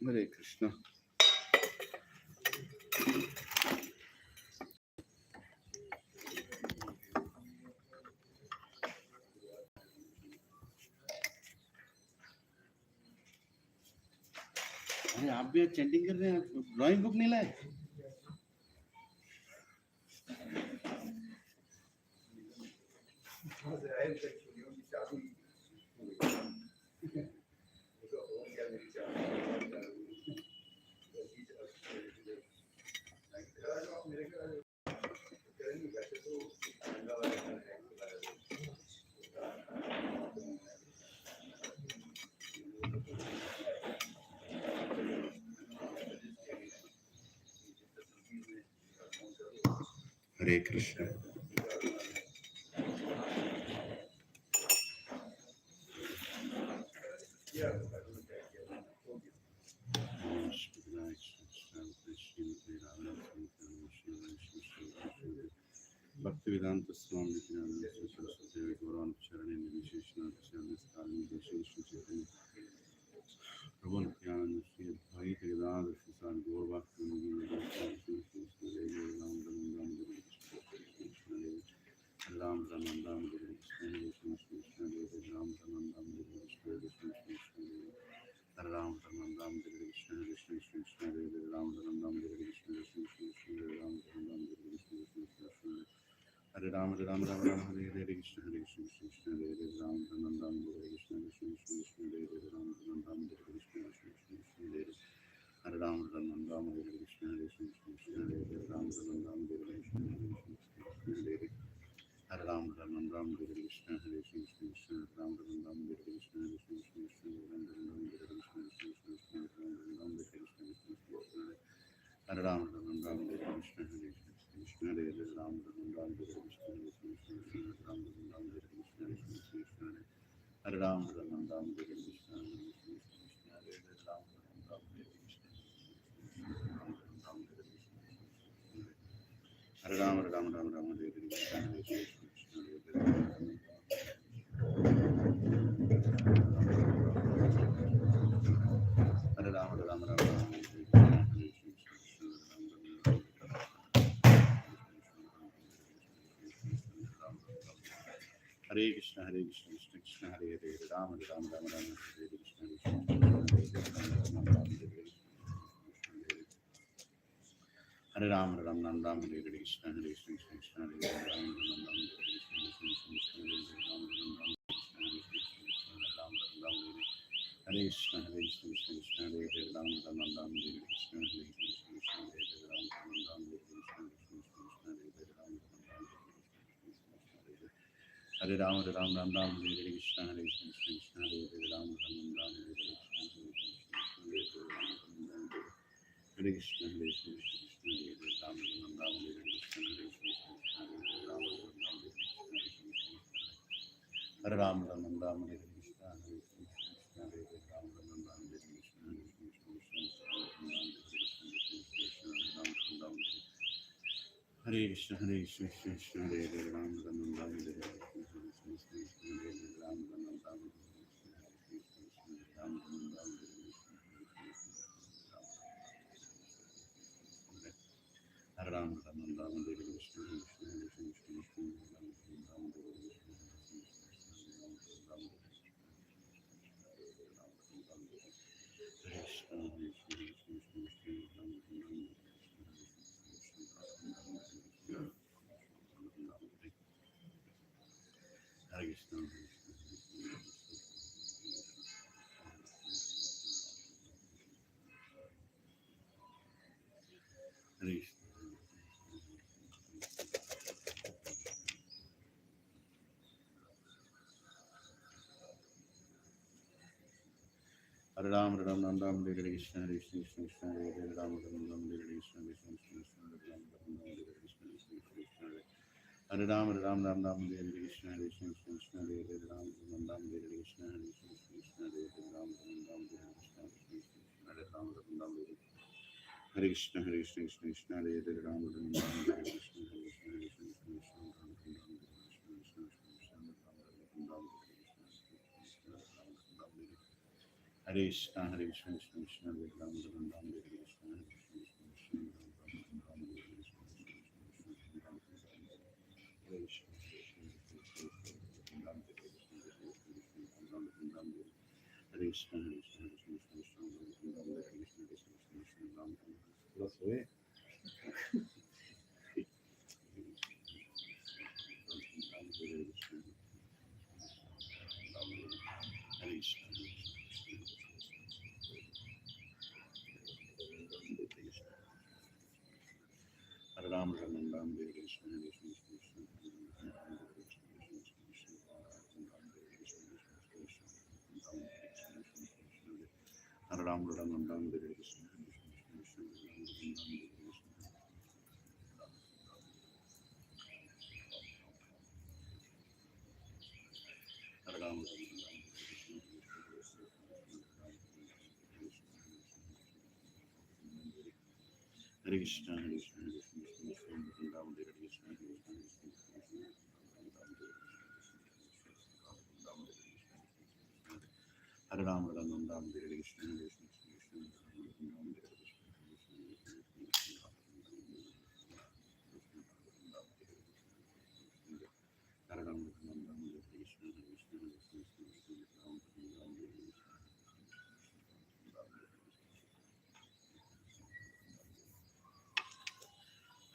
Hare Krishna. अरे आप भी चैंटिंग कर रहे हैं, ड्राइंग बुक नहीं लाए? Hare Krishna. Bhaktivedanta Swami Saraswati Gaurana Charani Visheshna Shalistani Visheshna Prabhu Nityananda Sri Advaita Gadadhar Sri Gaur Bhakti Ram Ramandam Ram Ramandam Krishna Krishna Krishna Ram Ramandam Krishna Krishna Krishna Ram Ramandam Krishna Krishna Hare Ram Hare Ram Ram Ram Hare Hare Krishna Hare Krishna Krishna Hare Ram Ramandam Krishna Krishna Krishna Hare Ram Ramandam Krishna Krishna Krishna Hare Ram Ramandam Krishna Krishna Krishna Hare Ram Ramandam Krishna Krishna Hare Hare Ram Ramandam Krishna Hare Krishna Krishna Ram Ramandam Krishna Krishna Krishna Ram Ramandam Krishna Krishna Krishna Ram Ramandam Krishna Krishna Hare Ram Ramandam Krishna Hare Krishna Hare Ram Ramandam Krishna Krishna Krishna Ram Ramandam Krishna Krishna Hare Ram Ramandam Krishna Krishna Hare Ram Ramandam Krishna Hare Ram Ram Ram Ram Hare Krishna Hare Krishna Hare Ram Ram Ram Ram Hare Krishna Hare Krishna Krishna Krishna Hare Hare Ram Ram Ram Ram Hare Krishna Hare Ram Ram Ram Ram Hare Krishna Hare Krishna Krishna Hare Ram Ram Ram Hare Krishna Hare Krishna Krishna Hare Ram Ram Ram Hare Krishna Hare Krishna Hare Ram Ram Ram Hare Hare Ram Ram Ram Ram Hare Krishna Hare Krishna Krishna Hare Ram Ram Ram Hare Hare Krishna Hare Krishna Ram Ram Ram Hare Krishna Hare Hare Ram Ram Ram Hare Krishna Hare Krishna Hare Ram Ram Ram Hare Krishna Hare Hare Krishna Hare Krishna Krishna Hare Ram Ram Ram Hare Krishna Ram Ram Ram Hare Ram Ram Ram Hare Krishna Hare Krishna Hare Ram Ram Ram Ram Hare Krishna Hare Krishna Hare Ram Ram Ram Hare Krishna Hare Ram Ram Ram Ram Hare Krishna Hare Krishna Hare Ram Ram Ram Hare Krishna Hare Krishna Hare Ram Ram Ram Hare Krishna Hare Ram Ram Ram Hare Krishna Hare Krishna Hare Ram Ram Ram Hare Krishna Hare Hare Krishna, Hare Krishna, Krishna Krishna, Hare Ram, Ram Ram, Hare Krishna, Hare Krishna, Krishna Krishna, Hare Ram, Ram Ram, Hare Krishna, Krishna Krishna, Hare Ram, Hare Krishna, Ram Hare Krishna, Ram Ram, Ram Hare Krishna, Hare Krishna, Krishna Krishna, Ram Hare Krishna, Krishna Krishna, Ram Hare Krishna. Lo so è. Hare Ram, Ram Ram, Hare Krishna, Hare Krishna, Krishna Krishna, Ram Hare Krishna, Krishna Krishna, Ram Hare Krishna, Krishna Krishna, Hare Ram, Ram Ram, Hare Krishna, Krishna Krishna, Hare Ram, Ram Ram, Hare Krishna, Hare Krishna, Ram Hare Krishna, Hare Ram, Ram Ram, Hare Krishna, Hare Ram, Ram Ram, Hare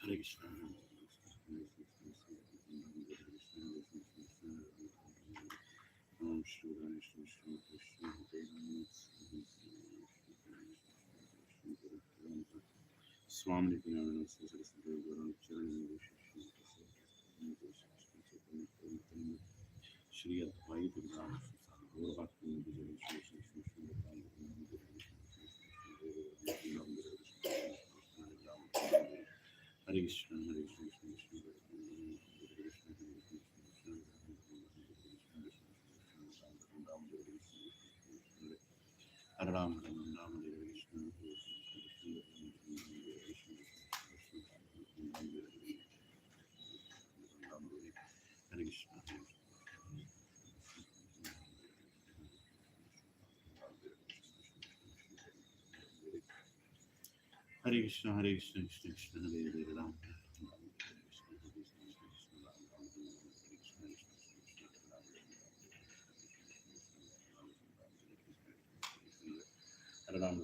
Krishna, Hare Krishna. Om Shri Ram Shri Shri Krishna Swami Vinayana Saraswati Garam Charan Shri Advaita Ram Gaurabhakti Vijay Shri Shri Shri Shri Hare Krishna, Hare Krishna, Krishna Krishna, Hare Ram, Ram Ram, Hare Krishna, Hare Krishna. Hare Krishna, Hare Krishna, Krishna Krishna, Hare Hare Ram. Hare Ram, Ram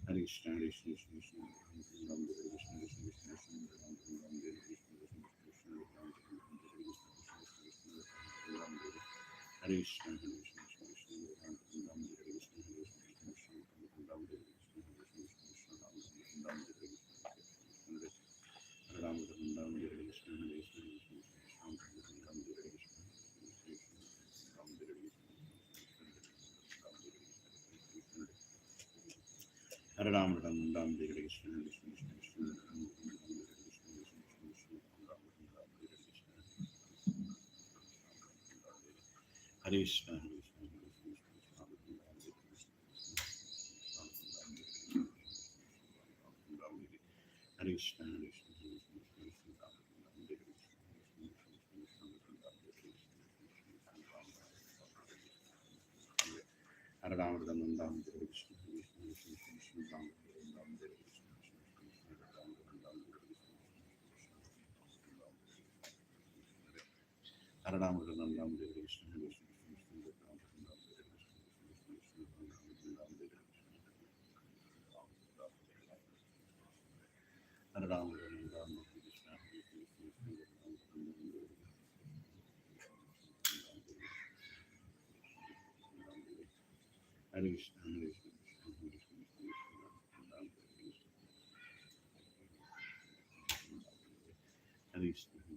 Hare Krishna, Hare Krishna, Krishna Ram, Hare Krishna, Krishna Krishna, Ram, Hare Krishna, Krishna Krishna, Ram, Hare Krishna, Hare Krishna, Krishna Ram, Hare Krishna, Krishna Krishna, Ram, Hare Krishna, Krishna Ram, Hare Krishna, Hare Ram, Ram Hare Krishna, Hare Krishna, Ram, Hare Krishna, Ram, Hare Krishna, Hare Ram, Ram Hare Krishna, Hare Krishna, Hare Krishna, Hare Krishna, Hare Ram, Ram Hare Krishna, Hare Ram, Ram Hare Krishna, Hare Ram, Ram Krishna, Hare Krishna, Hare Krishna, Krishna.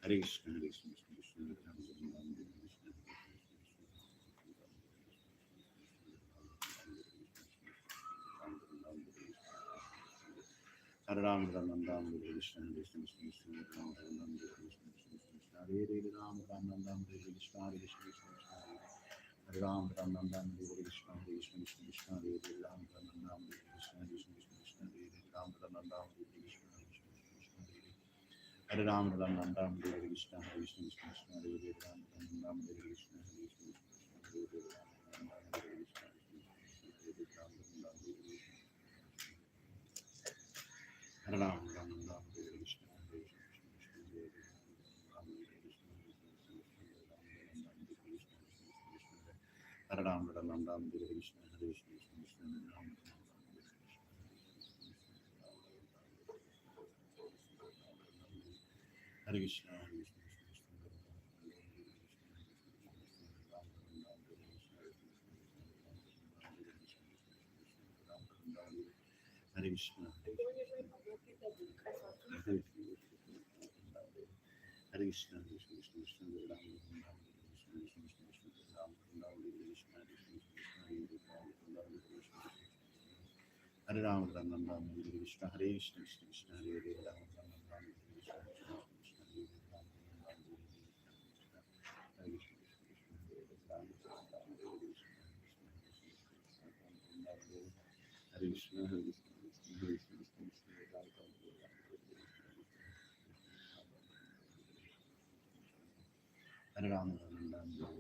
Hare Krishna, Hare Krishna, Krishna Ram, Hare Ram Ram Ram Ram Hare Krishna Hare Krishna Krishna Krishna Ram Ram Ram Hare Krishna Krishna Krishna Hare Hare Ram Ram Ram Ram Hare Krishna Hare Krishna Krishna Krishna Hare Ram Ram Ram Ram Hare Krishna Hare Krishna Krishna Krishna Hare Hare Ram Ram Ram Ram Hare Krishna Hare Krishna Krishna Krishna Hare Hare Ram Ram Ram Ram Hare Krishna Hare Krishna Krishna Krishna Hare Ram Ram Ram Ram Hare Krishna Hare Krishna Krishna Krishna Hare Hare Ram Ram Ram Ram Hare Krishna Hare Krishna Krishna Krishna Hare Hare Ram Ram Ram Hare Krishna Hare Krishna Hare Hare Ram Ram Ram Hare Krishna Hare Ram Ram Ram Hare Krishna Hare Krishna Krishna Hare Hare Ram Ram Hare Krishna Hare Krishna Hare Ram Ram Ram Hare Krishna Hare Krishna Krishna Hare Krishna Hare Krishna Hare Krishna Hare Krishna Krishna Krishna Ram Ram Krishna Krishna Krishna Ram Ram Hare Krishna Hare Krishna Hare Ram Ram Ram Hare Krishna Hare Krishna Krishna Hare Hare Ram Ram Ram Hare Krishna Krishna Krishna Hare Hare Ram Ram Ram Hare Krishna Hare Krishna Ram Ram Hare Krishna Hare Krishna Hare Krishna Hare Krishna Hare Ram Ram Hare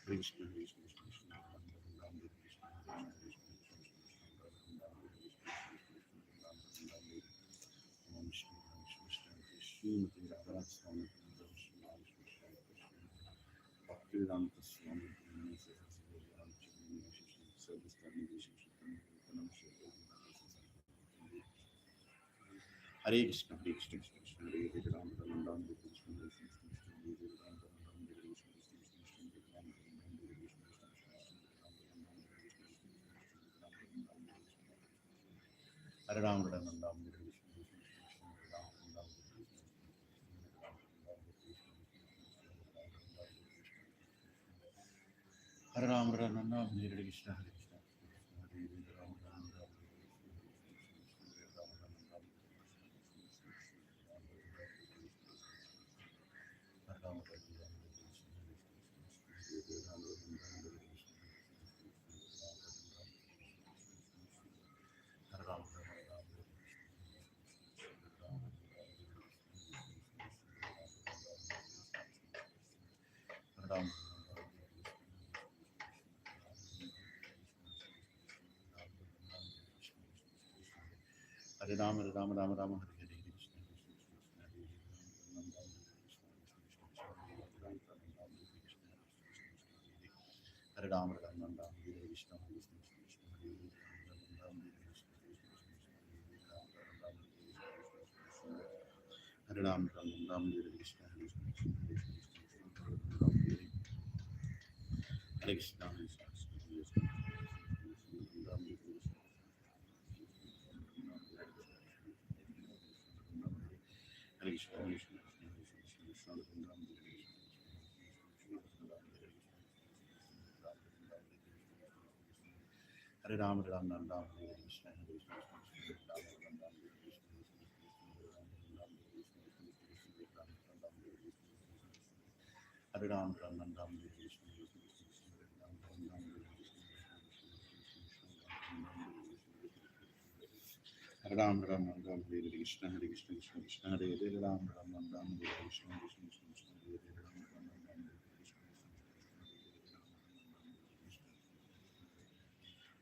Krishna Krishna Krishna Krishna Ram Ram Hare Krishna Om Shri Krishna Shrimati Radha Swami Bhaktivedanta Swami Hare Krishna Hare Krishna Krishna Hare Hare Ram Ram Ram Hare Krishna Hare Krishna Hare Hare Ram Ram Ram Hare Krishna Krishna Krishna Ram Ram Ram Hare Krishna Hare Ram Ram Ram Hare Krishna Hare Ram Ram Ram Hare Krishna Hare Krishna Hare Ram Ram Ram Hare Ram Ram Ram Ram Hare Hare Krishna Hare Ram Ram Ram Hare Krishna Hare Ram Ram Ram Hare Krishna Hare Krishna Hare Krishna Hare Ram Ram Ram Ram Hare Krishna Hare Krishna Hare Ram Ram Ram Ram Hare Krishna Hare Ram Ram Ram Ram Hare Krishna Hare Krishna Krishna Krishna Hare Hare Ram Ram Ram Ram Hare Krishna Krishna Krishna Krishna Hare Hare Ram Ram Ram Ram Hare Krishna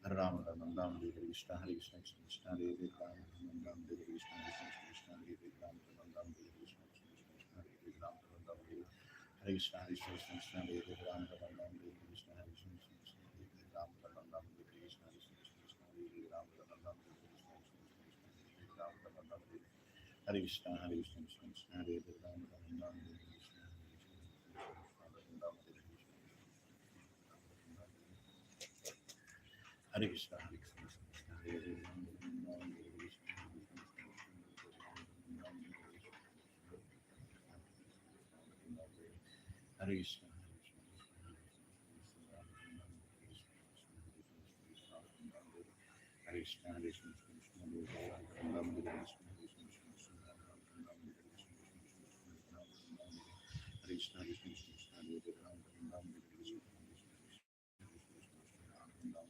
Hare Ram Ram Ram Ram Hare Krishna Hare Krishna Krishna Krishna Hare Hare Ram Ram Ram Hare Krishna Krishna Krishna Hare Hare Ram Ram Ram Hare Krishna Krishna Krishna Hare Hare Ram Ram Ram Hare Krishna Krishna Krishna Hare Hare Ram Ram Ram Hare Krishna Krishna Krishna Hare Hare Ram Ram Ram Hare Krishna Krishna Krishna Hare Hare Ram Ram Ram Hare Krishna Hare Krishna Hare Krishna Krishna Krishna Hare Hare Ram Ram Ram Hare Krishna Hare Krishna Hare Krishna Krishna Hare Hare Ram Ram Ram Hare Krishna Hare Krishna Hare Krishna, Hare Krishna, Krishna Krishna, Hare Hare, Ram Ram, Ram Hare Krishna, Krishna Krishna, Hare Ram, Ram Ram, Hare Krishna, Hare Krishna, Hare Ram, Ram Ram, Hare Krishna, Hare Ram, Ram Ram, Hare Krishna.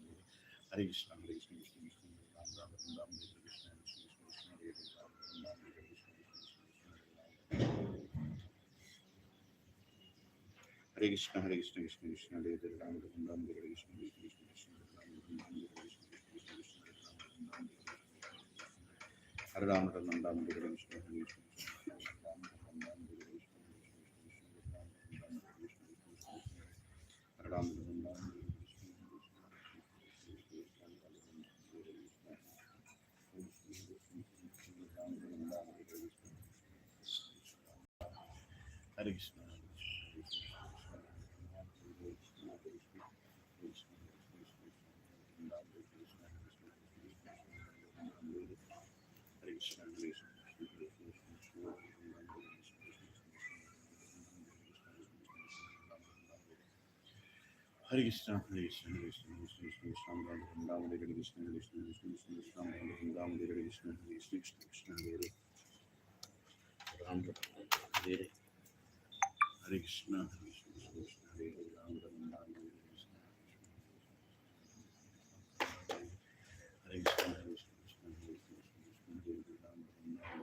Hare Krishna, Hare Krishna, Hare Krishna, Krishna Krishna, Ram Ram, Ram Hare Krishna, Hare Krishna, Krishna Krishna, Ram Ram, Ram Hare Krishna, Hare Krishna, Krishna Hare Ram Ram, Hare Hare Krishna, Hare Krishna, Krishna Hare Ram Ram, Ram Hare Krishna, Hare Krishna, Hare Krishna, Krishna Hare Ram Ram, Ram Hare Krishna,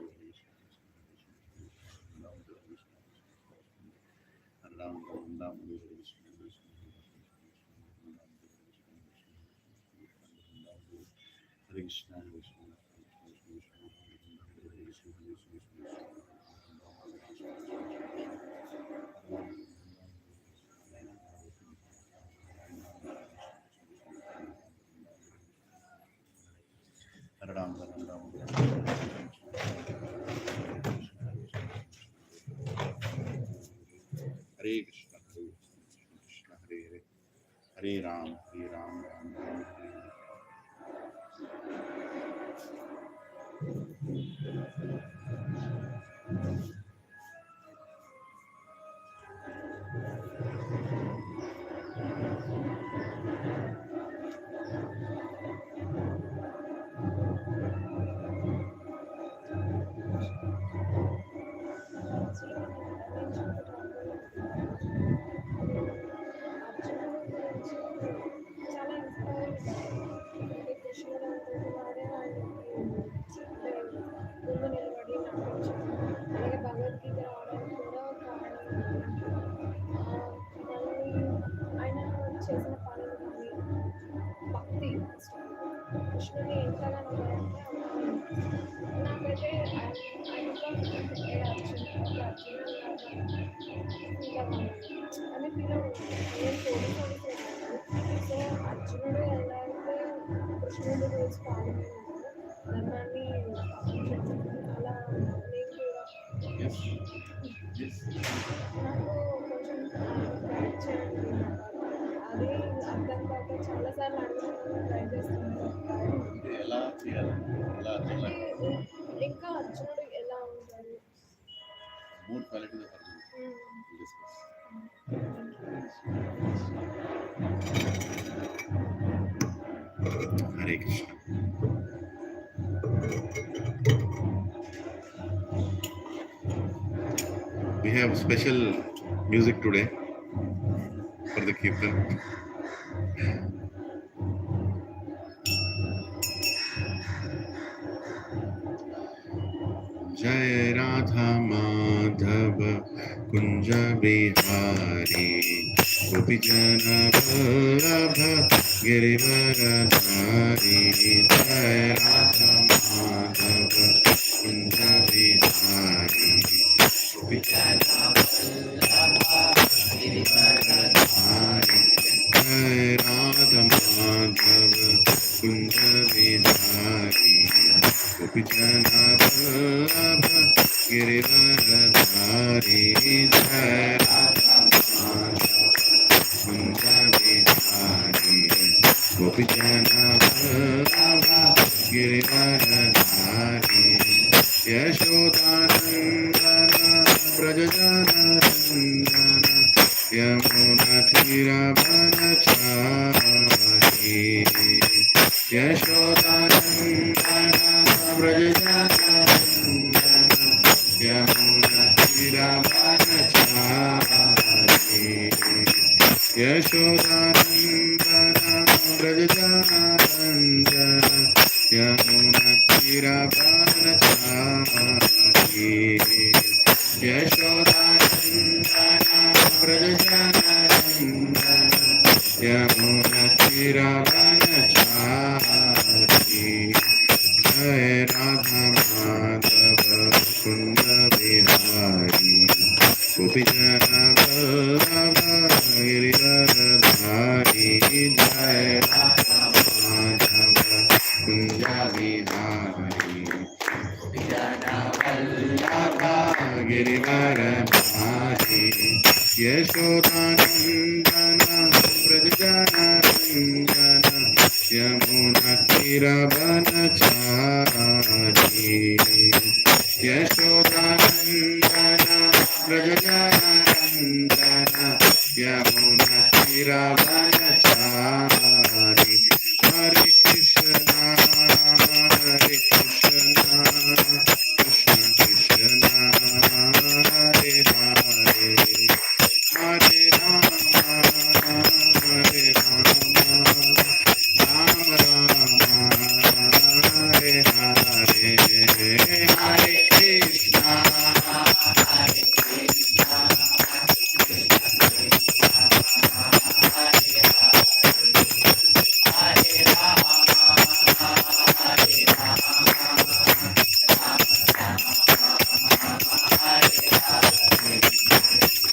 Ram Hare Krishna, Ram Ram, Ram Hare Krishna, Hare Krishna, Hare Krishna, Hare Ram, Ram Ram, Hare Krishna, Hare Krishna, Hare Hare, Hare Ram, Hare Ram, Ram Ram, Hare Hare. చాలా inspire అంటే కృష్ణుడు అనుకుంటున్నాడే ఆయనకి అంటే ముందు నిలబడి నడిపించాడు. అలాగే భగవద్గీత రావడానికి కూడా కారణం మళ్ళీ ఆయన చేసిన పనులు కానీ భక్తి కృష్ణుని ఎంతగా నమ్మారంటే నాకైతే ఆయనతో అర్జున్ అని ఫీల్ అవుతుంది. నేను పోలీసు సో అర్జునుడు ఎలా అయితే కృష్ణుడి గురించి పాల్గొన్నాడు ధర్మాన్ని అలా నేను కూడా నాకు కొంచెం గైడ్ చేయండి. అది అర్థం కాక చాలాసార్లు అడగడానికి ట్రై చేస్తున్నాను. ఇంకా అర్జునుడు ఎలా ఉంటాడు? More quality of Arjuna. Discuss. Hare Krishna. We have special music today for the Kirtan. Jai Radha Madhav Kunja Bihari Gopi Jana Vallabha Girivaradhari Jai Radha Madhav Kunja Bihari Gopi Jana Vallabha Girivaradhari Jai Radha Madhav Kunja Bihari Gopi Jana Vallabha Girivaradhari Jai Radha Madhav Kunja Bihari Gopi Jana Vallabha Girivaradhari Yashodanandana Brajajanandana Yamuna Tiravanachari Yashodanandan व्रजनन्दन यमुनतीरवनचारि Yashodanandan व्रजनन्दन यमुनतीरवनचारि Yashodanandan व्रजनन्दन यमुनतीरवनचारि जय राधा माधव कुंज बिहारी गोपीजन वल्लभ गिरिवरधारी जय राधा माधव कुंज बिहारी गोपीजन वल्लभ गिरिवरधारी यशोदानन्दन व्रजनन्दन यमुनतीरवनचारि यशोदानन्दन व्रजनन्दन यमुनतीरवनचारि हरे Krishna Krishna Krishna Hare Hare Hare Ram Ram Ram Hare Hare Hare Krishna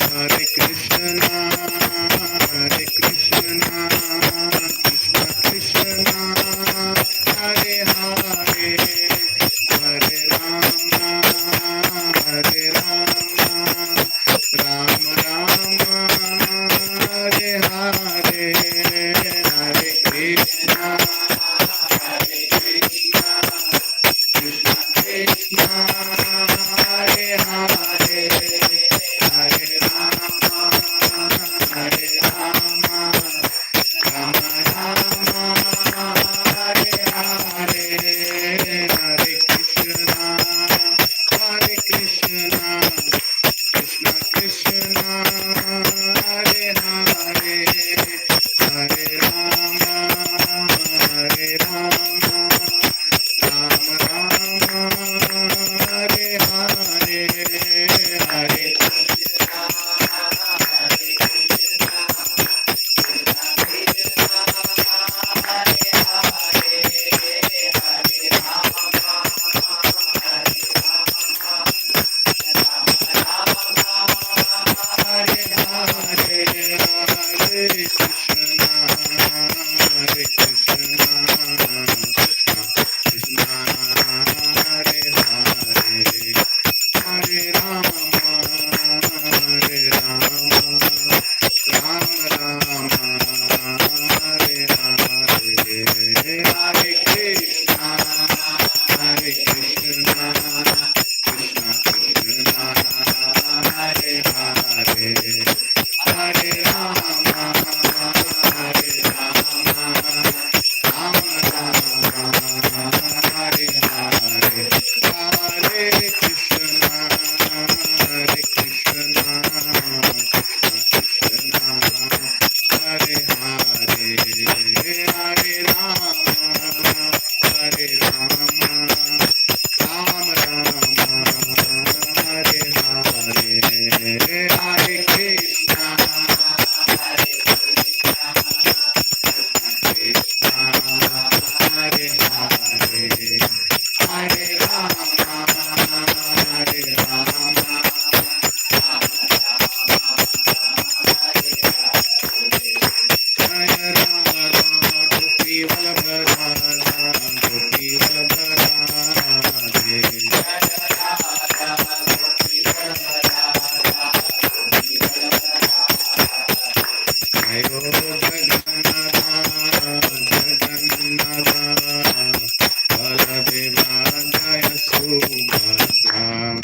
Hare Krishna, Hare Krishna, Krishna Krishna, Hare Hare, Hare Rama, Hare Rama, Rama Rama, Hare Hare, Hare Krishna, Hare Krishna, Krishna Krishna, Hare Hare. Hare Rama, Hare Rama, Rama Rama, Hare Hare, Hare Krishna, Krishna Krishna, Hare Hare, Hare Rama, Hare Rama, Rama Rama, Hare Hare, Hare Hare Hare, Hare Krishna, Hare Krishna, Krishna Krishna, Hare Hare, Hare Rama, Hare Rama, Rama Rama, Hare Hare, Hare Krishna, Hare Krishna, Krishna Krishna, Hare Hare, Hare Rama, Hare Rama, Rama Rama, Hare Hare, Hare Krishna, Hare Krishna, Krishna Krishna, Hare Hare, Hare Rama, Hare Rama, Rama Rama, Hare Hare, Hare Krishna, Hare Krishna, Hare Hare, Hare Rama, Hare Rama, Jaya Radha Gopi Vallabha Radha Gopi Vallabha Radhe, Jayo Jagannatha Jagannatha Baladeva Jaya Subhadra,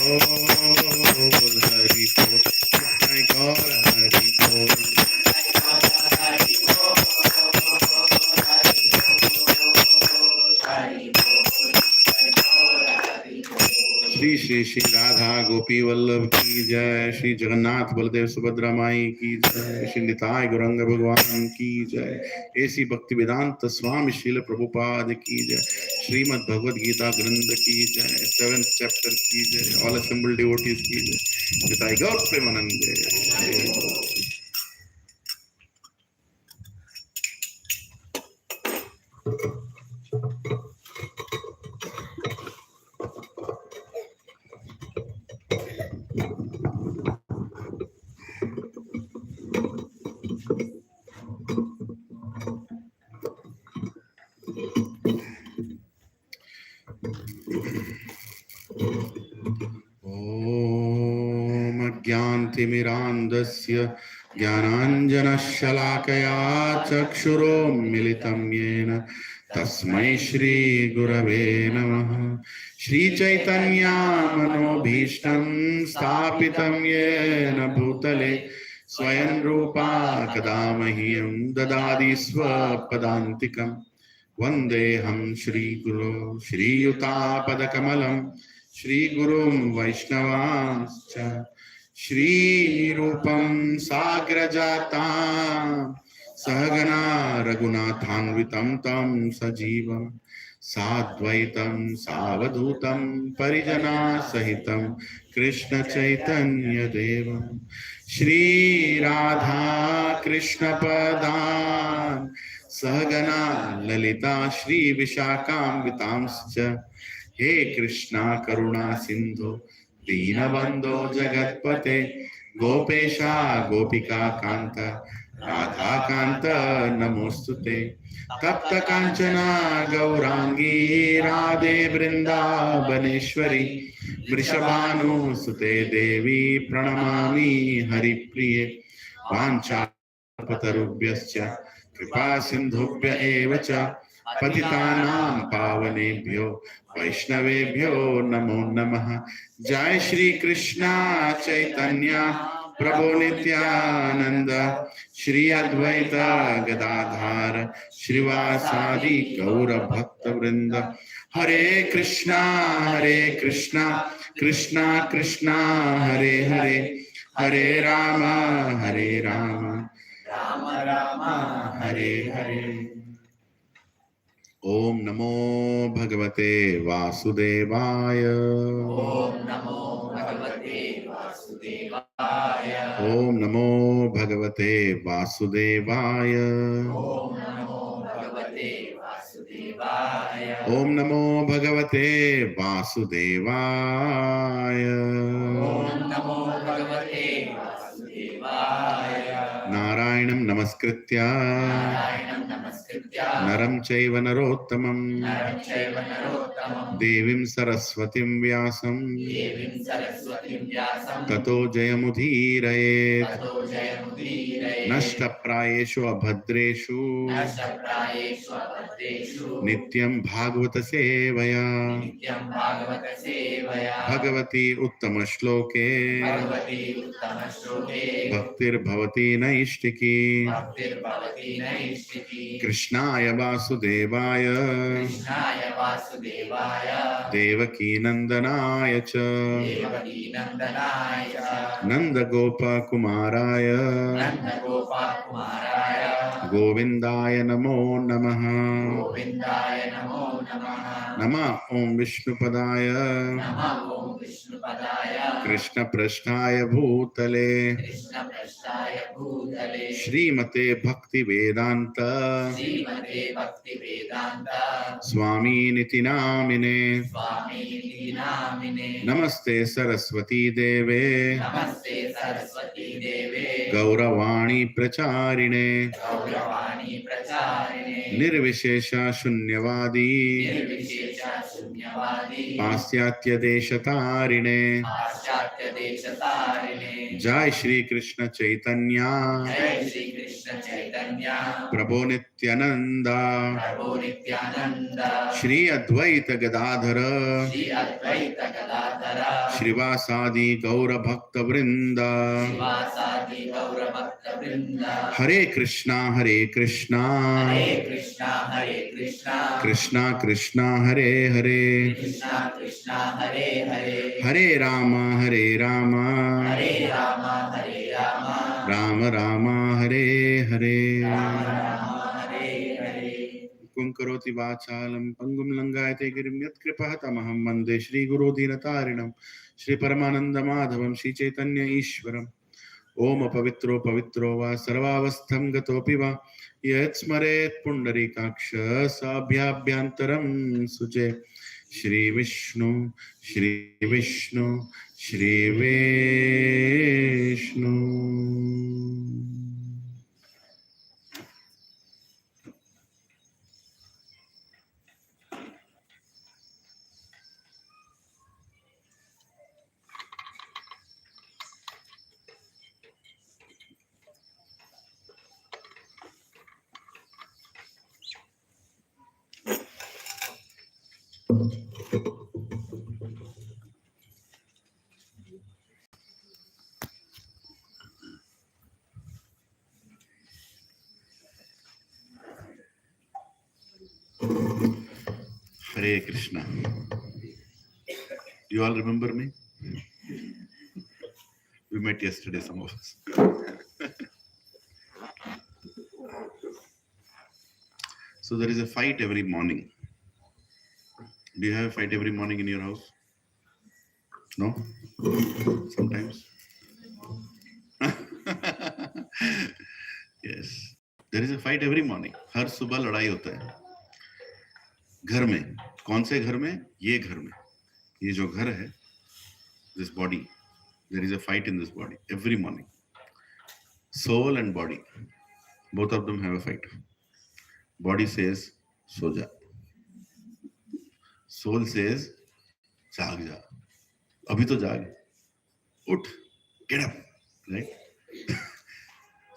Hari बोल, जय गौर हरि बोल। श्री श्री श्री राधा गोपी वल्लभ की जय, श्री जगन्नाथ बलदेव सुभद्रा माई की जय, श्री निताय गौरंग भगवान की जय, ऐसी भक्ति वेदांत स्वामी श्रील प्रभुपाद की जय, श्रीमद् भगवद गीता ग्रंथ की जय, 7th चैप्टर की जय, ऑल असेंबल डिवोटीज की जय, निताय गौर प्रेमानंद। ज्ञानतिमिरान्धस्य ज्ञानाञ्जनशलाकया चक्षुरोन्मिलितं येन तस्मै श्रीगुरवे नमः। श्रीचैतन्यमनोभीष्टं स्थापितं येन भूतले स्वयं रूपा कदा मह्यं ददाति स्वपदान्तिकं। वन्देऽहं श्रीगुरो श्रीयुतापदकमलं श्रीगुरुं वैष्णवांश्च श्रीरूपं साग्रजातां सहगना रघुनाथान्वितं तं सजीवं साद्वैतं सावधूतं परिजनासहितं कृष्णचैतन्यदेवं श्रीराधा कृष्णपदान् सहगना ललिता श्रीविशाखान्वितांश्च हे कृष्णा करुणा सिन्धु दीनबन्धो जगत्पते गोपेशा गोपिका कान्त राधा कान्त नमोस्तुते। तप्त कांचना गौरांगी राधे वृंदावनेश्वरी वृषभानुसुते देवी प्रणमामि हरिप्रिये। वाञ्छाकल्पतरुभ्यश्च कृपा सिन्धुभ्य एव च पतितानां पावनेभ्यो वैष्णवेभ्यो नमो नमः। जय श्री कृष्णा चैतन्य प्रभु नित्यानंद श्री अद्वैत गदाधार श्रीवासादि गौर भक्त वृंद। हरे कृष्णा कृष्णा कृष्णा हरे हरे, हरे राम राम राम हरे हरे। ओम नमो भगवते वासुदेवाय। ओम नमो भगवते वासुदेवाय। ओम नमो भगवते वासुदेवाय। ओम नमो भगवते वासुदेवाय। ओम नमो भगवते वासुदेवाय। ओम नमो भगवते वासुदेवाय। नारायणं नमस्कृत्य नरं चैव नरोत्तमं देवीं सरस्वतीं व्यासं ततो जयमुदीरयेत्। नष्टप्रायेषु अभद्रेषु नित्यं भागवत सेवया भगवती उत्तम श्लोके भक्तिर्भवति नैष्टिकी। कृष्णाय वासुदेवाय देवकी नंदनाय च नंदगोपकुमाराय गोविंदाय नमो नमः। नमः ओं विष्णुपदाय कृष्ण पृष्ठाय भूतले श्रीमते भक्ति वेदांत स्वामी निति नामिने। नमस्ते सरस्वती देवे गौरवाणी प्रचारिणे निर्विशेष शून्यवादी पाश्चात्य देशतारिणे। जय Shri Krishna Chaitanya Krishna Chaitanya, Prabhu Nityananda, Prabhu Nityananda, Shri Advaita Gadadhara, Shri Advaita Gadadhara, Shrivasadi Gaura Bhakta Vrinda, Srivasadi Gaura Bhakta Vrinda, Hare Krishna, Hare Krishna, Hare Krishna, Hare Krishna, Krishna Krishna, Hare Hare, Krishna Krishna, Hare Hare, Hare Rama, Hare Rama, Hare Rama, Hare Rama, Rama Rama, Hare Hare. Rama Rama, Hare Hare. Kum karoti vachalam pangum langayate girim yat kripaha tamaham mande Shri Guru Dinatarinam Shri Paramananda Madhavam Shri Chaitanya Ishwaram Om Pavitro Pavitro Va Sarvavastham Gatopi Va Yat Smaret Pundarikaksha Sabhyabhyantaram Suche Shri Vishnu Shri Vishnu Shri Vishnu. Hare Krishna. You all remember me? We met yesterday, some of us. So there is a fight every morning. Do you have a fight every morning in your house? No? Sometimes? Yes. There is a fight every morning. हर सुबह लड़ाई होता है घर में. कौन से घर में? ये घर में. ये जो घर है, this body, there is a fight in this body every morning. Soul and body, both of them have a fight. Body says, "So ja." Soul says, "Jaag ja. Abhi to jaag. Ut. Get up." Right?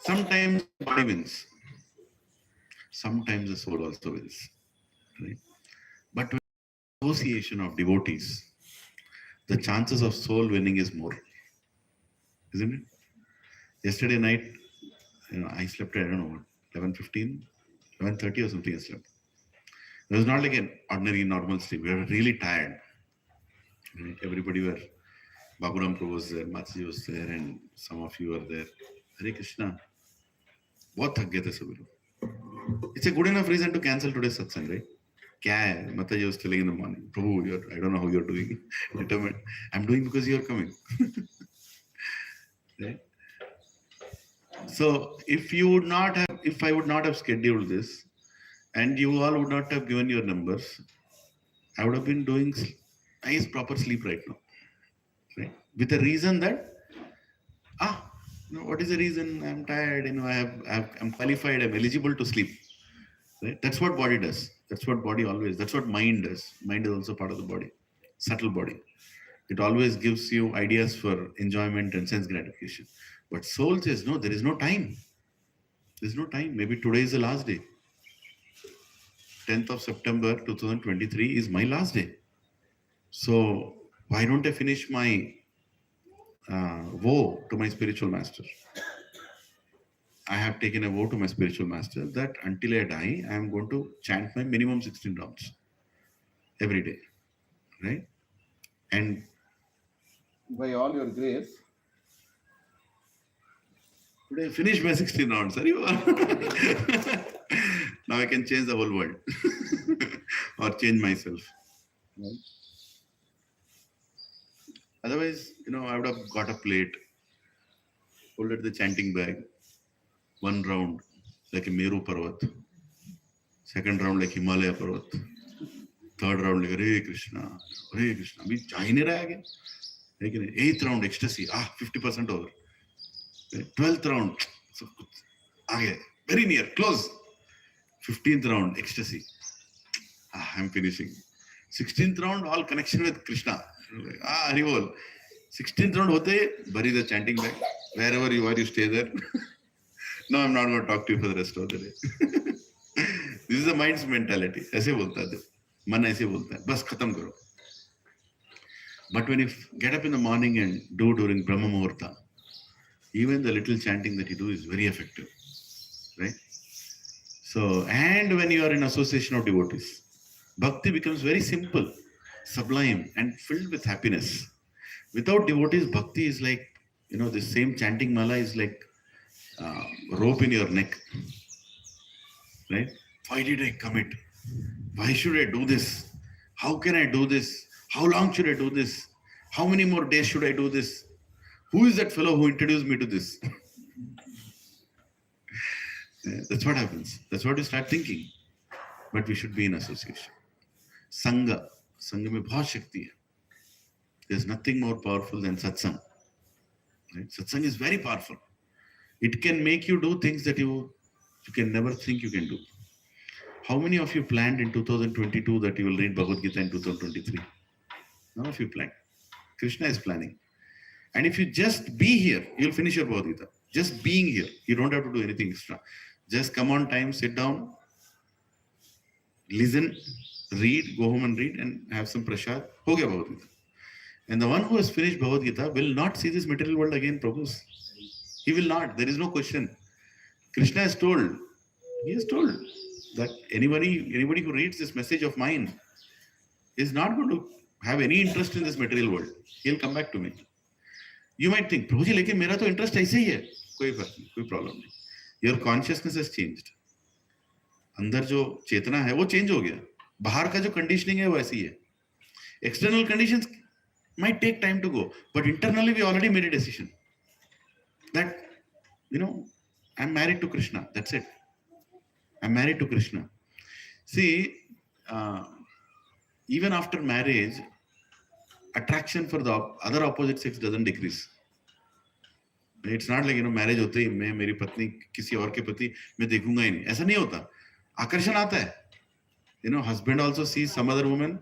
Sometimes the body wins. Sometimes the soul also wins. Right? But with association of devotees, the chances of soul winning is more, isn't it? Yesterday night, I slept at, I don't know what, 11:15, 11:30 or something I slept. It was not like an ordinary normal sleep. We were really tired. Right? Everybody were, Bhagavad was there, Mataji was there, and some of you were there. Hare Krishna. बहुत थक गए थे सभी लोग. It's a good enough reason to cancel today's satsang, right? क्या है? Mataji was telling in the morning, Prabhu, I don't know how you're doing. Determined. I'm doing because you're coming. Right? So if I would not have scheduled this, and you all would not have given your numbers, I would have been doing nice proper sleep right now. Right? With the reason that, what is the reason? I'm tired, I'm qualified, I'm eligible to sleep. Right? That's what body does. That's what body always, that's what mind does. Mind is also part of the body, subtle body. It always gives you ideas for enjoyment and sense gratification. But soul says, no, there is no time. There's no time. Maybe today is the last day. 10th of September 2023 is my last day. So why don't I finish my vow to my spiritual master? I have taken a vow to my spiritual master that until I die, I am going to chant my minimum 16 rounds every day. Right? And by all your grace, today I finished my 16 rounds. Are you? Now I can change the whole world or change myself. Right? Otherwise, I would have got a plate, folded the chanting bag, one round like a Meru Parvat, second round like Himalaya Parvat, third round like Hare Krishna, Hare Krishna. We China again. 8th round ecstasy, 50% over. 12th round, so very near, close. 15th round ecstasy, I'm finishing. 16th round, all connection with Krishna. Haribol. 16th round hote, bury the chanting bag. Wherever you are, you stay there. No, I'm not going to talk to you for the rest of the day. This is the mind's mentality. ऐसे बोलता है मन, ऐसे बोलता है बस खत्म करो. But when you get up in the morning and do during Brahma Muhurta, even the little chanting that you do is very effective, right? So, and when you are in association of devotees, bhakti becomes very simple, sublime, and filled with happiness. Without devotees, bhakti is like, the same chanting mala is like rope in your neck, right? Why did I commit? Why should I do this? How can I do this? How long should I do this? How many more days should I do this? Who is that fellow who introduced me to this? Yeah, that's what happens. That's what you start thinking. But we should be in association. Sangha. Sangha mein bahut shakti hai. There's nothing more powerful than satsang. Right? Satsang is very powerful. It can make you do things that you can never think you can do. How many of you planned in 2022 that you will read Bhagavad Gita in 2023? None of you planned. Krishna is planning. And if you just be here, you'll finish your Bhagavad Gita. Just being here. You don't have to do anything extra. Just come on time, sit down, listen, read, go home and read and have some prasad. Ho gaya Bhagavad Gita. And the one who has finished Bhagavad Gita will not see this material world again, Prabhu. He will not. There is no question. Krishna has told. He has told that anybody who reads this message of mine is not going to have any interest in this material world. He'll come back to me. You might think, Prabhuji, लेकिन मेरा तो interest ऐसे ही है. कोई फर्क नहीं, कोई problem नहीं. Your consciousness has changed. अंदर जो चेतना है वो change हो गया. बाहर का जो conditioning है वो ऐसी है. External conditions might take time to go, but internally we already made a decision that, I'm married to Krishna. That's it. I'm married to Krishna. See, even after marriage, attraction for the other opposite sex doesn't decrease. It's not like, marriage होते ही मैं मेरी पत्नी किसी और के प्रति मैं देखूंगा ही नहीं. ऐसा नहीं होता. आकर्षण आता है. Husband also sees some other woman,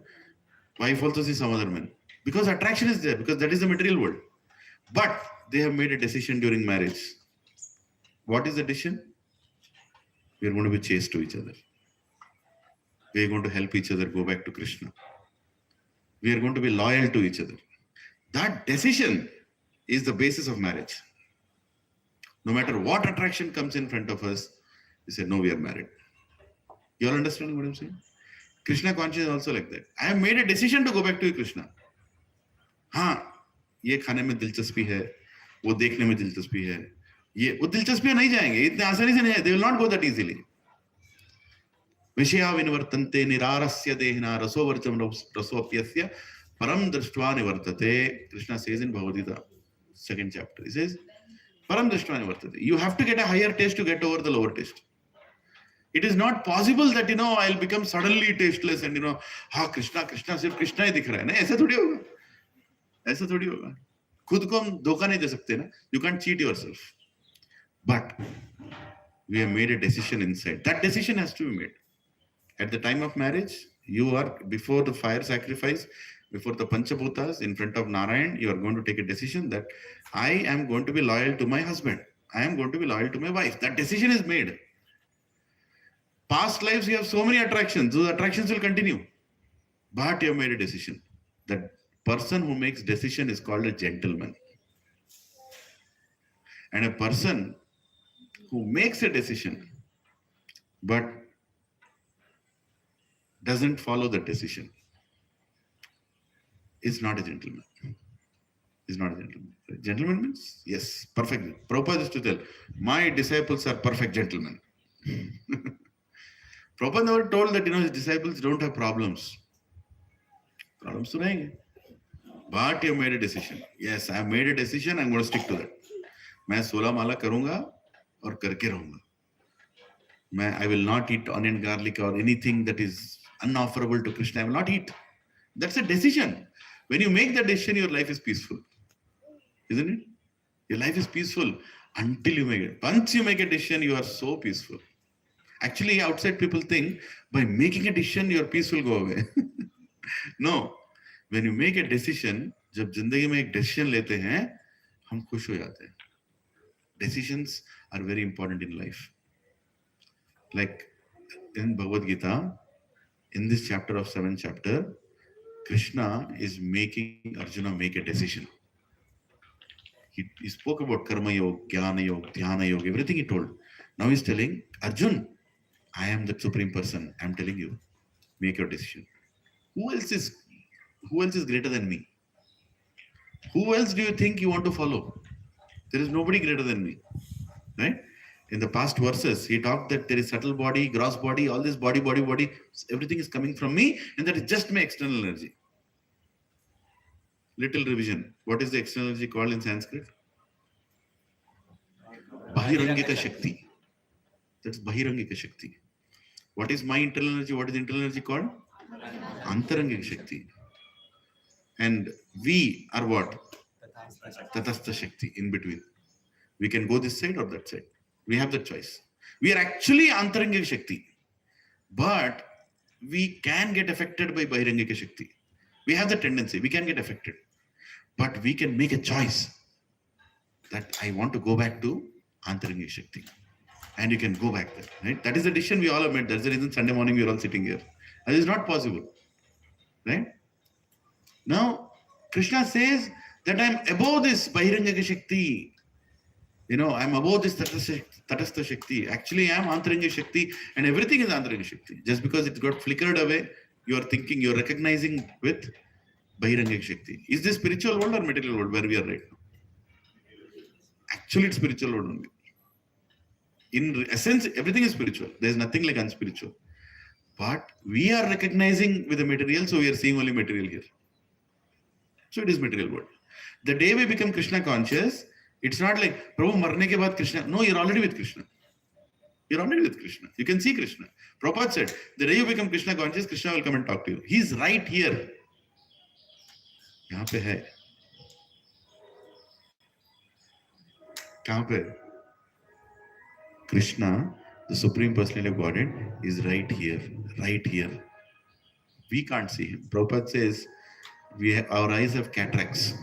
wife also sees some other man. Because attraction is there, because that is the material world. But they have made a decision during marriage. What is the decision? We are going to be chaste to each other. We are going to help each other go back to Krishna. We are going to be loyal to each other. That decision is the basis of marriage. No matter what attraction comes in front of us, we say, no, we are married. You all understanding what I'm saying? Krishna consciousness is also like that. I have made a decision to go back to Krishna. हाँ, ये खाने में दिलचस्पी है, वो देखने में दिलचस्पी है, वो दिलचस्पी नहीं जाएंगे, इतने आसानी से नहीं है. They will not go that easily. विषया विनिवर्तन्ते निरारस्य देहिना रसोवर्चम रसोप्यस्य param drishtva nivartate. Krishna says in Bhagavad Gita, 2nd chapter, he says, param drishtva nivartate. You have to get a higher taste to get over the lower taste. It is not possible that, I'll become suddenly tasteless and, Krishna सिर्फ Krishna ही दिख रहा है. नहीं, ऐसा थोड़ी होगा. ऐसा थोड़ी होगा. खुद को हम धोखा नहीं दे सकते ना. You can't cheat yourself. But we have made a decision inside. That decision has to be made. At the time of marriage, you are, before the fire sacrifice, before the Panchabhutas, in front of Narayan, you are going to take a decision that I am going to be loyal to my husband. I am going to be loyal to my wife. That decision is made. Past lives, you have so many attractions. Those attractions will continue. But you have made a decision. The person who makes decision is called a gentleman. And a person who makes a decision but doesn't follow the decision is not a gentleman. Is not a gentleman. Gentleman means, yes, perfect. Prabhupada used to tell, my disciples are perfect gentlemen. Prabhupada never told that, his disciples don't have problems. Problems to rahenge. But you made a decision. Yes, I have made a decision. I'm going to stick to that. मैं 16 माला करूंगा और करके रहूंगा. I will not eat onion garlic or anything that is unofferable to Krishna. I will not eat. That's a decision. When you make that decision, your life is peaceful. Isn't it? Your life is peaceful until you make it. Once you make a decision, you are so peaceful. Actually, outside people think by making a decision, your peace will go away. No. When you make a decision, जब जिंदगी में एक decision लेते हैं, हम खुश हो जाते हैं. decisions are very important in life. Like in Bhagavad Gita, in this chapter of 7th chapter, Krishna is making Arjuna make a decision. He spoke about karma yoga, jnana yoga, dhyana yoga, everything he told. Now he's telling Arjun, I am the supreme person. I'm telling you, make your decision. Who else is greater than me? Who else do you think you want to follow? There is nobody greater than me, right? In the past verses, he talked that there is subtle body, gross body, all this body, everything is coming from me, and that is just my external energy. Little revision. What is the external energy called in Sanskrit? Bahirangika Shakti. That's Bahirangika Shakti. What is my internal energy? What is internal energy called? Antarangika Shakti. And we are what? Tatastha Shakti, in between. We can go this side or that side. We have the choice. We are actually Antarangika Shakti. But we can get affected by Bahirangika Shakti. We have the tendency, we can get affected. But we can make a choice that I want to go back to Antarangika Shakti. And you can go back there, right? That is the decision we all have made. That's the reason Sunday morning we are all sitting here. That is not possible, right? Now, Krishna says that I'm above this Bahirangika Shakti. I'm above this Tatastha Shakti. Actually, I am Antarangika Shakti, and everything is Antarangika Shakti. Just because it got flickered away, you are thinking, you are recognizing with Bahirangika Shakti. Is this spiritual world or material world where we are right now? Actually, it's spiritual world only. In essence, everything is spiritual. There is nothing like unspiritual. But we are recognizing with the material, so we are seeing only material here. So it is material world. The day we become Krishna conscious, it's not like, Prabhu, marne ke baad Krishna. No, you're already with Krishna. You're already with Krishna. You can see Krishna. Prabhupada said, the day you become Krishna conscious, Krishna will come and talk to you. He's right here. Yahan pe hai. Kahan pe? Krishna, the Supreme Personality of Godhead, is right here. Right here. We can't see him. Prabhupada says, our eyes have cataracts.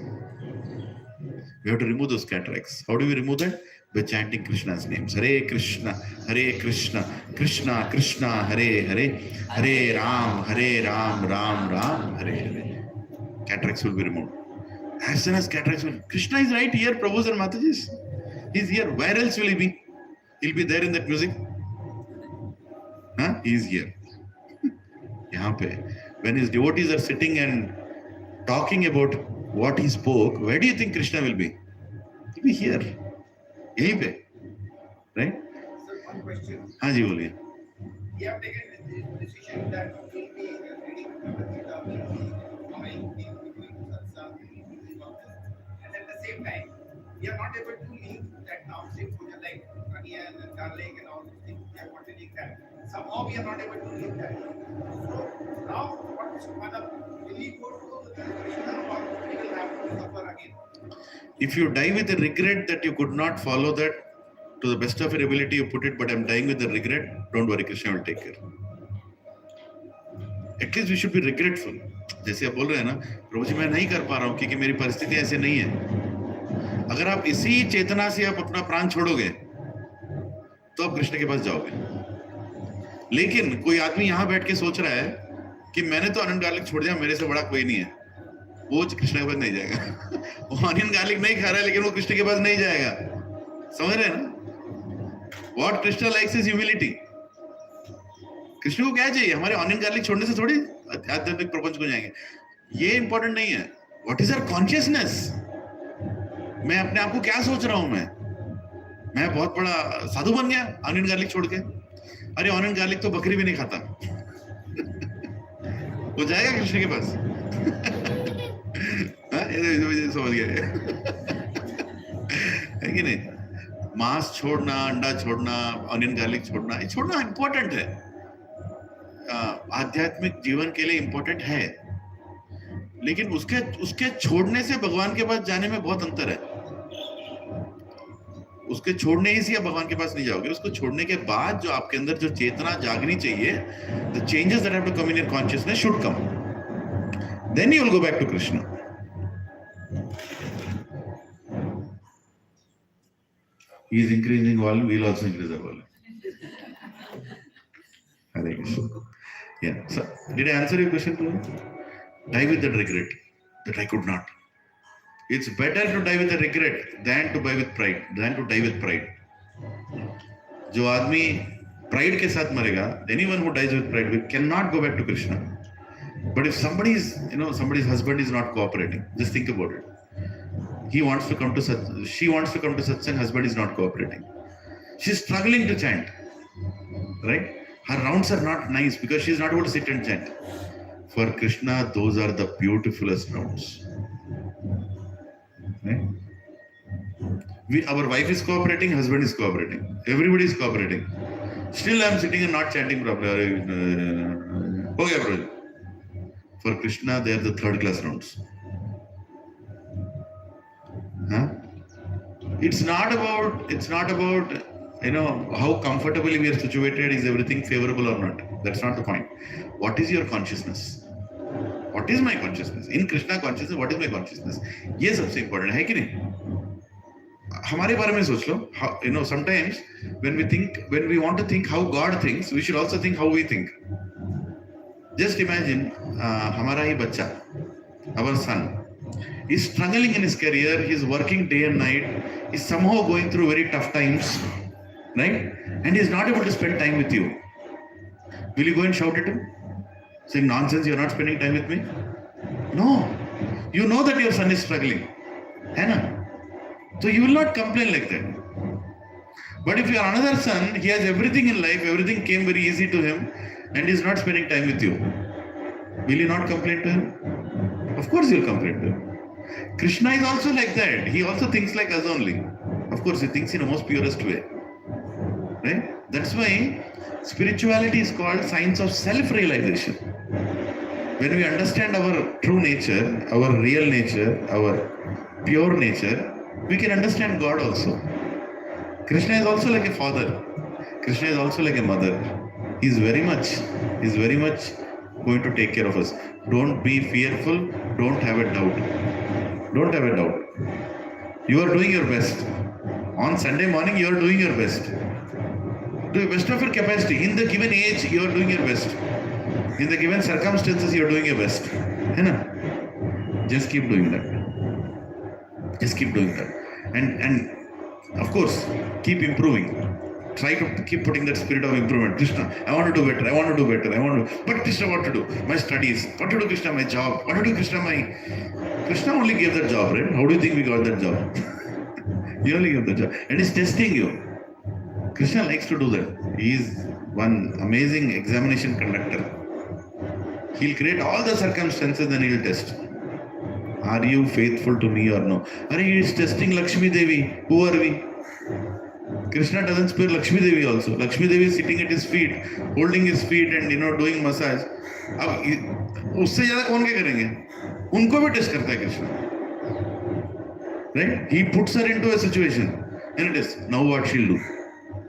We have to remove those cataracts. How do we remove that? By chanting Krishna's names. Hare Krishna, Krishna Krishna, Hare Hare, Hare Ram, Ram Ram, Hare Hare. Cataracts will be removed. As soon as cataracts will, Krishna is right here, Prabhus and Matajis. He's here. Where else will he be? He'll be there in that music. He is here. Yahan pe. When his devotees are sitting and talking about what he spoke, where do you think Krishna will be? He'll be here. Yahi pe. Right? Sir, one question. Haan ji, boliye. We have taken this decision that we will be reading Bhagavad Gita, we will be following, we will be doing satsang, we will be doing all this. And at the same time, we are not able to leave that downstream puja like onion and garlic and all these things. We are continuing that. Somehow we are not able to leave that. So now, what is Madam? Will we go to Krishna or we will have to suffer again? If you die with the regret that you could not follow that to the best of your ability, you put it, but I'm dying with the regret, don't worry, Krishna will take care. At least we should be regretful. जैसे आप बोल रहे हैं ना, प्रभु जी मैं नहीं कर पा रहा हूँ क्योंकि मेरी परिस्थिति ऐसे नहीं है. अगर आप इसी चेतना से आप अपना प्राण छोड़ोगे, तो आप कृष्ण के पास जाओगे. लेकिन कोई आदमी यहाँ बैठ के सोच रहा है कि मैंने तो अनंत गार्लिक छोड़ दिया, मेरे से बड़ा कोई नहीं है, वो कृष्ण के पास नहीं जाएगा. वो अनियन गार्लिक नहीं खा रहा है, लेकिन वो कृष्ण के पास नहीं जाएगा. समझ रहे हैं ना? What Krishna likes is humility. Krishna को क्या चाहिए? हमारे ऑनियन गार्लिक छोड़ने से थोड़ी आध्यात्मिक प्रपंच को जाएंगे. ये इंपॉर्टेंट नहीं है. What is our consciousness? मैं अपने आप को क्या सोच रहा हूं? मैं बहुत बड़ा साधु बन गया ऑनियन गार्लिक छोड़ के. अरे ऑनियन गार्लिक तो बकरी भी नहीं खाता. वो जाएगा कृष्ण के पास. समझ गया है कि नहीं? मांस छोड़ना, अंडा छोड़ना, ऑनियन गार्लिक छोड़ना, ये छोड़ना इंपॉर्टेंट है. आध्यात्मिक जीवन के लिए इंपॉर्टेंट है, लेकिन उसके छोड़ने से भगवान के पास जाने में बहुत अंतर है. उसके छोड़ने ही से आप भगवान के पास नहीं जाओगे. उसको छोड़ने के बाद जो आपके अंदर जो चेतना जागनी चाहिए, the changes that have to come in your consciousness should come. Then you will go back to Krishna. He is increasing volume, we'll also increase the volume. Hare Krishna. Yeah. So, did I answer your question, Prabhu? Die with that regret that I could not. It's better to die with a regret than to die with pride. जो आदमी pride के साथ मरेगा, anyone who dies with pride cannot go back to Krishna. But if somebody's husband is not cooperating, just think about it. She wants to come to satsang, husband is not cooperating. She's struggling to chant, right? Her rounds are not nice because she's not able to sit and chant. For Krishna, those are the beautifulest rounds. Right? Our wife is cooperating, husband is cooperating, everybody is cooperating. Still I'm sitting and not chanting properly. Okay, bro. For Krishna, they are the third class rounds. Huh? It's not about how comfortably we are situated, is everything favorable or not. That's not the point. What is your consciousness? What is my consciousness? In Krishna consciousness, what is my consciousness? ये सबसे important है कि नहीं? हमारे बारे में सोच लो. Sometimes when we want to think how God thinks, we should also think how we think. Just imagine, हमारा ही बच्चा, our son, he's struggling in his career, he's working day and night, he's somehow going through very tough times, right? And he's not able to spend time with you. Will you go and shout at him? Saying, nonsense, you're not spending time with me? No. You know that your son is struggling. Hai na? So you will not complain like that. But if you are another son, he has everything in life, everything came very easy to him, and he's not spending time with you. Will you not complain to him? Of course you'll complain to him. Krishna is also like that. He also thinks like us only. Of course, he thinks in the most purest way. Right? That's why spirituality is called science of self-realization. When we understand our true nature, our real nature, our pure nature, we can understand God also. Krishna is also like a father. Krishna is also like a mother. He's very much going to take care of us. Don't be fearful. Don't have a doubt. Don't have a doubt. You are doing your best. On Sunday morning, you are doing your best. Do the best of your capacity. In the given age, you are doing your best. In the given circumstances, you are doing your best. Just keep doing that. Just keep doing that. And of course, keep improving. Try to keep putting that spirit of improvement. Krishna, I want to do better. But Krishna, what to do? My studies. What to do, Krishna? My job. What to do, Krishna? Krishna only gave that job, right? How do you think we got that job? He only gave that job. And he's testing you. Krishna likes to do that. He is one amazing examination conductor. He'll create all the circumstances and he'll test. Are you faithful to me or no? He is testing Lakshmi Devi. Who are we? Krishna doesn't spare Lakshmi Devi also. Lakshmi Devi is sitting at his feet, holding his feet and doing massage. अब उससे ज़्यादा कौन क्या करेंगे? उनको भी test करता है Krishna. Right? He puts her into a situation and it is now what she'll do.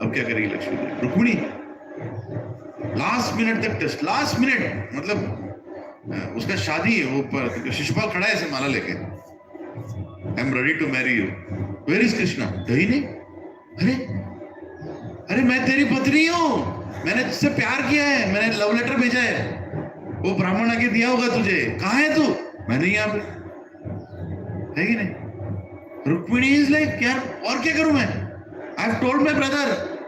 अब क्या करेगी लक्ष्मी देवी? रुक्मिणी. Last minute तक टेस्ट. Last minute मतलब उसका शादी है, वो शिशुपाल खड़ा है ऐसे माला लेके. I'm ready to marry you. Where is Krishna? कहीं नहीं. अरे मैं तेरी पत्नी हूँ, मैंने तुझसे प्यार किया है, मैंने लव लेटर भेजा है, वो ब्राह्मण आके दिया होगा तुझे. कहाँ है तू? मैं नहीं यहाँ पे. है कि नहीं? रुक्मिणी इज लाइक यार और क्या करूँ मैं? I have told my brother.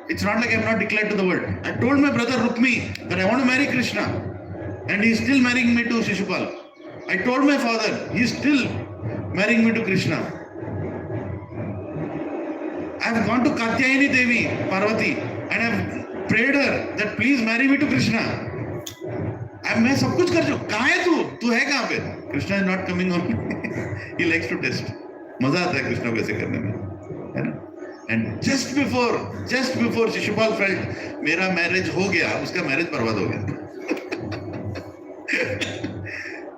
It's not like I have not declared to the world. I told my brother Rukmi that I want to marry Krishna, and he is still marrying me to Shishupal. I told my father, he is still marrying me to Krishna. I have gone to Katyayani Devi, Parvati, and I have prayed her that please marry me to Krishna. मैं सब कुछ कर चुका. कहाँ है तू? तू है कहाँ पे? Krishna is not coming on. He likes to test. मजा आता है कृष्णा को ऐसे करने में, है ना? And just before Shishupal felt मेरा मैरिज हो गया, उसका मैरिज बर्बाद हो गया.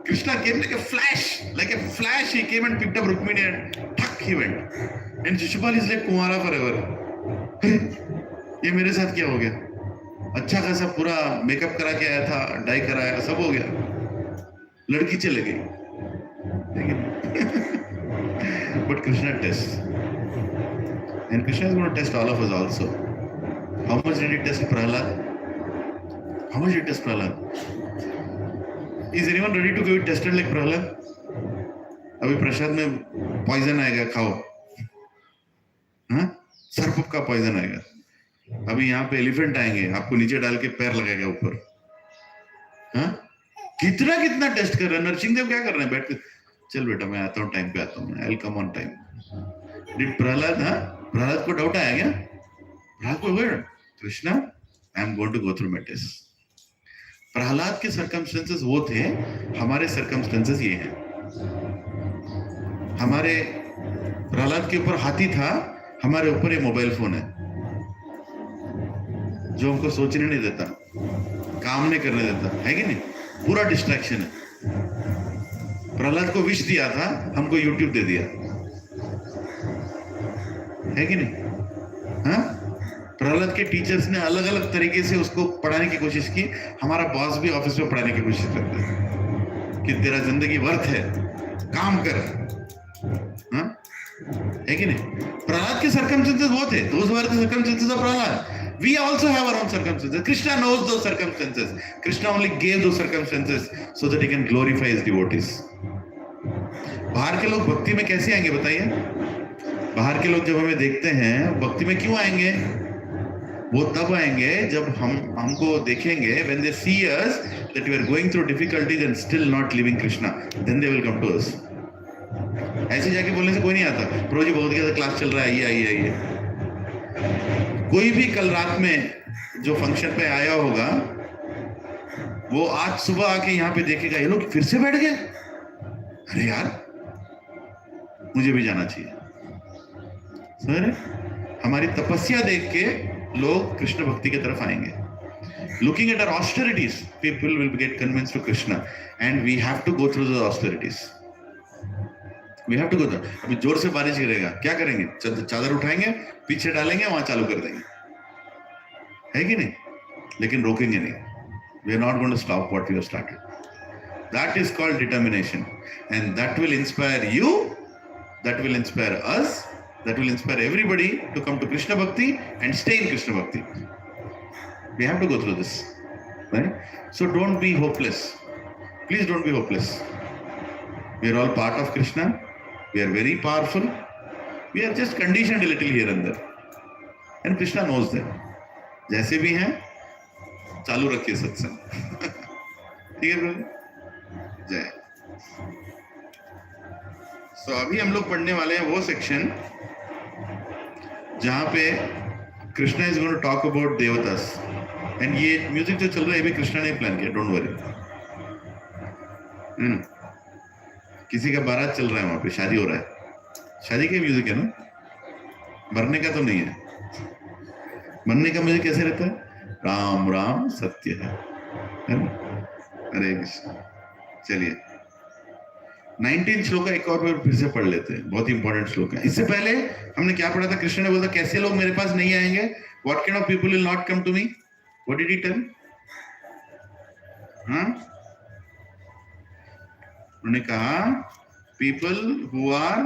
Krishna came like a flash. He came and picked up Rukmini and tuck he went. And Shishupal is like Kunwara forever. ये मेरे साथ क्या हो गया? अच्छा खासा पूरा मेकअप करा के आया था, डाई कराया, सब हो गया. लड़की चले गई. But Krishna tests. And Krishna is going to test all of us also. How much did he test Prahlad? How much did he test Prahlad? Is anyone ready to get tested like Prahlad? अभी प्रसाद में poison आएगा, खाओ. हाँ, सर्प का poison आएगा. अभी यहाँ पे एलिफेंट आएंगे, आपको नीचे डाल के पैर लगाएगा ऊपर. हाँ, कितना कितना टेस्ट कर रहे हैं. नरसिंह देव क्या कर रहे हैं? बैठ के, चल बेटा मैं आता हूँ, टाइम पे आता हूँ, I will come on time. Did Prahlad, हाँ, प्रहलाद को डाउट आया क्या? प्रहलाद को Krishna, I am going to go through my test. Prahlad के सर्कमस्टेंसेस वो थे, हमारे सर्कमस्टेंसेस ये हैं. हमारे प्रहलाद के ऊपर हाथी था, हमारे ऊपर ये मोबाइल फोन है जो हमको सोचने नहीं देता, काम नहीं करने देता, है कि नहीं? पूरा डिस्ट्रैक्शन है. प्रहलाद को विष दिया था, हमको यूट्यूब दे दिया, है कि नहीं? हाँ, प्रहलाद के टीचर्स ने अलग अलग तरीके से उसको पढ़ाने की कोशिश की. हमारा बॉस भी ऑफिस में पढ़ाने की कोशिश करता है कि तेरा जिंदगी वर्थ है, काम कर. हाँ, है कि नहीं? प्रहलाद के सर्कमस्टेंसेस वो थे. Those were the circumstances of Prahlad. We also have our own circumstances. Krishna knows those circumstances. Krishna only gave those circumstances so that he can glorify his devotees. बाहर के लोग भक्ति में कैसे आएंगे बताइए? बाहर के लोग जब हमें देखते हैं भक्ति में क्यों आएंगे? वो तब आएंगे जब हमको देखेंगे, when they see us that we are going through difficulties and still not leaving Krishna, then they will come to us. ऐसे जाके बोलने से कोई नहीं आता. प्रभु जी बहुत ज्यादा क्लास चल रहा है, आइए. कोई भी कल रात में जो फंक्शन पे आया होगा, वो आज सुबह आके यहाँ पे देखेगा ये लोग फिर से बैठ गए, अरे यार मुझे भी जाना चाहिए. सर, हमारी तपस्या देख के लोग कृष्ण भक्ति की तरफ आएंगे. Looking at our austerities, people will get convinced to Krishna, and we have to go through those austerities. We have to go through. अभी जोर से बारिश गिरेगा, क्या करेंगे? चादर उठाएंगे, पीछे डालेंगे, वहां चालू कर देंगे, है कि नहीं? लेकिन रोकेंगे नहीं. We are not going to stop what we have started. That is called determination, and that will inspire you, that will inspire us, that will inspire everybody to come to Krishna Bhakti and stay in Krishna Bhakti. We have to go through this, right? So don't be hopeless. Please don't be hopeless. We are all part of Krishna. We are very powerful. We are just conditioned a little here and there. And Krishna knows that. जैसे भी हैं, चालू रखिए सत्संग. ठीक है brother? जय. So अभी हम लोग पढ़ने वाले हैं वो सेक्शन जहां पे Krishna is going to talk about devatas. And ये म्यूजिक जो चल रहा है ये भी कृष्णा ने प्लान किया, डोंट वरी. किसी का बारात चल रहा है, वहां पे शादी हो रहा है. शादी का म्यूजिक है ना, मरने का तो नहीं है. मरने का म्यूजिक कैसे रहता है? राम राम सत्य है ना? हरे कृष्ण. चलिए 19 श्लोक एक और फिर से पढ़ लेते हैं, बहुत इंपॉर्टेंट श्लोक है. इससे पहले हमने क्या पढ़ा था? कृष्ण ने बोला कैसे लोग मेरे पास नहीं आएंगे? What kind of people will not come to me? What did he tell? हाँ, उन्होंने कहा people who are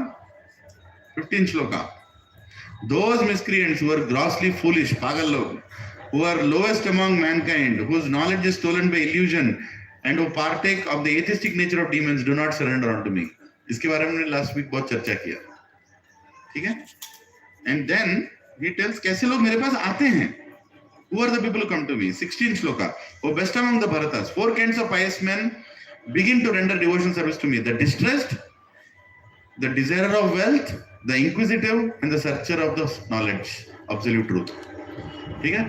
15 shloka, those miscreants who are grossly foolish, पागल लोग, who are lowest among mankind, whose knowledge is stolen by illusion and who partake of the atheistic nature of demons, do not surrender unto me. इसके बारे में हमने last week बहुत चर्चा किया, ठीक है? And then he tells कैसे लोग मेरे पास आते हैं. Who are the people who come to me? 16 shloka. O best among the Bharatas, 4 kinds of pious men begin to render devotional service to me: the distressed, the desirer of wealth, the inquisitive, and the searcher of the knowledge, absolute truth. ठीक है?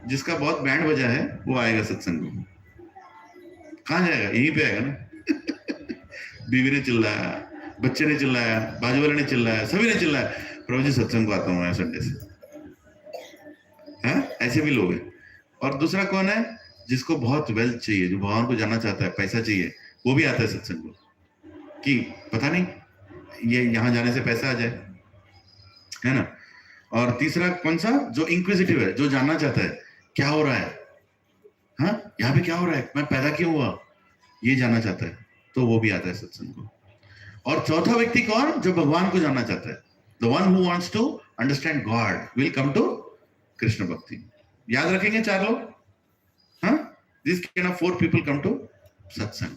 जिसका बहुत band बजा है वो आएगा सत्संग में. कहाँ जाएगा? यहीं पे आएगा ना. बीवी ने चिल्लाया, बच्चे ने चिल्लाया, बाजू वाले ने चिल्लाया, सभी ने चिल्लाया, प्रभु जी सत्संग को आता हूँ मैं संडे से. हाँ, ऐसे भी लोग हैं. और दूसरा कौन है? जिसको बहुत वेल्थ चाहिए, जो भगवान को जानना चाहता है, पैसा चाहिए, वो भी आता है सत्संग को कि पता नहीं ये यहाँ जाने से पैसा आ जाए, है ना. और तीसरा कौन सा? जो इंक्विजिटिव है, जो जानना चाहता है क्या हो रहा है, हाँ यहाँ पे क्या हो रहा है, मैं पैदा क्यों हुआ, ये जानना चाहता है, तो वो भी आता है सत्संग को. और चौथा व्यक्ति कौन? जो भगवान को जानना चाहता है, the one who wants to understand God will come to Krishna Bhakti. याद रखेंगे 4 लोग? हाँ? These kind of 4 people come to सत्संग.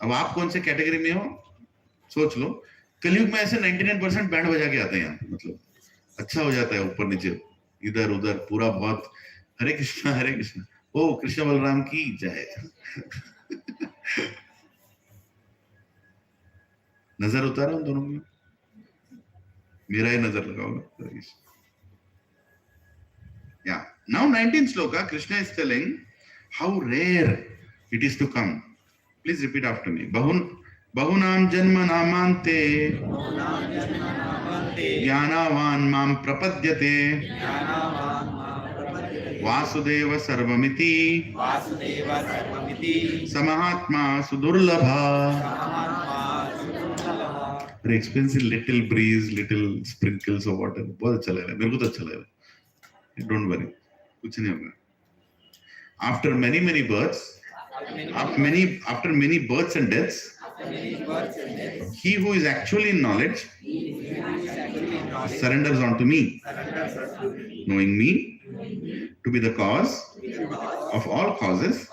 अब आप कौन से कैटेगरी में हो सोच लो. कलयुग में ऐसे 99% बैंड बजा के आते हैं यहाँ, मतलब अच्छा हो जाता है, ऊपर नीचे इधर उधर पूरा बहुत हरे कृष्णा ओ कृष्ण बलराम की जय. नजर उतारा उन दोनों में, मेरा ही नजर लगा होगा. Yeah. Now 19th sloka, Krishna is telling how rare it is to come. Please repeat after me. Bahunam janma namante jnanavan mam prapadyate vasudeva sarvamiti samahatma sudurlabha. Very expensive, little breeze, little sprinkles of water. बहुत अच्छा लग रहा है, मेरे को तो अच्छा लग रहा है. Don't worry, कुछ नहीं होगा. After many births, after many births and deaths, he who is actually in knowledge surrenders unto me, knowing me to be the cause of all causes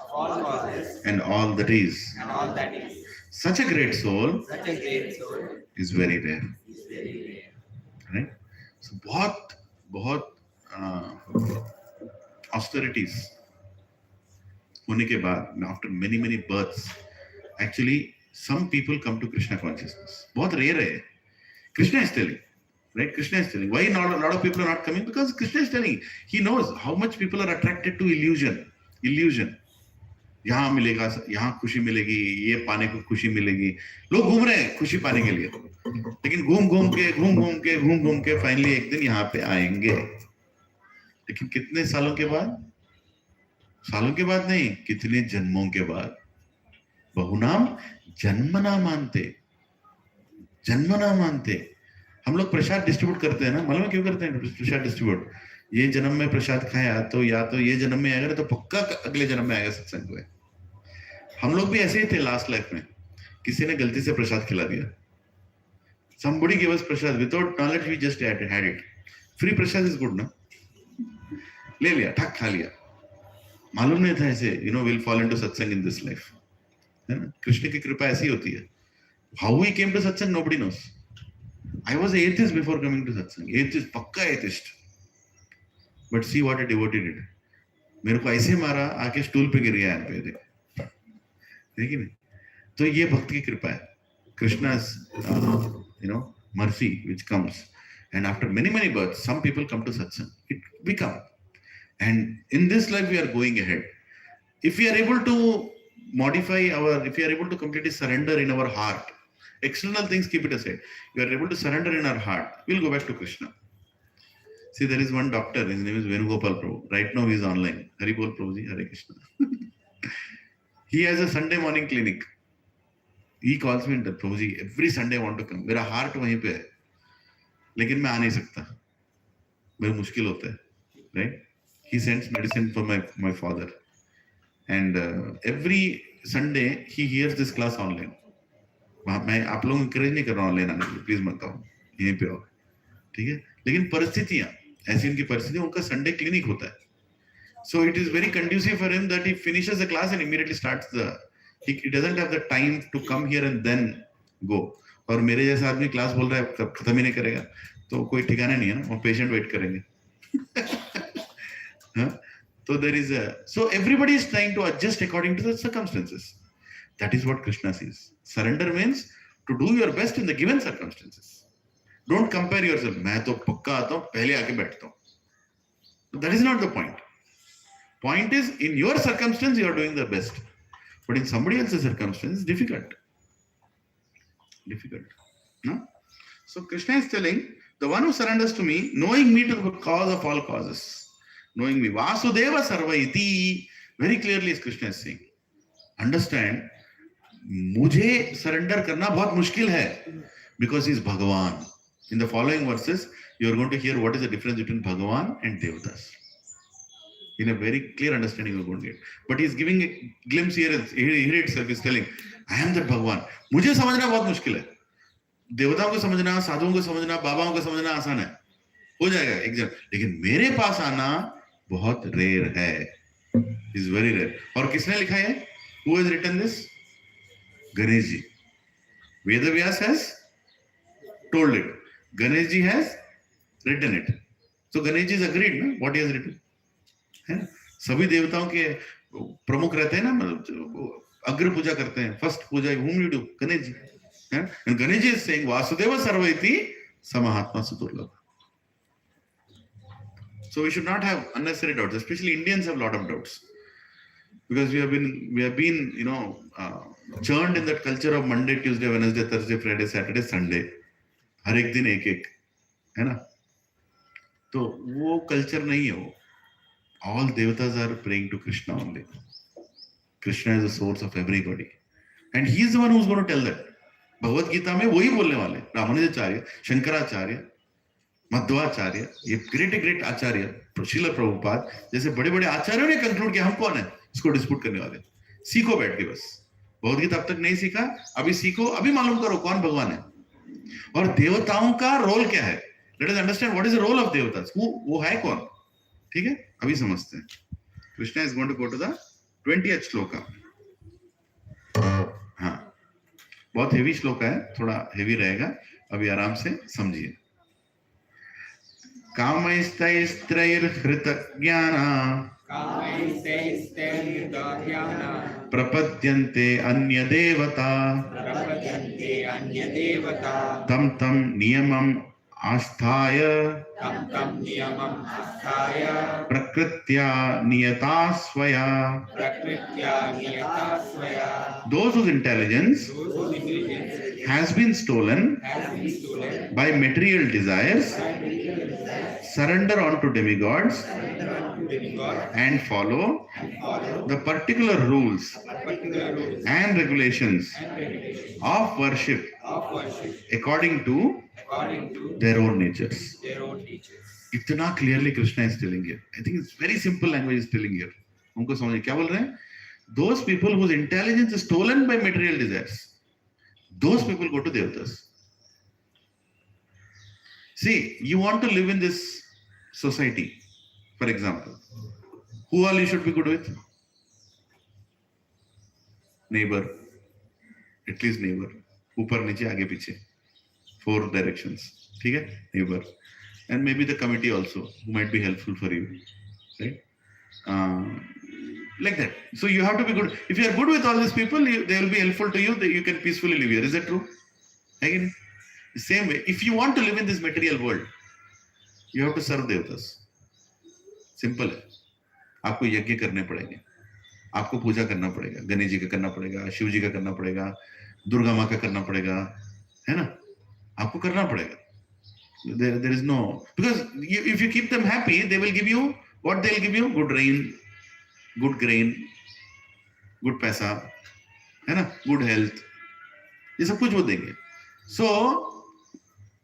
and all that is. Such a great soul is very rare. Right? So बहुत austerities होने के बाद, after many births, actually some people come to Krishna consciousness. बहुत rare है. Krishna is telling, right? Krishna is telling. Why not a lot of people are not coming? Because Krishna is telling. He knows how much people are attracted to illusion. यहाँ मिलेगा, यहाँ खुशी मिलेगी, ये पाने को खुशी मिलेगी. लोग घूम रहे हैं खुशी पाने के लिए, लेकिन घूम के फाइनली एक दिन यहाँ पे आएंगे. लेकिन कितने सालों के बाद नहीं, कितने जन्मों के बाद. बहुनाम जन्मना मानते. हम लोग प्रसाद डिस्ट्रीब्यूट करते हैं ना, मालूम है क्यों करते हैं प्रसाद डिस्ट्रीब्यूट? ये जन्म में प्रसाद खाया तो या तो ये जन्म में आएगा, तो पक्का अगले जन्म में आएगा सत्संग को. हम लोग भी ऐसे ही थे लास्ट लाइफ में. किसी ने गलती से प्रसाद खिला दिया. Somebody gave us prasad without knowledge, we just had it. Free prasad is good, ना? ले लिया, ठक खा लिया. मालूम नहीं था ऐसे, we'll fall into satsang in this life. है ना? कृष्ण की कृपा ऐसी होती है. How we came to satsang, nobody knows. I was an atheist before coming to satsang. Atheist, पक्का atheist. But see what a devotee did. मेरे को ऐसे मारा, आके स्टूल पे गिर गया यहाँ पे, देखिए नहीं. तो ये भक्त की कृपा है. Krishna's mercy which comes, and after many births, some people come to satsang. We come, and in this life we are going ahead. If we are able to if we are able to completely surrender in our heart, external things keep it aside. We are able to surrender in our heart, we'll go back to Krishna. See, there is one doctor, his name is Venugopal Prabhu. Right now he is online. Hari Bol Prabhuji, Hare Krishna. He has a Sunday morning clinic. He calls me and says, Prabhuji, every Sunday I want to come. मेरा heart वहीं पे है, लेकिन मैं आ नहीं सकता. मेरा मुश्किल होता है, right? He sends medicine for my father, and every Sunday he hears this class online. मैं आप लोगों को encourage नहीं कर रहा हूँ online आने के लिए, please मत आओ, यहीं पे आओ, ठीक है? लेकिन परिस्थितियाँ ऐसी, उनकी परिस्थितियाँ, उनका Sunday clinic होता है. So it is very conducive for him that he finishes the class and immediately starts he doesn't have the time to come here and then go. और मेरे जैसा आदमी क्लास बोल रहा है खत्म ही नहीं करेगा, तो कोई ठिकाना नहीं है ना, वो पेशेंट वेट करेंगे. So there is so everybody is trying to adjust according to the circumstances. That is what Krishna says. Surrender means to do your best in the given circumstances. Don't compare yourself. मैं तो पक्का आता हूँ, पहले आके बैठता हूँ. That is not the point. Point is, in your circumstance you are doing the best, but in somebody else's circumstance, difficult. No? So Krishna is telling, the one who surrenders to me, knowing me to the cause of all causes, knowing me, Vasudeva Sarva iti, very clearly is Krishna is saying. Understand, मुझे surrender करना बहुत मुश्किल है, because he is Bhagavan. In the following verses, you are going to hear what is the difference between Bhagavan and Devatas. In a very clear understanding you are going to get. But he is giving a glimpse here itself, he is telling, I am that Bhagavan. मुझे समझना बहुत मुश्किल है. देवताओं को समझना, साधुओं को समझना, बाबाओं को समझना आसान है. हो जाएगा एग्जाम, लेकिन मेरे पास आना बहुत रेयर है, इज वेरी रेयर। और किसने लिखा है? Who has written this? Ganesh ji. Vedvyas has told it, Ganesh ji has written it. So Ganesh ji is agreed ना व्हाट ही हैज रिटन, है ना? सभी देवताओं के प्रमुख रहते हैं ना, मतलब अग्र पूजा करते हैं, first puja whom you do? Ganesh ji, है? And Ganesh ji is saying Vasudev सर्वैति समाहात्मा सुदुर्लभ. So we should not have unnecessary doubts. Especially Indians have a lot of doubts because we have been churned in that culture of Monday, Tuesday, Wednesday, Thursday, Friday, Saturday, Sunday. हर एक दिन एक एक, है ना? तो वो culture नहीं है वो. All devatas are praying to Krishna only. Krishna is the source of everybody, and he is the one who is going to tell that. Bhagavad Gita में वही बोलने वाले, रामानुजाचार्य, शंकराचार्य, मध्वाचार्य, ये ग्रेट आचार्य, श्रील प्रभुपाद जैसे बड़े बड़े आचार्यों ने कंक्लूड किया हम कौन है इसको डिस्प्यूट करने वाले. सीखो बैठ के, बस भगवद गीता अब तक नहीं सीखा, अभी सीखो, अभी मालूम करो कौन भगवान है और देवताओं का रोल क्या है. Let us understand what is the role of devatas. वो है कौन, ठीक है, अभी समझते हैं. Krishna is going to go to the 20th shloka. हाँ, बहुत हेवी श्लोक है, थोड़ा हेवी रहेगा, अभी आराम से समझिए. कामैस्तैस्त्रैर्हृतज्ञाना प्रपद्यन्ते अन्यदेवता तं तं नियमम् आस्थाय प्रकृत्या नियता स्वया. Those whose intelligence has been stolen by material desires surrender unto demigods and follow the particular rules and regulations of worship according to their own natures. इतना clearly Krishna is telling here. I think it's very simple language is telling here. उनको समझिए क्या बोल रहे हैं. Those people whose intelligence is stolen by material desires, those people go to devatas. See, you want to live in this society, for example. Who all you should be good with? Neighbor, at least neighbor. ऊपर नीचे आगे पीछे, 4 directions. ठीक है, neighbor, and maybe the committee also who might be helpful for you, right? Like that. So you have to be good. If you are good with all these people, they will be helpful to you. You can peacefully live here. Is that true? Again, the same way, if you want to live in this material world, you have to serve devatas. Simple है. आपको यज्ञ करने पड़ेंगे, आपको पूजा करना पड़ेगा, गणेश जी का करना पड़ेगा, शिव जी का करना पड़ेगा, दुर्गा माँ का करना पड़ेगा, है ना? आपको करना पड़ेगा. There is no, because if you keep them happy, they will give you what they will give you. Good rain, good grain, good पैसा, है ना? Good health, ये सब कुछ वो देंगे. So,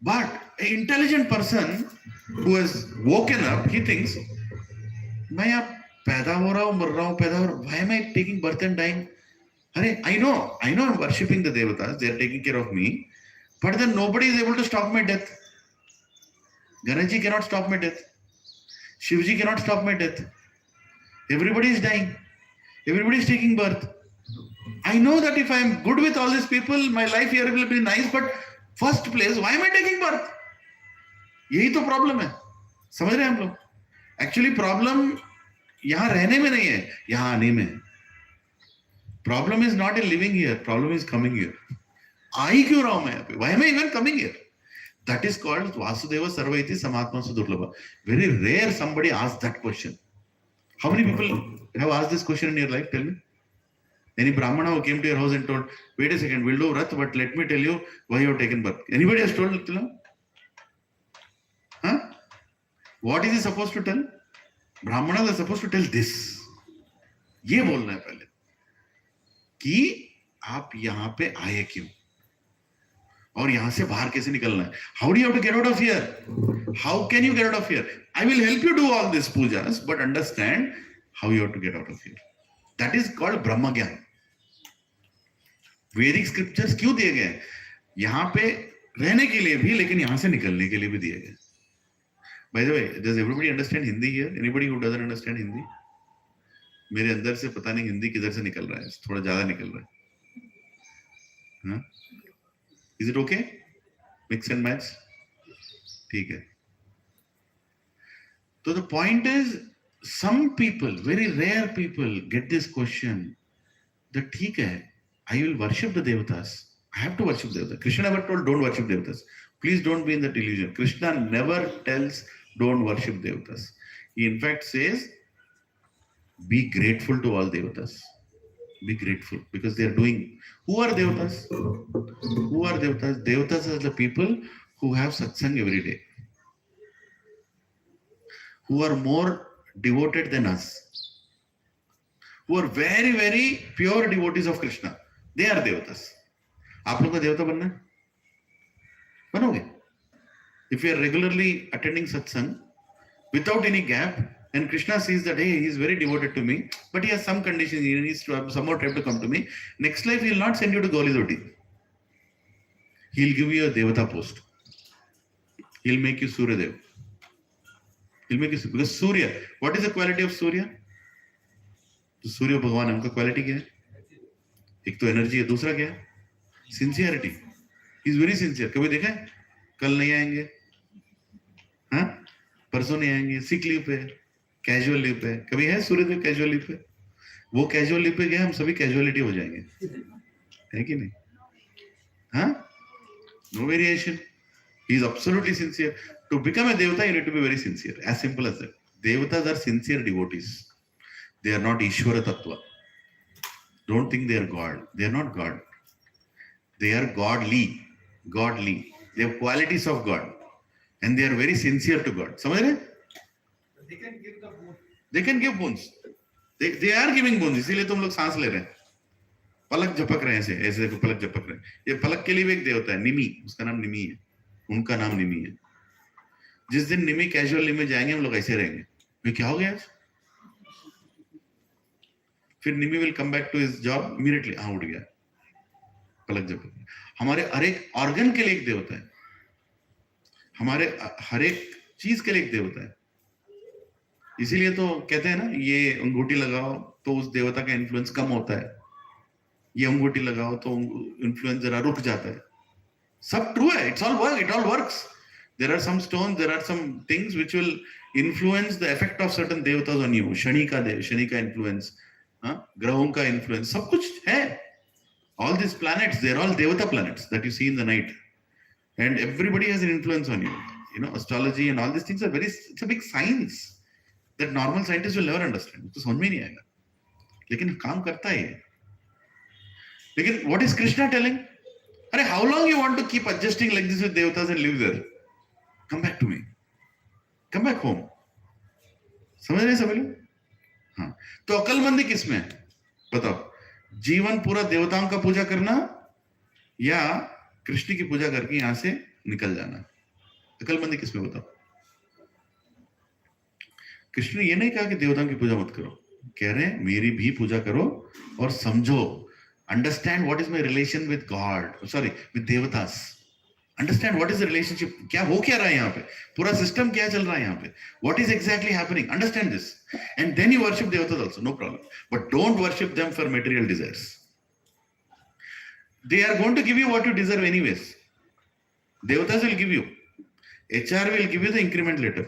but an intelligent person who has woken up, he thinks, मैं यहाँ पैदा हो रहा हूँ, मर रहा हूँ, पैदा हो रहा हूँ. Why am I taking birth and dying? अरे, I know I'm worshipping the devatas, they are taking care of me, but then nobody is able to stop my death. Ganesh ji cannot stop my death. Shiv ji cannot stop my death. Everybody is dying. Everybody is taking birth. I know that if I am good with all these people, my life here will be nice, but first place, why am I taking birth? यही तो problem है. समझ रहे हैं हम लोग? Actually problem यहाँ रहने में नहीं है, यहाँ आने में है. Problem is not in living here, problem is coming here. आ ही क्यों रहा हूं मैं यहाँ पे? Why am I even coming here? That is called Vasudeva Sarvaiti Samatma Sudurlabha. Very rare somebody asks that question. How many people have asked this question in your life? Tell me. Any Brahmana who came to your house and told, wait a second, we'll do Vrat, but let me tell you why you have taken birth. Anybody has told it to them? Huh? What is he supposed to tell? Brahmanas are supposed to tell this. ये बोलना है पहले कि आप यहाँ पे आए क्यों और यहाँ से बाहर कैसे निकलना है. How do you have to get out of here? How can you get out of here? I will help you do all these pujas, but understand how you have to get out of here. That is called Brahma Gyan. वैदिक scriptures क्यों दिए गए हैं? यहाँ पे रहने के लिए भी, लेकिन यहाँ से निकलने के लिए भी दिए गए. By the way, does everybody understand Hindi here? Anybody who doesn't understand Hindi? मेरे अंदर से पता नहीं हिंदी किधर से निकल रहा है, थोड़ा ज्यादा निकल रहा है. हाँ? Is it okay? Mix and match? ठीक है. So the point is, some people, very rare people, get this question that ठीक है, I will worship the devatas. I have to worship devatas. Krishna never told don't worship devatas. Please don't be in that illusion. Krishna never tells don't worship devatas. He in fact says, be grateful to all devatas. Be grateful because they are doing. Who are devatas? Who are devatas? Devatas are the people who have satsang every day, who are more devoted than us, who are very, very pure devotees of Krishna. They are devatas. आप लोग को देवता बनना है? बनोगे? If you are regularly attending satsang without any gap, and Krishna sees that, hey, he is very devoted to me, but he has some conditions, he needs to have some more time to come to me. Next life, he will not send you to Gauli Doti. He will give you a Devata post. He will make you Surya Dev. He will make you, because Surya, what is the quality of Surya? तो सूर्य भगवान है, उनका quality क्या है? एक तो energy है, दूसरा क्या है? Sincerity. He is very sincere. कभी देखा है कल नहीं आएंगे, हाँ परसों नहीं आएंगे, सिक लीव पे, कैजुअल लीव पे? कभी है सूर्यदेव कैजुअल लीव पे? वो कैजुअल लीव पे गए, हम सभी कैजुअलिटी हो जाएंगे, है कि नहीं? हाँ, no variation. He is absolutely sincere. To become a devata you need to be very sincere, as simple as that. Devatas are sincere devotees. They are not Ishvara Tattva. Don't think they are God. They are not God. They are godly. Godly. They have qualities of God. And they are very sincere to God. समझ रहे? They can give the boon. They can give boons. They are giving boons. इसीलिए तुम लोग सांस ले रहे हैं. पलक झपक रहे हैं ऐसे. ऐसे देखो पलक झपक रहे हैं. ये पलक के लिए भी एक देवता है, निमी. उसका नाम निमी है. उनका नाम निमी है. जिस दिन निमी कैजुअल लीव में जाएंगे, हम लोग ऐसे रहेंगे. मैं क्या हो गया आज? फिर Nimi will come back to his job immediately. हाँ, उठ गया, पलक झपक. हमारे हर एक ऑर्गन के लिए एक देवता है. हमारे हर एक चीज के लिए एक देवता है. इसीलिए तो कहते हैं ना, ये अंगूठी लगाओ तो उस देवता का इन्फ्लुएंस कम होता है, ये अंगूठी लगाओ तो इन्फ्लुएंस जरा रुक जाता है. सब ट्रू है. It all works. There are some stones, there are some things which will influence the effect of certain devatas on you. Shani का इन्फ्लुएंस, ग्रहों का इन्फ्लुएंस, सब कुछ है. All these planets, they're all Devata planets that you see in the night, and everybody has an influence on you. You know, astrology and all these things are it's a big science that normal scientists will never understand. तो समझ में नहीं आएगा, लेकिन काम करता है. लेकिन what is Krishna telling? अरे, how long you want to keep adjusting like this with devatas and live there? Come back to me. Come back home. समझ रहे सब लोग? हाँ, तो अकलमंदी किसमें है बताओ? जीवन पूरा देवताओं का पूजा करना या कृष्ण की पूजा करके यहां से निकल जाना? अकलमंदी किसमें बताओ? कृष्ण ने ये नहीं कहा कि देवताओं की पूजा मत करो. कह रहे हैं मेरी भी पूजा करो और समझो, understand what is my relation with God, sorry with देवतास. Understand what is the relationship. क्या हो क्या रहा है यहाँ पे, पूरा सिस्टम क्या चल रहा है यहाँ पे, what is exactly happening. Understand this and then you worship devatas also, no problem, but don't worship them for material desires. They are going to give you what you deserve anyways. Devatas will give you, HR will give you the increment letter.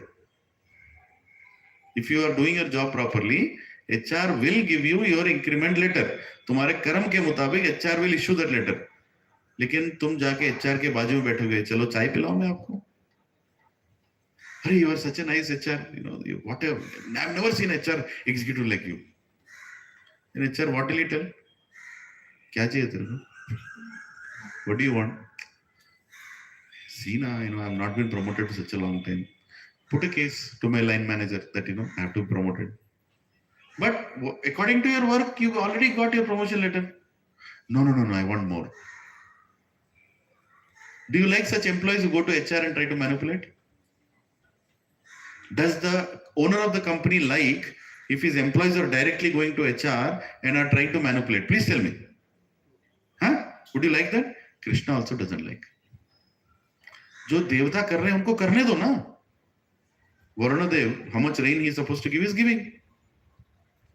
If you are doing your job properly, HR will give you your increment letter. तुम्हारे कर्म के मुताबिक HR will issue that letter. लेकिन तुम जाके HR के बाजू में बैठोगे, चलो चाय पिलाओ मैं आपको. Hey, you are such a nice HR, you know, whatever. I've never seen HR executive like you. In HR, what will you tell? क्या चाहिए तेरे को? What do you want? See now, you know, I've not been promoted for such a long time. Put a case to my line manager that, you know, I have to be promoted. But according to your work, you already got your promotion letter. No, I want more. Do you like such employees who go to HR and try to manipulate? Does the owner of the company like if his employees are directly going to HR and are trying to manipulate? Please tell me. Huh? Would you like that? Krishna also doesn't like. जो देवता कर रहे हैं उनको करने दो ना. Varuna Dev, how much rain he is supposed to give is giving.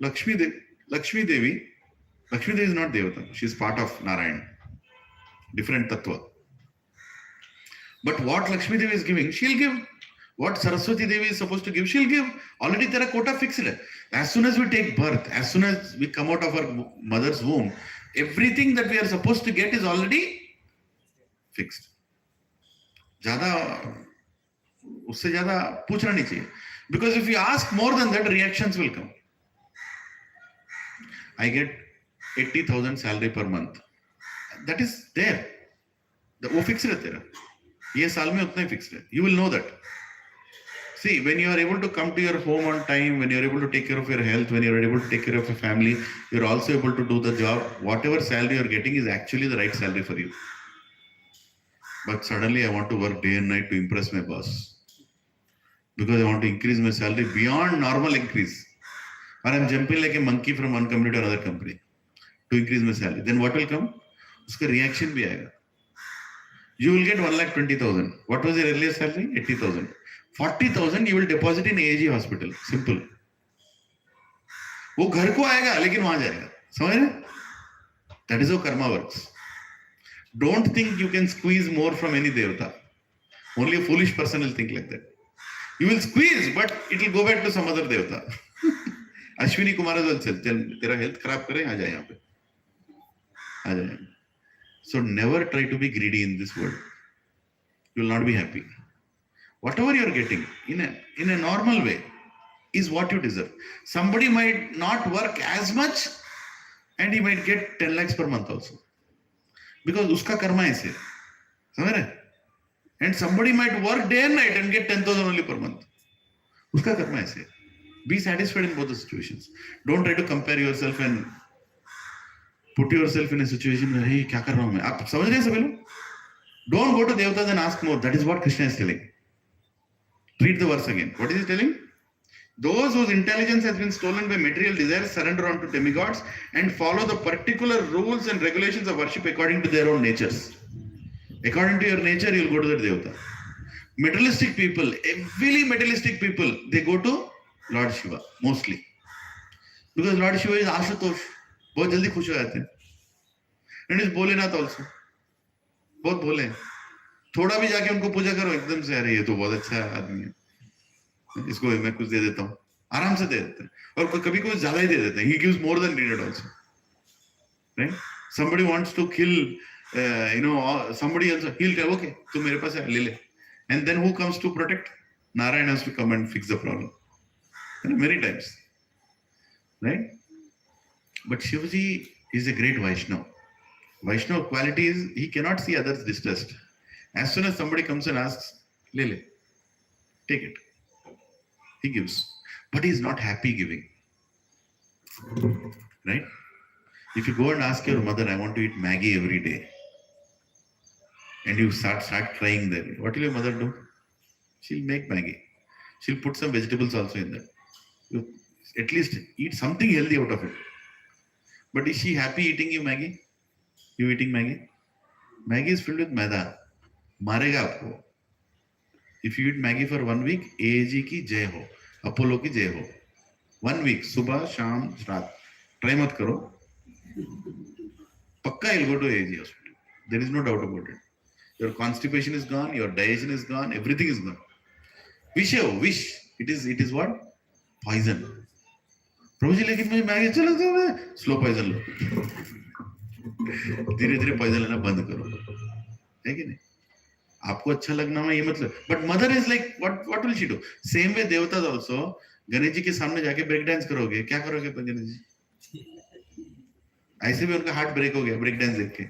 Lakshmi Devi is not Devata. She is part of Narayan. Different Tattva. But what Lakshmi Devi is giving, she'll give. What Saraswati Devi is supposed to give, she'll give. Already there are quota fixed. As soon as we take birth, as soon as we come out of our mother's womb, everything that we are supposed to get is already fixed. उससे ज़्यादा पूछना नहीं चाहिए. Because if you ask more than that, reactions will come. I get 80,000 salary per month. That is there. वो fixed है तेरा. ये साल में उतना ही fixed है. You will know that. See, when you are able to come to your home on time, when you are able to take care of your health, when you are able to take care of your family, you are also able to do the job. Whatever salary you are getting is actually the right salary for you. But suddenly I want to work day and night to impress my boss. Because I want to increase my salary beyond normal increase. Or I'm jumping like a monkey from one company to another company to increase my salary. Then what will come? Uska reaction bhi aayega. You will get 1,20,000. What was your earlier salary? 80,000. 40,000 you will deposit in AAG hospital. Simple. वो घर को आएगा लेकिन वहां जाएगा. समझ रहे? That is how karma works. Don't think you can squeeze more from any devata. Only a foolish person will think like that. You will squeeze, but it will go back to some other devata. Ashwini Kumar will say, "Tera health खराब करे, आ जा यहाँ पे, आ जा." So never try to be greedy in this world. You will not be happy. Whatever you are getting in a normal way is what you deserve. Somebody might not work as much, and he might get 10 lakhs per month also. Because uska karma is here. समझ रहे? And somebody might work day and night and get 10,000 only per month. Uska karma is here. Be satisfied in both the situations. Don't try to compare yourself and put yourself in a situation where, hey, क्या कर रहा हूँ मैं? आप समझ रहे हैं सभी लोग? Don't go to devatas and ask more. That is what Krishna is telling. Read the verse again. What is he telling? Those whose intelligence has been stolen by material desires surrender unto demigods and follow the particular rules and regulations of worship according to their own natures. According to your nature, you will go to the devata. Materialistic people, heavily materialistic people, they go to Lord Shiva, mostly. Because Lord Shiva is Ashutosh. बहुत जल्दी खुश हो जाते हैं. And is Bholenath also. बहुत भोले हैं. थोड़ा भी जाके उनको पूजा करो एकदम से, अरे ये तो बहुत अच्छा आदमी है, इसको मैं कुछ दे देता हूँ, आराम से दे देते हैं. और कभी कोई ज्यादा ही दे देते हैं. He gives more than needed also. Right? Somebody wants to kill, somebody else. He'll tell, okay, तू मेरे पास है, ले ले. And then who comes to protect? Narayan has to come and fix the problem. Many times. Right? But Shivaji is a great Vaishnava. Vaishnava quality is he cannot see others distressed. As soon as somebody comes and asks, le, take it. He gives. But he is not happy giving. Right? If you go and ask your mother, I want to eat Maggi every day, and you start crying there, what will your mother do? She'll make Maggi. She'll put some vegetables also in that. You at least eat something healthy out of it. But is she happy eating you Maggi? You eating Maggi? Maggi is filled with maida. मारेगा आपको. If you eat Maggi for 1 week, AAG की जय हो, Apollo की जय हो. 1 week, सुबह शाम रात. Try मत करो. पक्का you'll go to AAG hospital. There is no doubt about it. Your constipation is gone, your digestion is gone, everything is gone. Wish. It is what? Poison. प्रभु जी लेकिन मुझे मैगी चला तो स्लो पॉइजन लो. धीरे-धीरे poison लेना बंद करो. है कि नहीं? आपको अच्छा लगना में ये मतलब. But mother is like what will she do? Same way devatas also. Ganesh ji के सामने जाके ब्रेक डांस करोगे, क्या करोगे गणेश जी? ऐसे भी उनका हार्ट ब्रेक हो गया ब्रेक डांस देख के.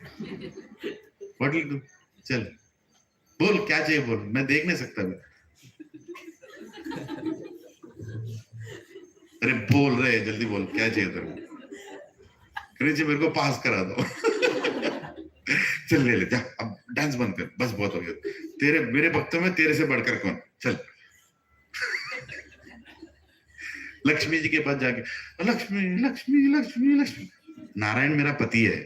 What will do? चल बोल क्या चाहिए बोल, मैं देख नहीं सकता. अरे बोल रहे जल्दी बोल, क्या चाहिए तेरे को? गणेश जी मेरे को पास करा दो. चल ले ले जा, अब डांस बंद कर, बस बहुत हो गया. मेरे भक्तों में तेरे से बढ़कर कौन? चल. लक्ष्मी जी के पास जाके लक्ष्मी लक्ष्मी लक्ष्मी लक्ष्मी. नारायण मेरा पति है,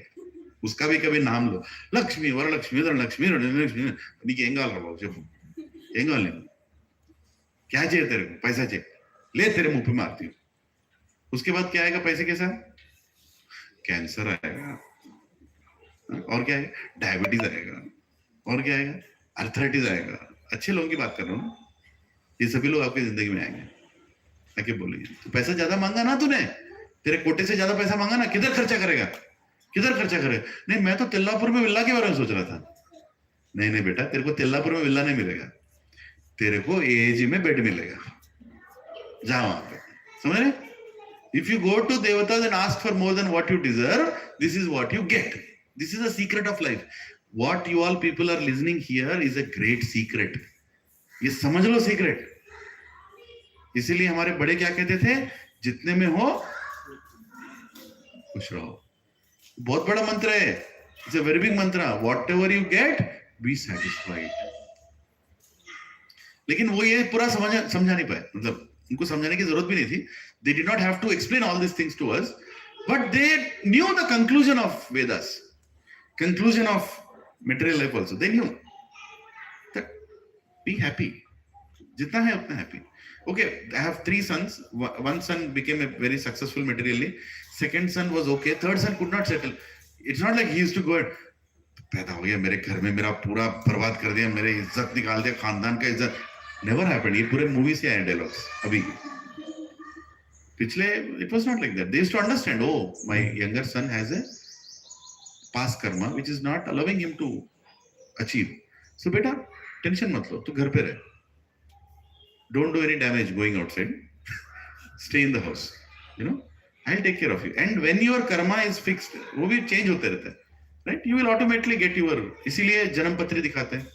उसका भी कभी नाम लो. लक्ष्मी वरलक्ष्मी धनलक्ष्मी लक्ष्मी. నీకు ఏం కావాలి బాబు చెప్పు, ఏం కావాలి నీకు? क्या चाहिए तेरे को? पैसा चाहिए, ले तेरे मुंह पे मारती हूँ। उसके बाद क्या आएगा पैसे के साथ? कैंसर आएगा, और क्या आएगा? डायबिटीज आएगा, और क्या आएगा? अर्थराइटिस आएगा। अच्छे लोगों की बात कर रहा हूँ, ये सभी लोग आपकी जिंदगी में आएंगे। आके बोलेंगे तो पैसा ज्यादा मांगा ना तूने, तेरे कोटे से ज्यादा पैसा मांगा ना, किधर खर्चा करेगा? किधर खर्चा करेगा? नहीं मैं तो तेल्लापुर में विल्ला के बारे में सोच रहा था। नहीं नहीं बेटा, तेरे को तेल्लापुर में विल्ला नहीं मिलेगा, तेरे को एएजी में बेड मिलेगा, जा वहां पे। समझ रहे? If you go to devatas and ask for more than what you deserve, this is what you get. This is the secret of life. What you all people are listening here is a great secret. ये समझ लो secret. इसीलिए हमारे बड़े क्या कहते थे? जितने में हो खुश रहो। बहुत बड़ा मंत्र है, इट्स अ वेरी बिग मंत्र। What ever you get B satisfied. लेकिन वो ये पूरा समझा नहीं पाए, मतलब उनको समझाने की जरूरत भी नहीं थी। They did not have to explain all these things to us, but they knew the conclusion of Vedas, conclusion of material life also. They knew that be happy. Jitna hai utna happy. Okay, I have 3 sons. One son became a very successful materially. Second son was okay. Third son could not settle. It's not like he used to go and पैदा हो गया मेरे घर में, मेरा पूरा बर्बाद कर दिया, मेरे इज्जत निकाल दिया, खानदान का इज्जत। Never happened. ये पूरे मूवी से आए डायलॉग्स। अभी पिछले it was not like that. They used to understand, oh, my younger son has a past karma which is not allowing him to achieve. So बेटा टेंशन मत लो, तू घर पे रह, don't do any damage going outside, stay in the house, you know, I'll take care of you. And when your karma is fixed, वो भी change होते रहता है, right? You will automatically get your, इसीलिए जन्म पत्री दिखाते हैं,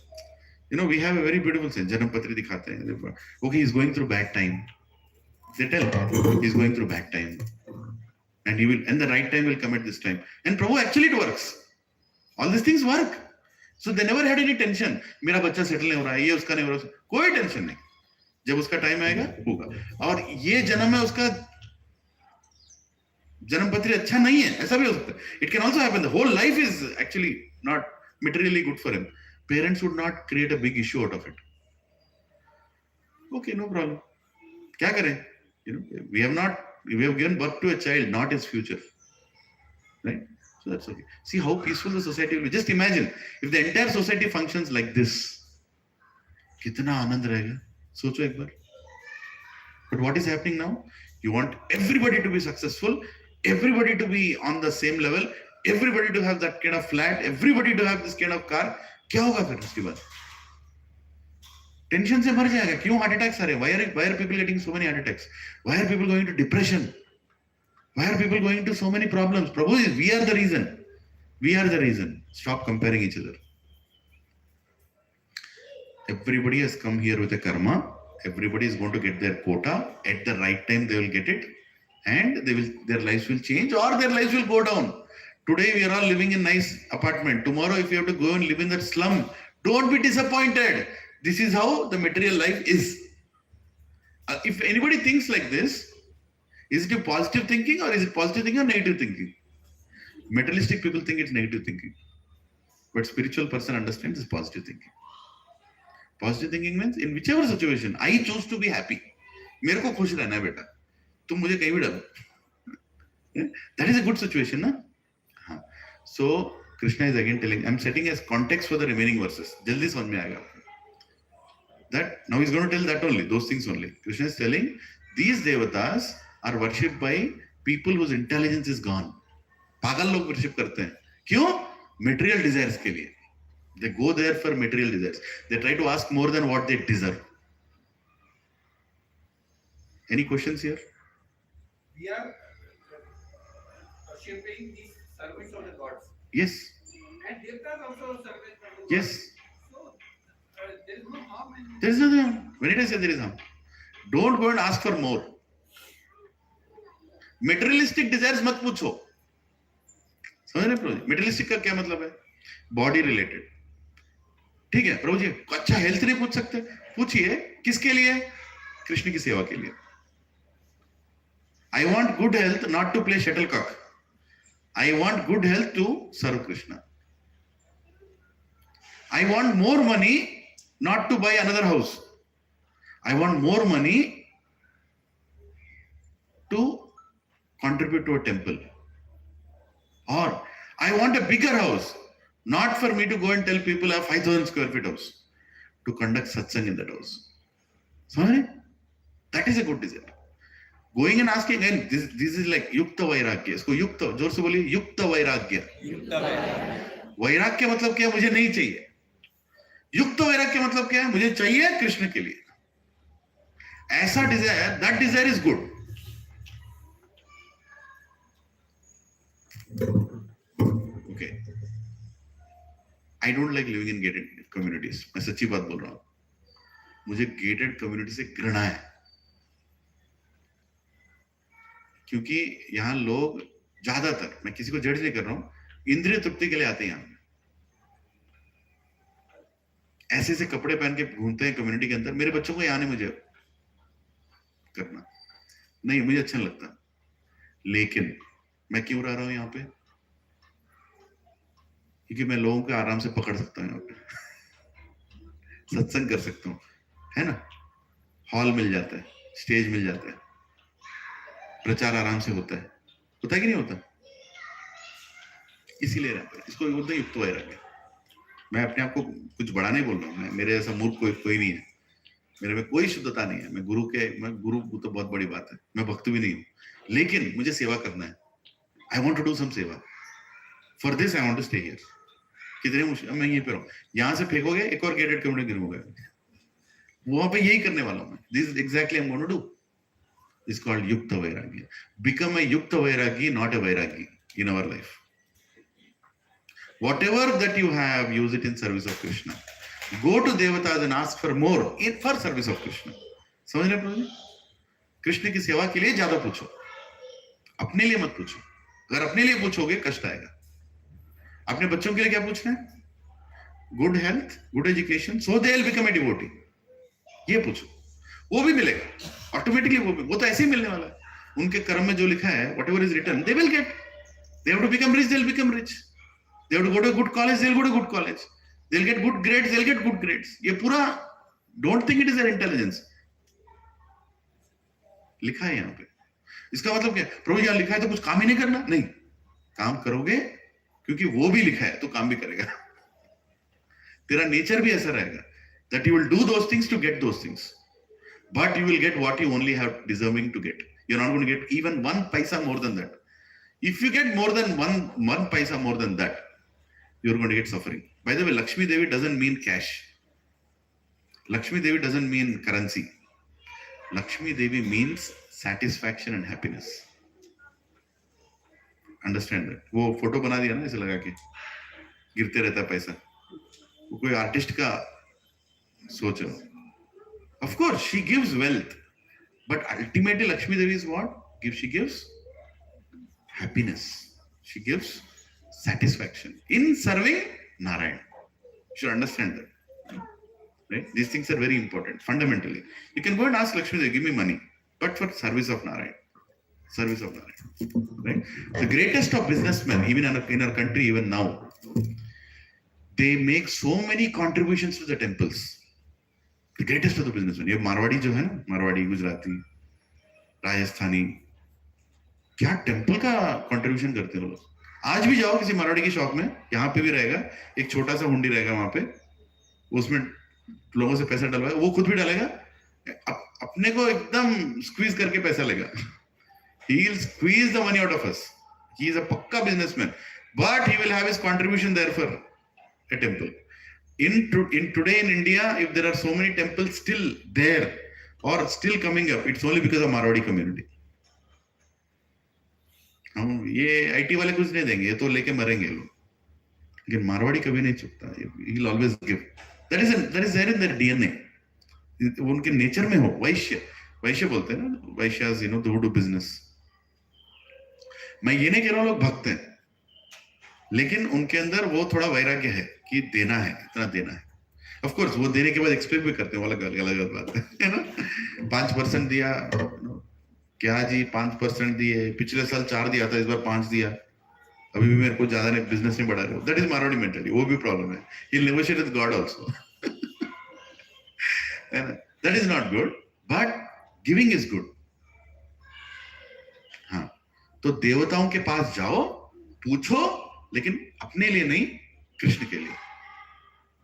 you know, we have a very beautiful saying, जन्म पत्री दिखाते हैं, okay, he's going through bad time, they tell he's going through bad time, and he will, and the right time will come at this time. And Prabhu, actually it works, all these things work. So they never had any tension, मेरा बच्चा settle नहीं हो रहा है, ये उसका नहीं हो रहा, कोई टेंशन नहीं, जब उसका टाइम आएगा होगा। और ये जन्म में उसका जन्म पत्री अच्छा नहीं है, ऐसा भी हो सकता है। It can also happen the whole life is actually not materially good for him. Parents would not create a big issue out of it. Okay, no problem. क्या करें? You know, we have given birth to a child, not his future, right? So that's okay. See how peaceful the society will be. Just imagine if the entire society functions like this, कितना आनंद रहेगा, सोचो एक बार। But what is happening now? You want everybody to be successful, everybody to be on the same level, everybody to have that kind of flat, everybody to have this kind of car. क्या होगा फिर उसके बाद? Tension से मर जाएगा। क्यों heart attacks आ रहे हैं? Why are people getting so many heart attacks? Why are people going to depression? Why are people going to so many problems? Prabhu, we are the reason. We are the reason. Stop comparing each other. Everybody has come here with a karma. Everybody is going to get their quota. At the right time, they will get it. And their lives will change or their lives will go down. Today, we are all living in nice apartment. Tomorrow, if you have to go and live in that slum, don't be disappointed. This is how the material life is. If anybody thinks like this, is it a positive thinking or is it positive thinking or negative thinking? Materialistic people think it's negative thinking. But spiritual person understands it's positive thinking. Positive thinking means in whichever situation, I choose to be happy. मेरे को खुश रहना है बेटा, तुम मुझे कहीं भी डालो. That is a good situation, na? So Krishna is again telling, I'm setting as context for the remaining verses. जल्दी समझ में आएगा. That now he's going to tell that only, those things only. Krishna is telling these devatas are worshipped by people whose intelligence is gone. पागल लोग worship करते हैं. क्यों? Material desires के लिए. They go there for material desires. They try to ask more than what they deserve. Any questions here? We are worshipping these servants of the gods. Yes. And Devatas also servants of the gods. Yes. So there is no harm in There is nothing harm. When it I say there is harm, don't go and ask for more. Materialistic desires मत पूछो. समझ रहे प्रभु जी? Materialistic का क्या मतलब है? Body related. ठीक है प्रभु जी, अच्छा हेल्थ नहीं पूछ सकते? पूछिए, किसके लिए? कृष्ण की सेवा के लिए. I want good health not to play shuttlecock. I want good health to serve Krishna. I want more money not to buy another house. I want more money to contribute to a temple. Or I want a bigger house, not for me to go and tell people I have 5,000 square feet house, to conduct satsang in that house. Sorry? That is a good desire. Going and asking, and this is like yukta vairagya. इसको युक्त, जोर से बोलिए, युक्त वैराग्य. वैराग्य मतलब क्या? मुझे नहीं चाहिए. युक्त वैराग्य मतलब क्या है? मुझे चाहिए कृष्ण के लिए. ऐसा Dzire, that desire is good. Okay. I don't like living in gated communities. मैं सच्ची बात बोल रहा हूँ. मुझे gated community से घृणा है. क्योंकि यहाँ लोग ज्यादातर, मैं किसी को जज नहीं कर रहा हूँ, इंद्रिय तृप्ति के लिए आते हैं यहाँ. ऐसे ऐसे कपड़े पहन के घूमते हैं कम्युनिटी के अंदर. मेरे बच्चों को यहाँ नहीं मुझे करना, नहीं मुझे अच्छा नहीं लगता. लेकिन मैं क्यों रह रहा हूँ यहाँ पे? क्योंकि मैं लोगों को आराम से पकड़ सकता हूँ यहाँ पे, सत्संग कर सकता हूँ, है ना. हॉल मिल जाता है, स्टेज मिल जाता है, प्रचार आराम से होता है. होता है कि नहीं होता? इसीलिए रहता है. इसको बोलते हैं युक्त वैराग्य. मैं अपने आप को कुछ बड़ा नहीं बोल रहा हूँ. मेरे ऐसा मूर्ख कोई नहीं है. मेरे में कोई शुद्धता नहीं है. मैं गुरु तो बहुत बड़ी बात है. मैं भक्त भी नहीं हूँ, लेकिन मुझे सेवा करना है. I want to do some seva. For this I want to stay here. कितने मुश्किल, मैं यहीं पे रहूँ. यहाँ से फेंकोगे एक और गेटेड कम्युनिटी गिरूंगा, वहां पे यही करने वाला हूँ. This is exactly I am going to do. Is called Yukta Vairagya. Become a Yukta Vairagi, not a Vairagi in our life. Whatever that you have, use it in service of Krishna. Go to Devatas and ask for more for service of Krishna. समझ रहे प्रभु जी? कृष्ण की सेवा के लिए ज्यादा पूछो, अपने लिए मत पूछो. अगर अपने लिए पूछोगे कष्ट आएगा. अपने बच्चों के लिए क्या पूछना है? Good health, good education, so they will become a devotee. ये पूछो, वो भी मिलेगा ऑटोमेटिकली. वो तो ऐसे ही मिलने वाला है. उनके कर्म में जो लिखा है, whatever is written, they will get. They have to become rich, they'll become rich. They have to go to a good college, they'll go to a good college. They'll get good grades, they'll get good grades. ये पूरा, don't think it is their intelligence. लिखा है यहाँ पे. इसका मतलब क्या? प्रभु यहाँ लिखा है तो कुछ काम ही नहीं करना? नहीं, काम करोगे क्योंकि वो भी लिखा है तो काम भी करेगा. तेरा नेचर भी ऐसा रहेगा that you will do those things to get those things. But you will get what you only have deserving to get. You're not going to get even 1 paisa more than that. If you get more than one paisa more than that, you're going to get suffering. By the way, Lakshmi Devi doesn't mean cash. Lakshmi Devi doesn't mean currency. Lakshmi Devi means satisfaction and happiness. Understand that? वो photo बना दिया ना ऐसे लगा के, गिरते रहता पैसा. वो कोई आर्टिस्ट का सोच है. Of course, she gives wealth, but ultimately Lakshmi Devi is what? She gives happiness. She gives satisfaction in serving Narayan. You should understand that. Right? These things are very important, fundamentally. You can go and ask Lakshmi Devi, give me money, but for service of Narayan. Service of Narayan. Right? The greatest of businessmen, even in our country, even now, they make so many contributions to the temples. The greatest of the businessmen. ये मारवाड़ी जो है ना, मारवाड़ी, गुजराती, राजस्थानी, क्या temple का contribution करते हैं लोग. आज भी जाओ किसी मारवाड़ी की शॉप में, यहाँ पे भी रहेगा एक छोटा सा हुंडी रहेगा वहां पे, उसमें लोगों से पैसा डलवाएगा. वो खुद भी डालेगा, अपने को एकदम स्क्वीज करके पैसा लेगा. He will squeeze the money out of us. He is a पक्का businessman, but he will have his contribution there for a temple. In today in India, if there are so many temples still there or still coming up, it's only because of Marwadi community. हम ये IT वाले कुछ नहीं देंगे, ये तो लेके मरेंगे लोग, लेकिन मारवाड़ी कभी नहीं चुकता. He will always give. That is there in their DNA. उनके नेचर में हो. वैश्य बोलते हैं ना, वैश्यास, who do business. मैं ये नहीं कह रहा हूँ लोग भक्त हैं, लेकिन उनके अंदर वो थोड़ा वैराग्य है कि देना है, इतना देना है. ऑफ कोर्स वो देने के बाद एक्सपेक्ट भी करते हैं, वो अलग बात है ना. 5% दिया, क्या जी 5% दिए, पिछले साल 4 दिया था, इस बार 5 दिया, अभी भी मेरे को ज्यादा नहीं, बिजनेस नहीं बढ़ा रहे हो. That is Marwari mentality. वो भी प्रॉब्लम है. ही नेगोशिएट विद गॉड आल्सो, है ना. That is not good, but giving is good. हाँ, तो देवताओं के पास जाओ, पूछो, लेकिन अपने लिए नहीं, कृष्ण के लिए.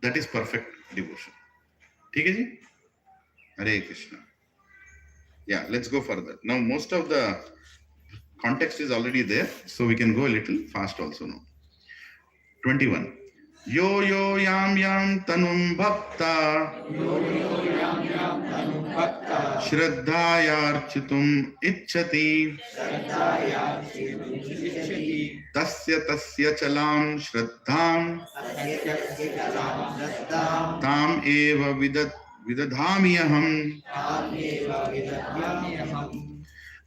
That is perfect devotion. ठीक है जी? Hare Krishna. Yeah, let's go further. Now, most of the context is already there, so we can go a little fast also now. 21. Yo yo yam yam tanum bhakta shraddhayarchitum ichchati tasya tasya chalam shraddham tam eva vidadhami aham.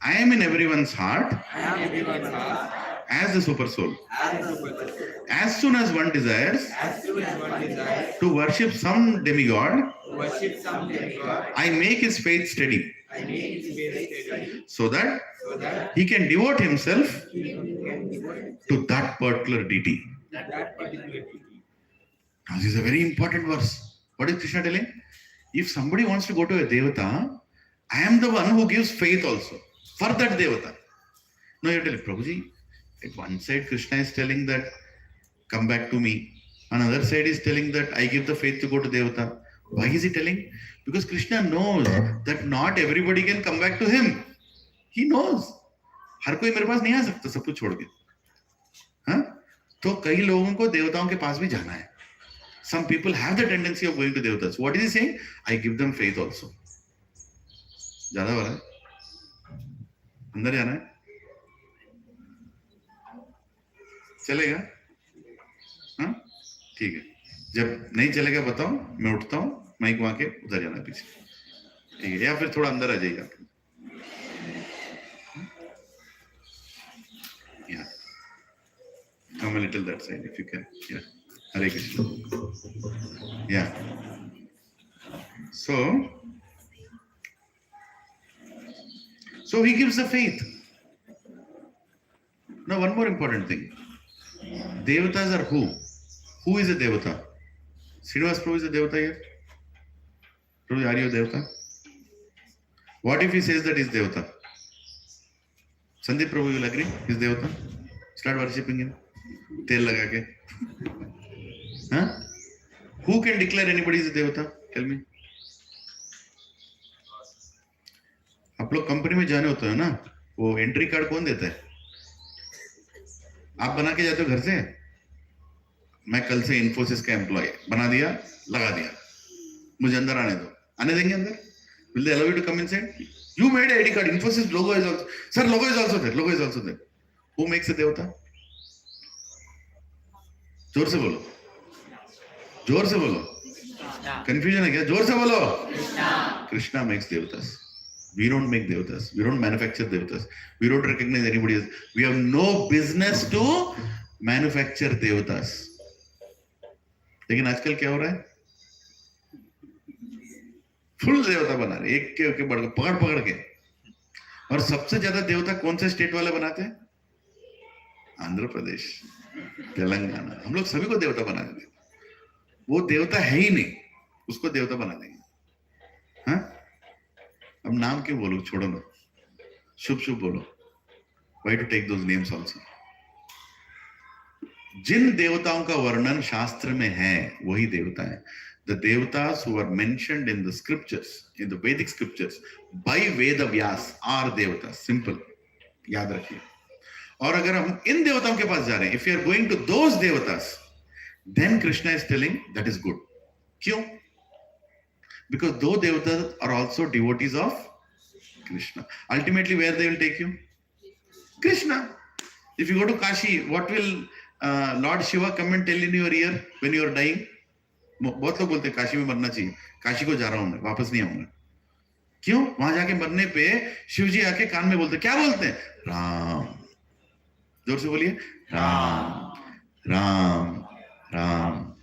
I am in everyone's heart as the super soul. As soon as one desires to worship some demigod, I make his faith steady so that he can devote himself to that particular deity. Now, this is a very important verse. What is Krishna telling? If somebody wants to go to a devata, I am the one who gives faith also for that devata. Now you tell Prabhuji, at one side Krishna is telling that come back to me. Another side is telling that I give the faith to go to devata. Why is he telling? Because Krishna knows that not everybody can come back to him. He knows. हर कोई मेरे पास नहीं आ सकता सब कुछ छोड़ के. हाँ? तो कई लोगों को देवताओं के पास भी जाना है. Some people have the tendency of going to devatas. What is he saying? I give them faith also. ज्यादा हो रहा है? अंदर जाना है? चलेगा? हाँ? ठीक है. जब नहीं चलेगा बताओ, मैं उठता हूँ, माइक वहां के उधर जाना है पीछे. ठीक है? या फिर थोड़ा अंदर आ जाइए आप. Yeah. Come a little that side if you can. Yeah. Hare Krishna. Yeah. So he gives the faith. Now one more important thing. Devatas are who? Who is a devata? Srinivas Prabhu is a devata here? Prabhu, are you a devata? What if he says that he is devata? Sandeep Prabhu, you will agree? He is devata? Start worshipping him. Tel laga ke. Huh? Who can declare anybody is a devata? Tell me. आप लोग company में जाने होते हैं ना, वो entry card कौन देता है? आप बना के जाते हो घर से? मैं कल से इन्फोसिस का एम्प्लॉय बना दिया, लगा दिया, मुझे अंदर आने दो. आने देंगे अंदर? Will they allow you to come inside? You made an ID card. Infosys logo is also. Sir, logo is also there. Logo is also there. Who makes a devata? जोर से बोलो. जोर से बोलो. Confusion है क्या? जोर से बोलो. Krishna makes devatas. We don't make devatas. We don't manufacture devatas. We don't recognize anybody else. We have no business to manufacture devatas. लेकिन आजकल क्या हो रहा है? फुल देवता बना रहे, एक के बढ़ पकड़ के. और सबसे ज्यादा देवता कौन से स्टेट वाले बनाते हैं? आंध्र प्रदेश, तेलंगाना. हम लोग सभी को देवता बना देंगे. वो देवता है ही नहीं, उसको देवता बना देंगे. हाँ? अब नाम क्यों बोलो? छोड़ो ना, शुभ शुभ बोलो. Why to take those names also? जिन देवताओं का वर्णन शास्त्र में है वही देवता है. The devatas who are mentioned in the scriptures, in the Vedic scriptures, by Veda Vyas are devatas. Simple. याद रखिए. और अगर हम इन देवताओं के पास जा रहे हैं, if you are going to those devatas, then Krishna is telling that is good. क्यों? Because those devatas are also devotees of Krishna. Ultimately, where they will take you? Krishna. If you go to Kashi, what will Lord Shiva come and tell in your ear when you are dying? बहुत लोग बोलते हैं काशी में मरना चाहिए. काशी को जा रहा हूं मैं, वापस नहीं आऊंगा. क्यों? वहां जाके मरने पे शिव जी आके कान में बोलते, क्या बोलते हैं? राम. जोर से बोलिए. Ram Ram Ram.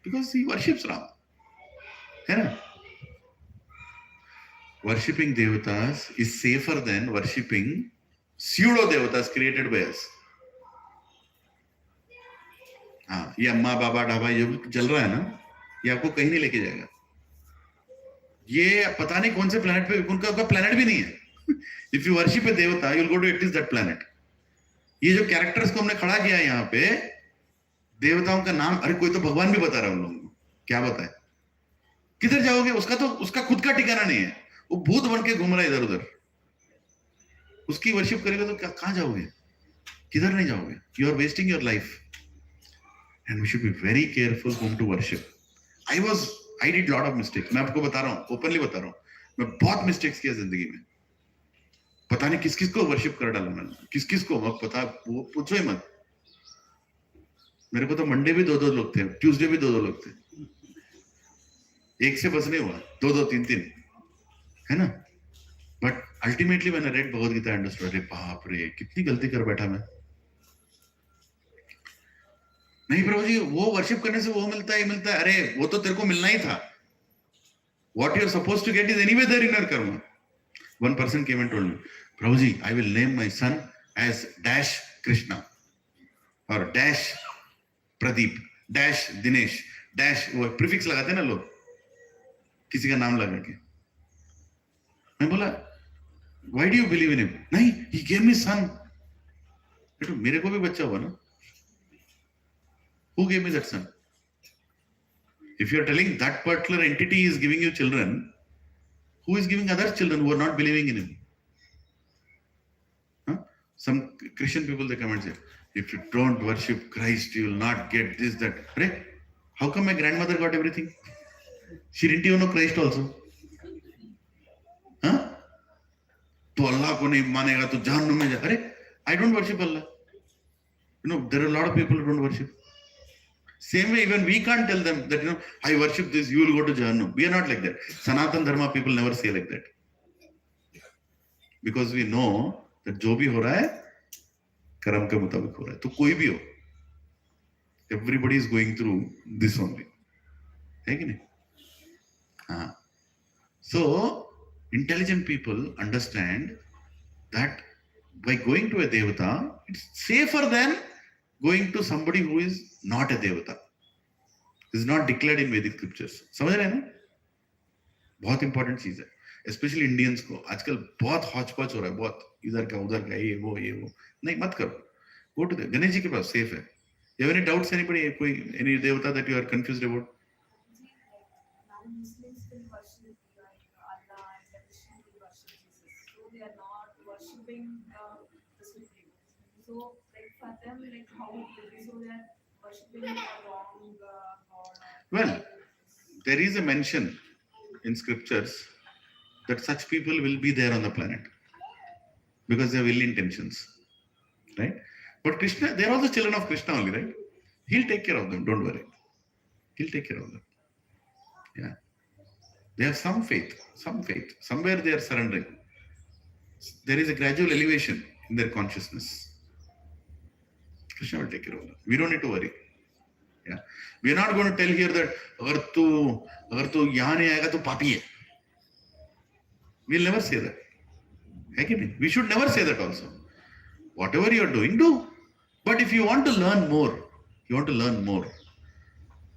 Because he worships Ram. है ना? Worshipping devatas is safer than worshipping pseudo devatas created by us. हाँ, ये अम्मा बाबा ढाबा ये चल रहा है ना, ये आपको कहीं नहीं लेके जाएगा. ये पता नहीं कौन से प्लेनेट पे, उनका प्लेनेट भी नहीं है। इफ यू वर्शिप ए देवता you will go to it is that planet. ये जो कैरेक्टर्स को हमने खड़ा किया है यहाँ पे, देवताओं का नाम, अरे कोई तो भगवान भी बता रहा है उन लोगों को, क्या बताए? किधर जाओगे? उसका खुद का ठिकाना नहीं है, वो भूत बन के घूम रहा है इधर उधर। उसकी वर्शिप करेगा तो कहां जाओगे? किधर नहीं जाओगे? You are wasting your life and we should be very careful whom to worship. I did lot of mistakes. मैं आपको बता रहा हूँ, ओपनली बता रहा हूँ, मैं बहुत मिस्टेक्स किया जिंदगी में। पता नहीं किस किस को वर्शिप कर डाला मैंने, किस किस को मत पता, वो पूछो ही मत। मेरे को तो मंडे भी 2-2 लोग थे, ट्यूसडे भी 2-2 लोग थे, एक से बस नहीं हुआ, 2-2 3-3, है ना? बट अल्टीमेटली मैंने रेड भगवद गीता अंडरस्टूड, अरे बाप रे कितनी गलती कर बैठा मैं। नहीं प्रभु जी, वो वर्शिप करने से वो मिलता है, मिलता है, अरे वो तो तेरे को मिलना ही था। What you are supposed to get is anyway there in your karma. One person came and told me, Prabhuji, I will name my son as dash Krishna or dash Pradeep, dash Dinesh, dash, वो prefix लगाते हैं ना लोग, किसी का नाम लगा के। मैं बोला, why do you believe in him? नहीं, he gave me son. बेटो मेरे को भी बच्चा हुआ ना, who gave me that son? If you are telling that particular entity is giving you children, who is giving other children who are not believing in him? Huh? Some Christian people, they come and say, if you don't worship Christ, you will not get this, that. Hey, how come my grandmother got everything? She didn't even know Christ also. Huh? तो अल्लाह को नहीं मानेगा तो जहन्नुम में जा। अरे, I don't worship Allah. You know, there are a lot of people who don't worship. Same way, even we can't tell them that, you know, I worship this, you will go to Jahannam. We are not like that. Sanatan Dharma people never say like that. Because we know that जो भी हो रहा है कर्म के मुताबिक हो रहा है, तो कोई भी हो, everybody is going through this only, है कि नहीं? हाँ. So intelligent people understand that by going to a devata, it's safer than going to somebody who is not a devata, is not declared in Vedic scriptures. समझ रहे हैं ना? बहुत important चीज है, स्पेशली इंडियंस को। आजकल बहुत हॉच पॉच हो रहा है, बहुत इधर का उधर का, ये वो नहीं, मत करो। गो टू गणेश जी के पास, सेफ है। You have any doubts anybody, कोई एनी देवता that you are confused about? Muslims will worship like Allah and the Christians will worship Jesus. So they are not worshipping the Supreme. So like for them, like how it will be, so they are worshipping the wrong God. Well, there is a mention in scriptures that such people will be there on the planet because they have ill intentions, right? But Krishna, they are also children of Krishna only, right? He'll take care of them, don't worry. He'll take care of them. Yeah. They have some faith. Somewhere they are surrendering. There is a gradual elevation in their consciousness. Krishna will take care of them. We don't need to worry. Yeah. We are not going to tell here that अगर तू यहाँ नहीं आएगा तो पापी है. We'll never say that. है कि नहीं? We should never say that also. Whatever you are doing, do. But if you want to learn more,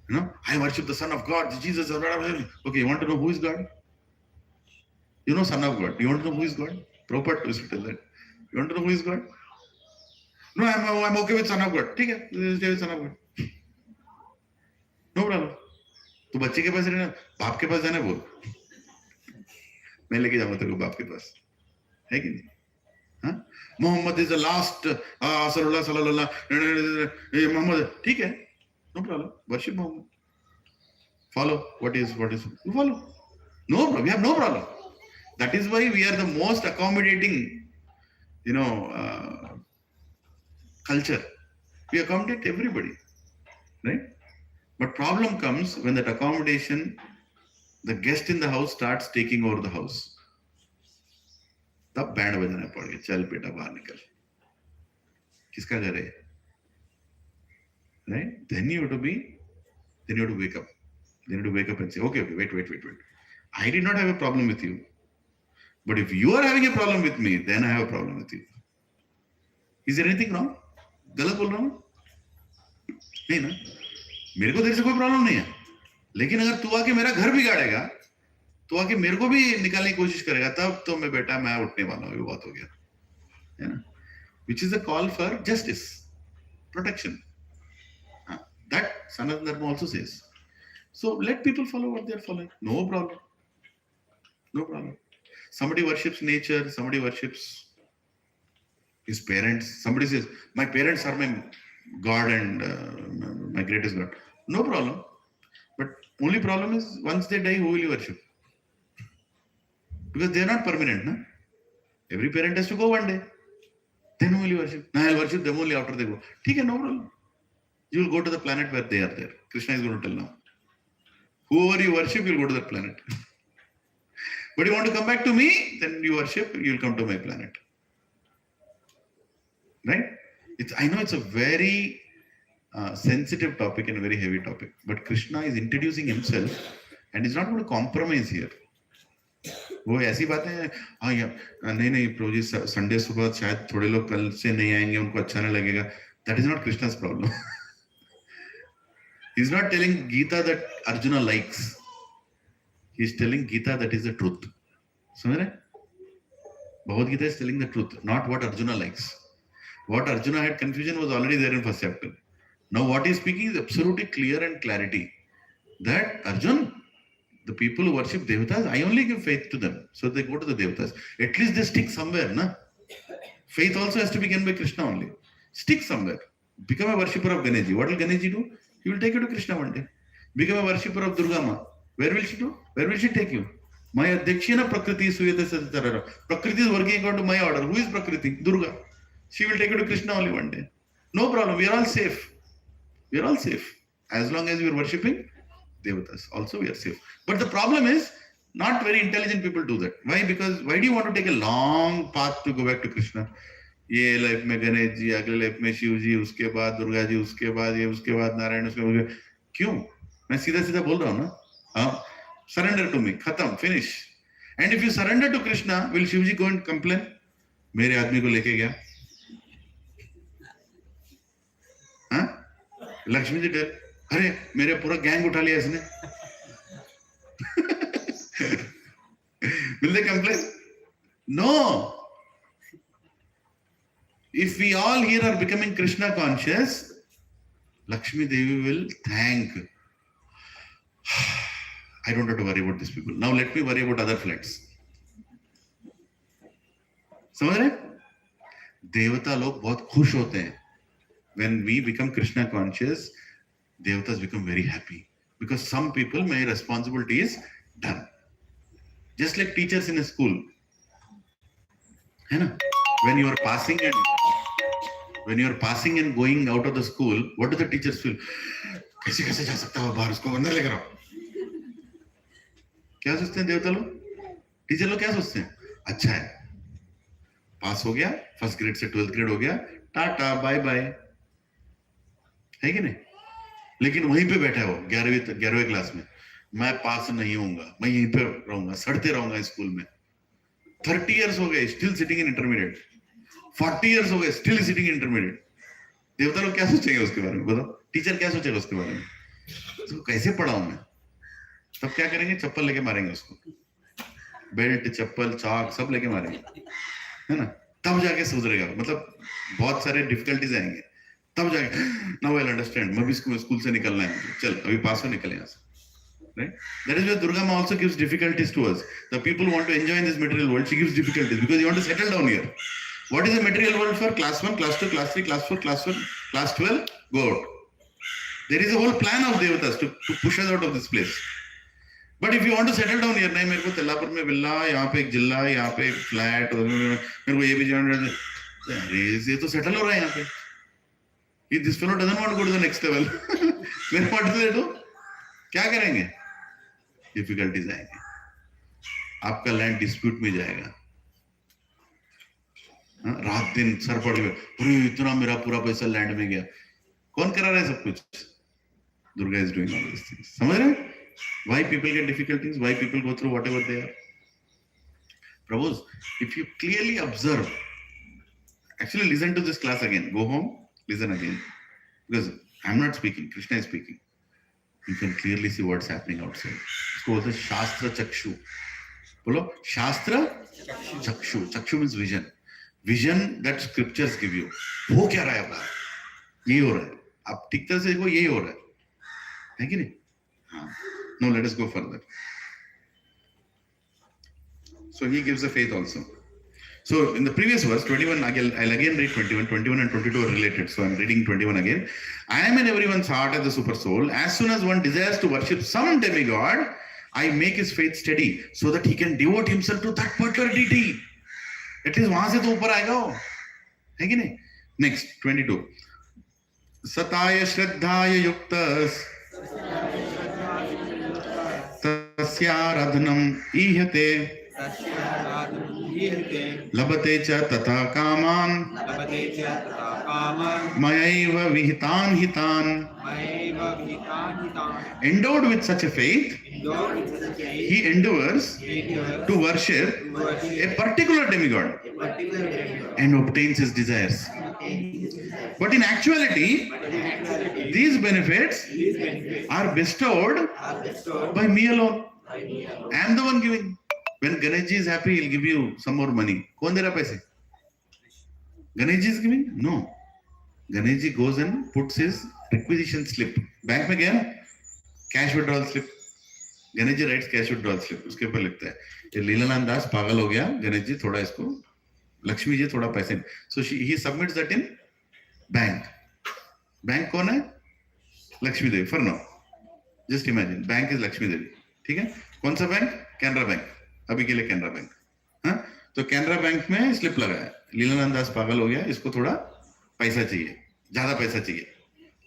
you know, I worship the Son of God, Jesus. Okay, you want to know who is God? You know Son of God. Do you want to know who is God? Prabhupada used to tell that. You want to know who is God? No, I'm okay with Son of God. ठीक है, stay with Son of God. No problem. तू बच्चे के पास रहना, बाप के पास जाना बोल, मैं लेके जाऊंगा तेरे को बाप के पास, है कि नहीं? हाँ, मोहम्मद इज द लास्ट सल्लल्लाहु मोहम्मद, ठीक है, no problem, worship Mohammed, follow what is you follow, no problem, we have no problem. That is why we are the most accommodating, you know, culture. We accommodate everybody, right? But problem comes when that accommodation, the guest in the house starts taking over the house. तब band बजाना पड़ गया, चल बेटा बाहर निकल, किसका घर है, right? Then you have to wake up. Then you have to wake up and say, okay, wait. I did not have a problem with you. But if you are having a problem with me, then I have a problem with you. Is there anything wrong? गलत बोल रहा हूँ? नहीं ना? मेरे को तेरे से कोई प्रॉब्लम नहीं है, लेकिन अगर तू आके मेरा घर बिगाड़ेगा तो आके मेरे को भी निकालने की कोशिश करेगा, तब तो मैं बेटा मैं उठने वाला हूँ, ये बात हो गया है ना. Which is a call for justice, protection. That Sanatana Dharma also says. So let people follow what they are following. No problem. No problem. Somebody worships nature, somebody worships his parents. Somebody says, my parents are my God and my greatest God. No problem. But only problem is once they die, who will you worship? Because they are not permanent. Na? Every parent has to go one day. Then who will you worship? No, I'll worship them only after they go. Okay, no problem. You will go to the planet where they are there. Krishna is going to tell now. Whoever you worship, you'll go to that planet. But you want to come back to me, then you worship, you'll come to my planet. Right? I know it's a very sensitive topic and a very heavy topic, but Krishna is introducing himself and he's not going to compromise here. वो ऐसी बातें हैं, हाँ यार नहीं प्रभु जी Sunday सुबह शायद थोड़े लोग कल से नहीं आएंगे, उनको अच्छा नहीं लगेगा. That is not Krishna's problem. He's not telling Gita that Arjuna likes. He's telling Gita that is the truth. समझ रहे? Bhagavad Gita is telling the truth, not what Arjuna likes. What Arjuna had confusion was already there in first chapter. Now what he is speaking is absolutely clear and clarity. That Arjun, the people who worship Devatas, I only give faith to them. So they go to the Devatas. At least they stick somewhere, na? Faith also has to begin by Krishna only. Stick somewhere. Become a worshipper of Ganeshi. What will Ganeshi do? He will take you to Krishna one day. Become a worshipper of Durga Ma. Where will she do? Where will she take you? Maya Dekshina Prakriti Suyata Satarara. Prakriti is working according to my order. Who is Prakriti? Durga. She will take you to Krishna only one day. No problem. We are all safe. We are all safe. As long as we are worshipping Devatas. Also we are safe. But the problem is, not very intelligent people do that. Why? Because why do you want to take a long path to go back to Krishna? ये life में गणेश जी, अगले life में शिव जी, उसके बाद दुर्गा जी, उसके बाद ये, उसके बाद नारायण, उसके बाद क्यों? मैं सीधा सीधा बोल रहा हूँ ना. हाँ, surrender to me, खत्म, finish. And if you surrender to Krishna, will Shiv ji go and complain? मेरे आदमी को लेके गया. हाँ? लक्ष्मी जी टेल, अरे मेरे पूरा गैंग उठा लिया इसने. Will they complain? No. If we all here are becoming Krishna conscious, Lakshmi Devi will thank. I don't have to worry about these people. Now let me worry about other flats. समझ रहे? देवता लोग बहुत खुश होते हैं. When we become Krishna conscious, Devatas become very happy. Because some people, my responsibility is done. Just like teachers in a school. है ना? When you are passing and going out of the school, what do the teachers feel? कैसे कैसे जा सकता है बाहर, उसको अंदर लेकर आओ. क्या सोचते हैं देवता लोग? टीचर लोग क्या सोचते हैं? अच्छा है, पास हो गया, फर्स्ट ग्रेड से 12th ग्रेड हो गया, टाटा बाय बाय, है कि नहीं? लेकिन वहीं पे बैठा है वो 11वीं क्लास में, मैं पास नहीं होऊंगा, मैं यहीं पे रहूंगा, सड़ते रहूंगा स्कूल में. 30 years हो गए, still sitting in intermediate. 40 years हो गए, स्टिल सिटिंग इन इंटरमीडिएट. देवता लोग क्या सोचेंगे उसके बारे में? बताओ, टीचर क्या सोचेगा उसके बारे में? उसको कैसे पढ़ाऊं मैं? तब क्या करेंगे? चप्पल लेके मारेंगे उसको, बेल्ट, चप्पल, चाक सब लेके मारेंगे, है ना? तब जाके सुधरेगा. मतलब बहुत सारे डिफिकल्टीज आएंगे, तब जाके नाउ आई विल अंडरस्टैंड, मैं भी स्कूल से निकलना है, चल अभी पास हो, निकले यहाँ से. Right? That is where Durga Ma also gives difficulties to us. The people who want to enjoy in this material world, she gives difficulties because you want to settle down here. What is the material world for? Class 1, class 2, class 3, class 4, class 1, class 12, go out. There is a whole plan of Devatas to push us out of this place. But if you want to settle down here, नहीं मेरे को तेलापुर में villa, यहाँ पे एक जिला, यहाँ पे एक फ्लैट, मेरे को ये भी जानना है, ये तो सेटल हो रहा है यहाँ पे. If this fellow doesn't want to go to the next level, then what do they do? क्या करेंगे? डिफिकल्टीज आएंगे, आपका लैंड डिस्प्यूट में जाएगा. रात दिन सर पड़ गया, अरे इतना मेरा पूरा पैसा लैंड में गया. कौन करा रहा है सब कुछ? Durga is doing all this things. समझ रहे हैं? Why people get difficulties? Why people go through whatever they are? Prabhus, if you clearly observe, actually listen to this class again. Go home, listen again, because I'm not speaking. Krishna is speaking. you can clearly see what's happening outside. It's called the Shastra Chakshu. Bolo, Shastra Chakshu. Chakshu means vision. Vision that scriptures give you. वो क्या रहा है बाहर? यही हो रहा है. आप ठीक तरह से देखो यही हो रहा है कि नहीं? हाँ. No, let us go further. So he gives the faith also. So in the previous verse, 21, I'll again read 21. 21 and 22 are related. So I'm reading 21 again. I am in everyone's heart as the super soul. As soon as one desires to worship some demigod, I make his faith steady so that he can devote himself to that particular deity. At least वहां से तो ऊपर आएगा वो, है कि नहीं? Next, 22. Sataya Shraddhaya Yuktas Tasyaradhanam Ihate Labate cha tata kaman Mayaiva vihitan hitan. Endowed with such a faith, he endeavors to worship a particular demigod and obtains his desires. But in actuality, these benefits are bestowed by me alone. I am the one giving. When Ganeshji is happy, he'll give you some more money. Kaun de raha paise? Ganeshji is giving? No. Ganeshji goes and puts his requisition slip. Bank में गया ना? Cash withdrawal slip. Ganeshji writes cash withdrawal slip. उसके ऊपर लिखता है ये लीलानंद दास पागल हो गया. Ganeshji थोड़ा इसको, लक्ष्मी जी थोड़ा पैसे. So he submits that in bank. Bank कौन है? लक्ष्मी देवी. For now, just imagine. Bank is Lakshmi देवी. ठीक है? कौन सा बैंक? कैनरा बैंक. अभी के लिए कैनरा बैंक. हाँ? तो कैनरा बैंक में स्लिप लगा है. लीलानंद दास पागल हो गया. इसको थोड़ा पैसा चाहिए, ज्यादा पैसा चाहिए,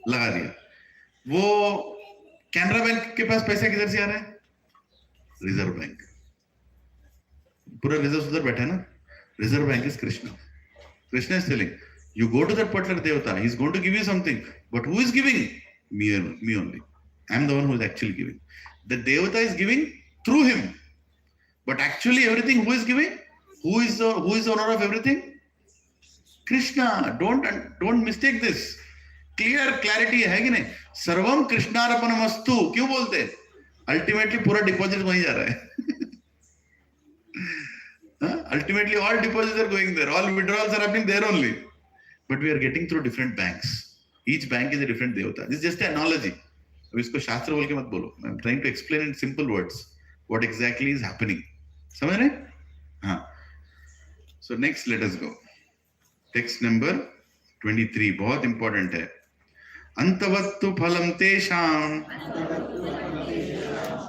लगा दिया. वो कैनरा बैंक के पास पैसा किधर से आ रहा है? Reserve bank. पूरा रिजर्व उधर बैठा है ना. Reserve bank is Krishna. Krishna is telling you go to that particular devata, he is going to give you something, but who is giving? Me only. I am the one who is actually giving. The devata is giving through him, but actually everything who is giving? Who is the owner of everything? Krishna. Don't mistake this. Clear clarity है कि नहीं? सर्वम कृष्णार्पणमस्तु क्यों बोलते हैं? Ultimately पूरा deposit वहीं जा रहा है. Ultimately all deposits are going there. All withdrawals are happening there only. But we are getting through different banks. Each bank is a different devata. This is just an analogy. अब इसको शास्त्र बोल के मत बोलो. I'm trying to explain in simple words what exactly is happening. समझ रहे? हाँ. So next let us go. Text number 23 बहुत important है. अंतवत्तु फलम तेषां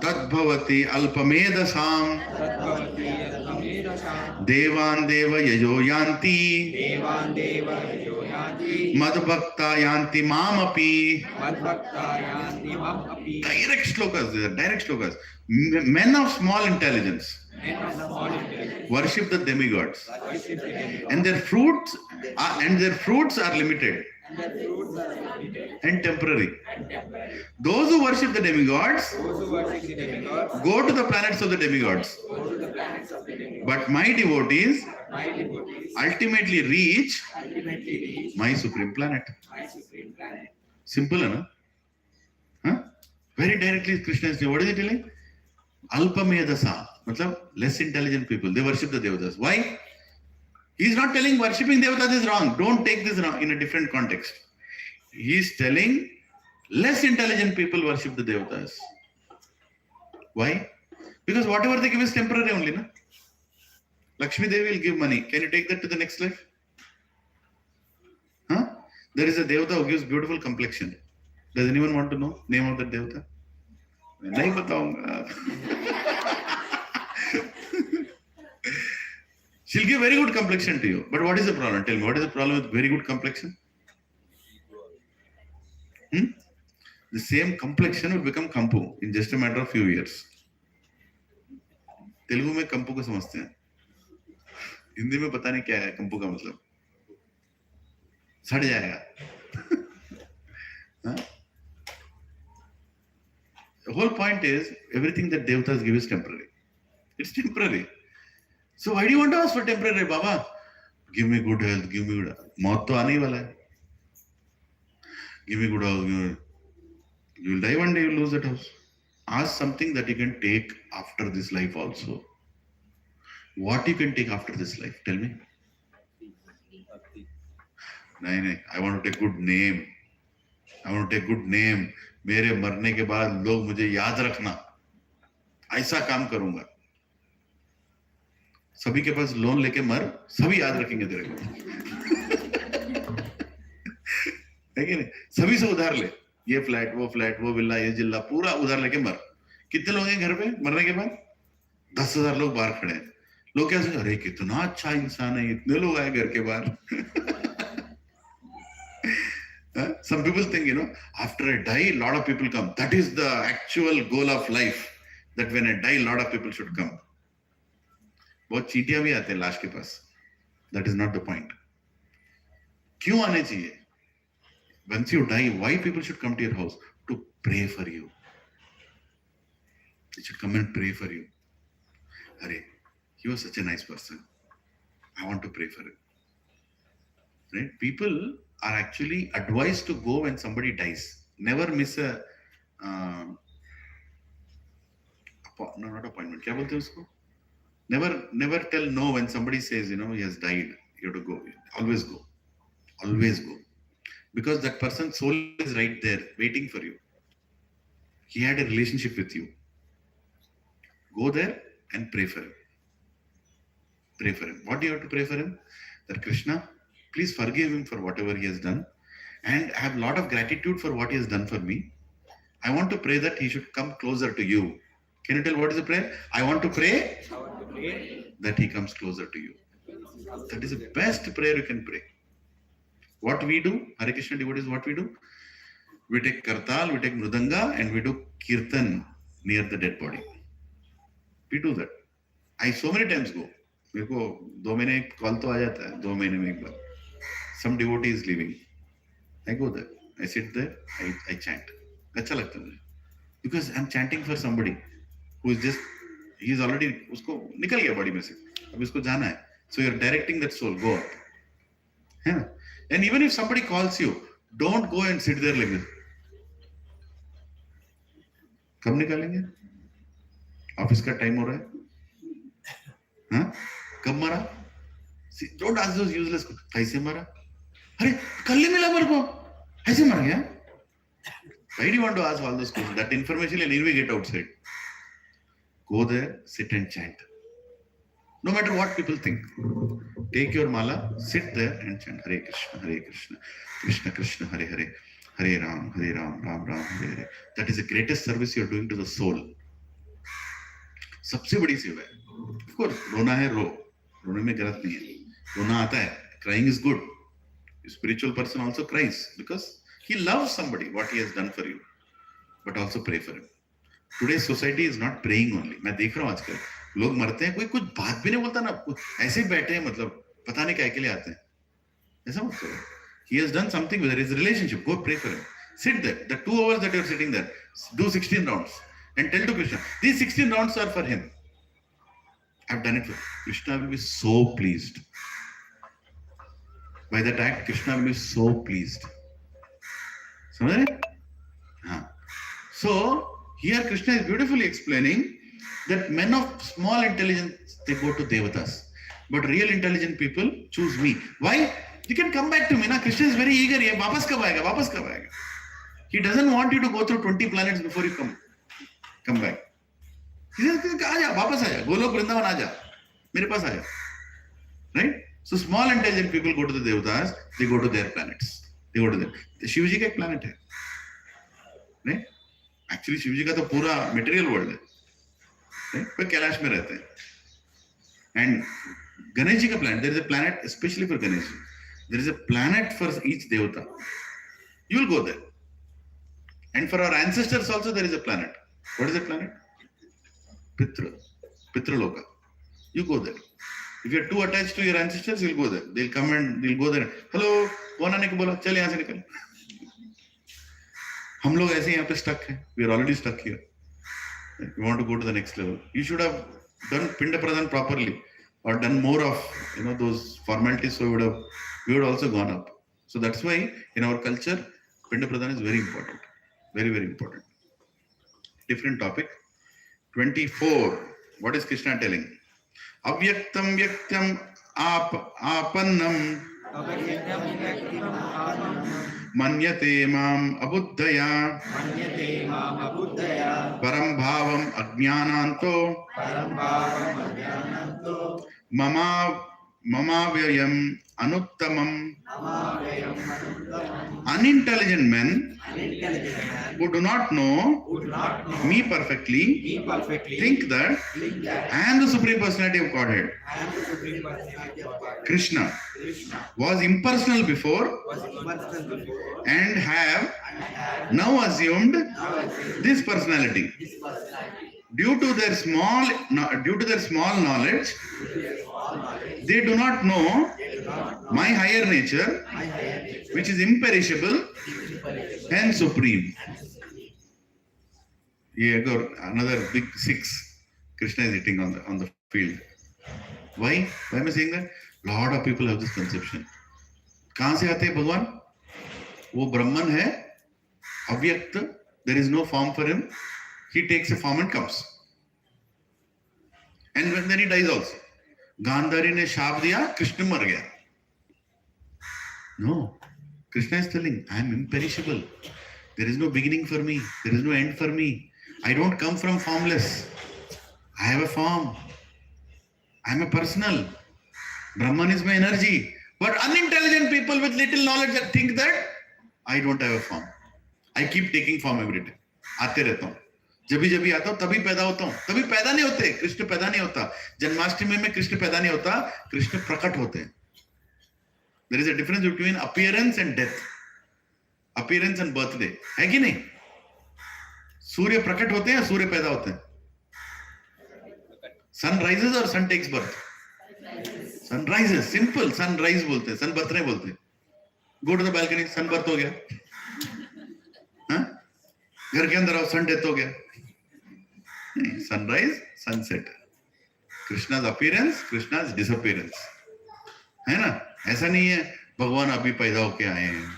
तद्भवति अल्पमेधसां देवान् देव यजो यान्ति मद्भक्ता यान्ति मामपि. Direct slokas. These are direct slokas. Men of small intelligence worship the demigods, and their fruits are limited and temporary. Those who worship the demigods go to the planets of the demigods, but my devotees ultimately reach my supreme planet. Simple, na? Huh? Very directly Krishna is saying, what is he telling? Alpamedasa, matlab less intelligent people, they worship the devatas. Why? He is not telling worshipping devatas is wrong. Don't take this wrong in a different context. He is telling less intelligent people worship the devatas. Why? Because whatever they give is temporary only, na? Lakshmi Devi will give money. Can you take that to the next life? Huh? There is a devata who gives beautiful complexion. Does anyone want to know name of that devata? नहीं बताऊंगा. She'll give very good complexion to you. But what is the problem? Tell me, what is the problem with very good complexion? The same complexion will become kampu in just a matter of few years. Telugu में कंपू को समझते हैं. हिंदी में पता नहीं क्या है कंपू का मतलब. सड़ जाएगा. The whole point is everything that devatas give is temporary. It's temporary. So why do you want to ask for temporary, Baba? Give me good health, give me good health. मौत तो आने ही वाला है. Give me good health, You will die one day, you will lose that house. Ask something that you can take after this life also. What you can take after this life? Tell me. नहीं, I want to take good name. I want to take good name. मेरे मरने के बाद लोग मुझे याद रखना. ऐसा काम करूंगा. सभी के पास लोन लेके मर, सभी याद रखेंगे तेरे को. है कि नहीं? सभी से उधार ले. ये फ्लैट, वो विला, ये जिल्ला, पूरा उधार लेके मर. कितने लोग हैं घर पे मरने के बाद? 10,000 लोग बाहर खड़े हैं. लोग क्या सोचते, अरे कितना अच्छा इंसान है, इतने लोग आए घर के बाहर. Some people think, after I die, a lot of people come. That is the actual goal of life. That when I die, a lot of people should come. बहुत चीटियां भी आते हैं लाश के पास. That is not the point. क्यों आने चाहिए? Once you die, why people should come to your house? To pray for you. They should come and pray for you. Arey, he was such a nice person. I want to pray for him. Right? People are actually advised to go when somebody dies. Never miss a not appointment. क्या बोलते हैं उसको? Never tell no when somebody says, he has died. You have to go. Always go. Always go. Because that person's soul is right there, waiting for you. He had a relationship with you. Go there and pray for him. Pray for him. What do you have to pray for him? That Krishna, please forgive him for whatever he has done, and I have a lot of gratitude for what he has done for me. I want to pray that he should come closer to you. Can you tell what is the prayer? I want to pray that he comes closer to you. That is the best prayer you can pray. What we do, Hare Krishna devotees, what we do? We take kartal, we take mridanga, and we do kirtan near the dead body. We do that. I so many times go. मेरे को 2 महीने call तो आ जाता है, 2 महीने में एक बार. Some devotee is leaving. I go there. I sit there. I chant. अच्छा लगता है मुझे. Because I'm chanting for somebody who is just, he is already, उसको निकल गया बॉडी में से. अब इसको जाना है. So you're directing that soul. Go up. है ना? And even if somebody calls you, don't go and sit there like this. कब निकालेंगे? ऑफिस का टाइम हो रहा है. हाँ? कब मरा? Don't ask those useless questions. कैसे मरा? अरे कल ही मिला मेरे को. ऐसे मर गया? Why do you want to ask all those questions? That information will anyway get outside. Go there, sit and chant. No matter what people think. Take your mala, sit there and chant Hare Krishna, Krishna Krishna, Hare Hare, Hare Ram, Ram Ram, Hare Hare. That is the greatest service you are doing to the soul. सबसे बड़ी सेवा है. Of course, रोना है रो. रोने में गलत नहीं है. रोना आता है. Crying is good. A spiritual person also cries because he loves somebody, what he has done for you. But also pray for him. Today's society is not praying only. मैं देख रहा हूँ आजकल लोग मरते हैं, कोई कुछ बात भी नहीं बोलता ना, ऐसे ही बैठे हैं, मतलब पता नहीं क्या के लिए आते हैं. ऐसा मत करो. He has done something with his relationship. Go pray for him. Sit there. The 2 hours that you are sitting there, do 16 rounds and tell to Krishna, these 16 rounds are for him. I've done it for Krishna. Will be so pleased. By that act, Krishna will be so pleased. समझ रहे? हाँ. So here Krishna is beautifully explaining that men of small intelligence, they go to devatas, but real intelligent people choose me. Why? You can come back to me. Na? Krishna is very eager. Ye वापस कब आएगा? वापस कब आएगा? He doesn't want you to go through 20 planets before you come back. He says, आजा, वापस आजा, गोलोक वृंदावन आजा, मेरे पास आजा. Right? So small intelligent people go to the devatas. They go to their planets. They go to them. Shiv जी का एक planet है. Right? Actually Shiv जी का तो पूरा material world है. पर कैलाश में रहते हैं. And Ganesh ji का planet, there is a planet especially for Ganesh ji. There is a planet for each devata. You will go there. And for our ancestors also there is a planet. What is the planet? Pitra Loka. You go there. If you are too attached to your ancestors, you'll go there. They'll come and they'll go there. Hello, कौन आने को बोला? चल यहाँ से निकल. हम लोग ऐसे यहाँ पे stuck हैं. We are already stuck here. We want to go to the next level. You should have done Pinda Pradhan properly, or done more of those formalities, so we would also gone up. So that's why in our culture, Pinda Pradhan is very important. Very, very important. Different topic. 24. What is Krishna telling? Avyaktam vyaktam apannam manyate mam abuddhaya मन्यते माम अबुद्धया param bhavam ajnananto परं भावम् अज्ञानन्तो mama vyayam anuttamam. अमाव्ययम् अनुत्तमम् Unintelligent men unintelligent who do not know would not know me perfectly me perfectly think that think that I am the Supreme Personality of Godhead. I am the Supreme Personality of God. Krishna Krishna was impersonal before was impersonal before and have and had now assumed now achieved this personality. this personality. Due to their small knowledge, All knowledge they do not know they do not know my higher nature, my higher nature, which is imperishable is imperishable and supreme. and supreme. Here go another big 6. Krishna is hitting on the field. Why? Why am I saying that? Lot of people have this conception. कहाँ से आते हैं भगवान? वो ब्रह्मन है, अव्यक्त. There is no form for him. He takes a form and comes. And then he dies also. Gandhari ने शाप दिया, कृष्ण मर गया. No. Krishna is telling, I am imperishable. There is no beginning for me. There is no end for me. I don't come from formless. I have a form. I am a personal. Brahman is my energy. But unintelligent people with little knowledge think that I don't have a form. I keep taking form every day. आते रहता हूँ. जब भी आता हूँ तभी पैदा होता हूँ. तभी पैदा नहीं होते. कृष्ण पैदा नहीं होता. जन्माष्टमी में कृष्ण पैदा नहीं होता. कृष्ण प्रकट होते हैं. There is a difference between appearance and death. Appearance and birthday. है कि नहीं? सूर्य प्रकट होते हैं, सूर्य पैदा होते हैं. Sun rises or sun takes birth? Sun rises. Simple. Sunrise बोलते हैं. Sun birth नहीं बोलते हैं. Go to the balcony. Sun birth हो गया. हाँ? घर के अंदर आओ. Sun death हो गया. Sunrise, sunset. Krishna's appearance, Krishna's disappearance. है ना? ऐसा नहीं है भगवान अभी पैदा होके आए हैं,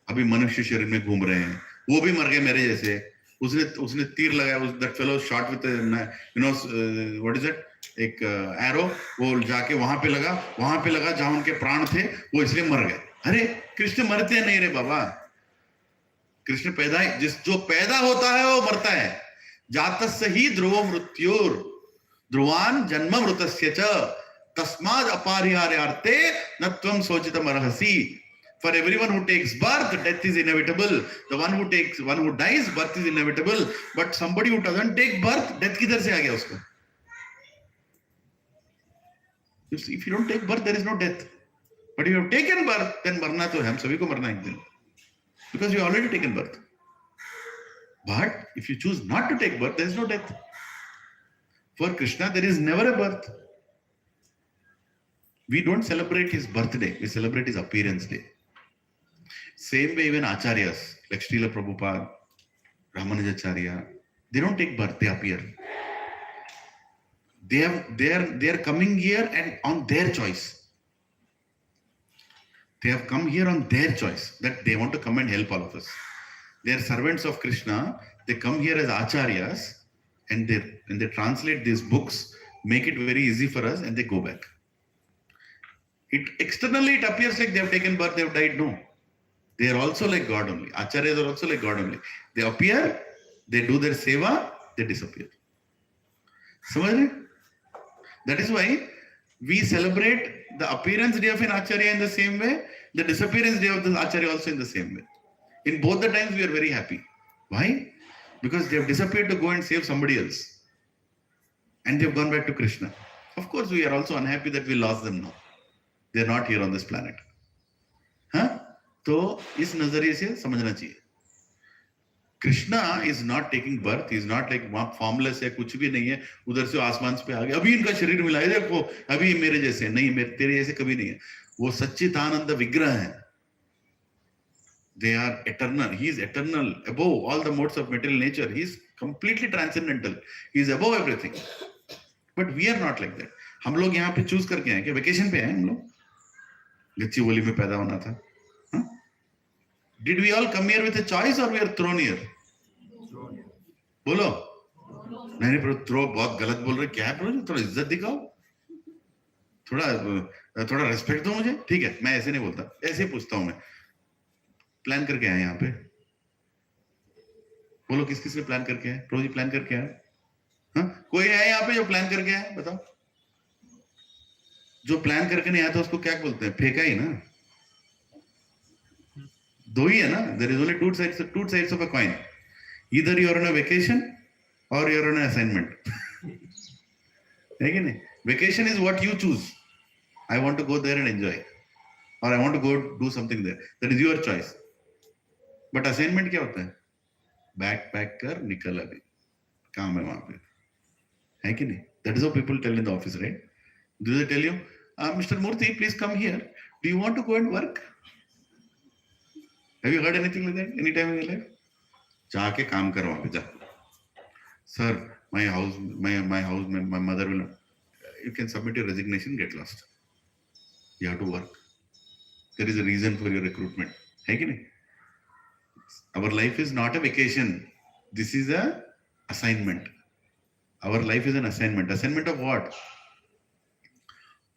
अभी मनुष्य शरीर में घूम रहे हैं, वो भी मर गए मेरे जैसे. उसने तीर लगाया, that fellow shot with a what is it, एक arrow, वो जाके वहां पे लगा जहां उनके प्राण थे, वो इसलिए मर गए. अरे कृष्ण मरते नहीं रे बाबा. कृष्ण जो पैदा होता है वो मरता है. जातस्य ही ध्रुव मृत्युर ध्रुवान जन्म मृतस्य च तस्माद अपरिहार्यार्थे न त्वं शोचितुम अर्हसि. For everyone who takes birth, death is inevitable. The one who dies, birth is inevitable. But somebody who doesn't take birth, death किधर से आ गया उसको? If you don't take birth, there is no death. But if you have taken birth, then मरना तो है. हम सभी को मरना है एक दिन. Because you already taken birth. But if you choose not to take birth, there is no death. For Krishna, there is never a birth. We don't celebrate his birthday. We celebrate his appearance day. Same way even acharyas, like Srila Prabhupada, Ramanujacharya, they don't take birth, they appear. They are coming here and on their choice. They have come here on their choice, that they want to come and help all of us. They are servants of Krishna. They come here as acharyas and they translate these books, make it very easy for us, and they go back. Externally it appears like they have taken birth, they have died. No. They are also like God only. Acharyas are also like God only. They appear, they do their seva, they disappear. समझ रहे? That is why we celebrate the appearance day of an Acharya in the same way, the disappearance day of the Acharya also in the same way. In both the times we are very happy. Why? Because they have disappeared to go and save somebody else. And they have gone back to Krishna. Of course we are also unhappy that we lost them now. They are not here on this planet. Huh? तो इस नजरिए से समझना चाहिए. Krishna is not taking birth, is not like वहां formless है, कुछ भी नहीं है, उधर से आसमान पे आ गया, अभी इनका शरीर मिला है देखो, अभी मेरे जैसे नहीं, मेरे तेरे जैसे कभी नहीं है. वो सच्चिदानंद विग्रह है. They are eternal. He is eternal, above all the modes of material nature. He is completely transcendental. He is above everything. But we are not like that. हम लोग यहाँ पे चूज करके आए, कि वेकेशन पे आए हम लोग, गच्चीबोली में पैदा होना था. Did we all come here with a choice or we are thrown here? बोलो नहीं नहीं थ्रो बहुत गलत बोल रहे, क्या बोल रहे, थोड़ा इज्जत दिखाओ, थोड़ा रेस्पेक्ट दो मुझे, ठीक है। मैं ऐसे नहीं बोलता, ऐसे ही पूछता हूं मैं, प्लान करके आए यहाँ पे, बोलो किस किस ने प्लान करके आए, प्रो जी प्लान करके आए, हाँ कोई है यहाँ पे जो प्लान करके आए, बताओ। जो प्लान करके नहीं आया था उसको क्या बोलते हैं, फेंका ही ना, दो ही है ना, there is only two sides of a coin, either you are on a vacation और you are on a assignment, है कि नहीं। Vacation is what you choose, I want to go there and enjoy, और I want to go do something there, that is your choice. But assignment क्या होता है, bag pack कर निकल, अभी काम है वहां पे, है कि नहीं। That is how people tell in the office, right. Do they tell you mister Murthy please come here, do you want to go and work, have you heard anything like that any time in your life, जाके काम कर वहां पे जा, sir my house my mother will not, you can submit your resignation, get lost, you have to work, there is a reason for your recruitment, है कि नहीं। our life is not a vacation, this is a assignment, our life is an assignment of what,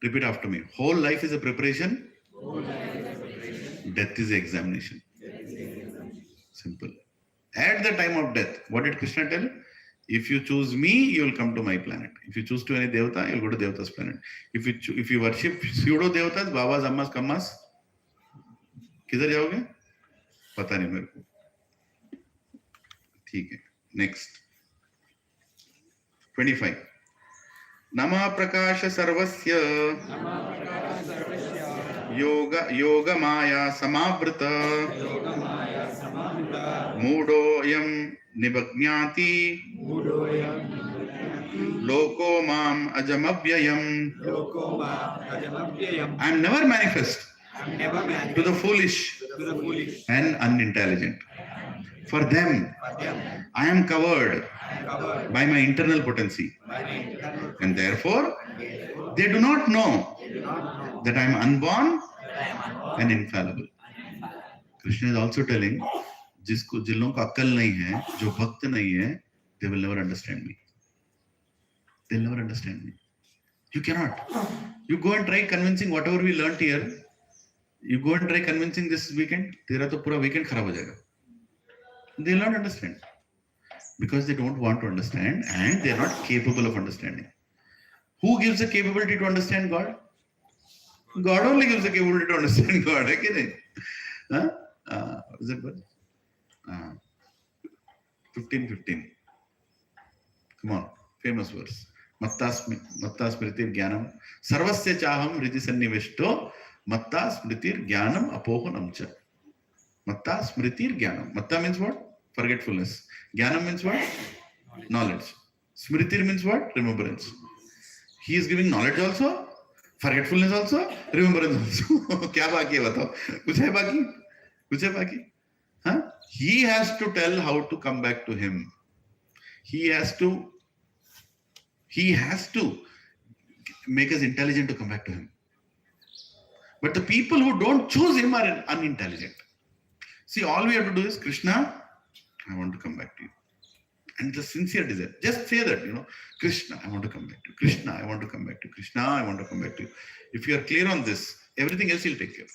repeat after me, whole life is a preparation, death is the examination, simple. At the time of death, what did Krishna tell, if you choose me you will come to my planet, if you choose to any devata you will go to devata's planet, if you worship pseudo devatas, babas ammas kammas, किधर जाओगे पता नहीं मेरे को, ठीक है। Next 25 नमः प्रकाश सर्वस्य योग माया समावृत मूढ़ोऽयं निबध्नाति लोको माम अजमव्ययम्, I am never manifest to the foolish and unintelligent. For them, I am covered by my internal potency, and therefore they do not know that I am unborn and infallible. Krishna is also telling, जिन लोगों को अक्ल नहीं है, जो भक्त नहीं है, they will never understand me. They'll never understand me. You cannot. You go and try convincing whatever we learnt here. You go and try convincing this weekend. तेरा तो पूरा weekend खराब हो जाएगा. They'll not understand because they don't want to understand and they are not capable of understanding. Who gives the capability to understand God? God only gives the capability to understand God. है कि नहीं? Huh? Is it good? 15:15. Come on, famous verse. मत्ता स्मृतिर ज्ञानम सर्वस्य चाहम हृदि सन्निविष्टो मत्ता स्मृतिर ज्ञानम अपोहनम च. Matta smritir jnanam. Matta means what? Forgetfulness. Jnanam means what? Knowledge. Smritir means what? Remembrance. He is giving knowledge also, forgetfulness also, remembrance also. क्या बाकी है बताओ? कुछ है बाकी? कुछ है बाकी? हाँ? He has to tell how to come back to him. He has to make us intelligent to come back to him. But the people who don't choose him are unintelligent. See, all we have to do is, Krishna, I want to come back to you. And the sincere desire. Just say that, Krishna, I want to come back to you. Krishna, I want to come back to you. Krishna, I want to come back to you. If you are clear on this, everything else he'll take care of.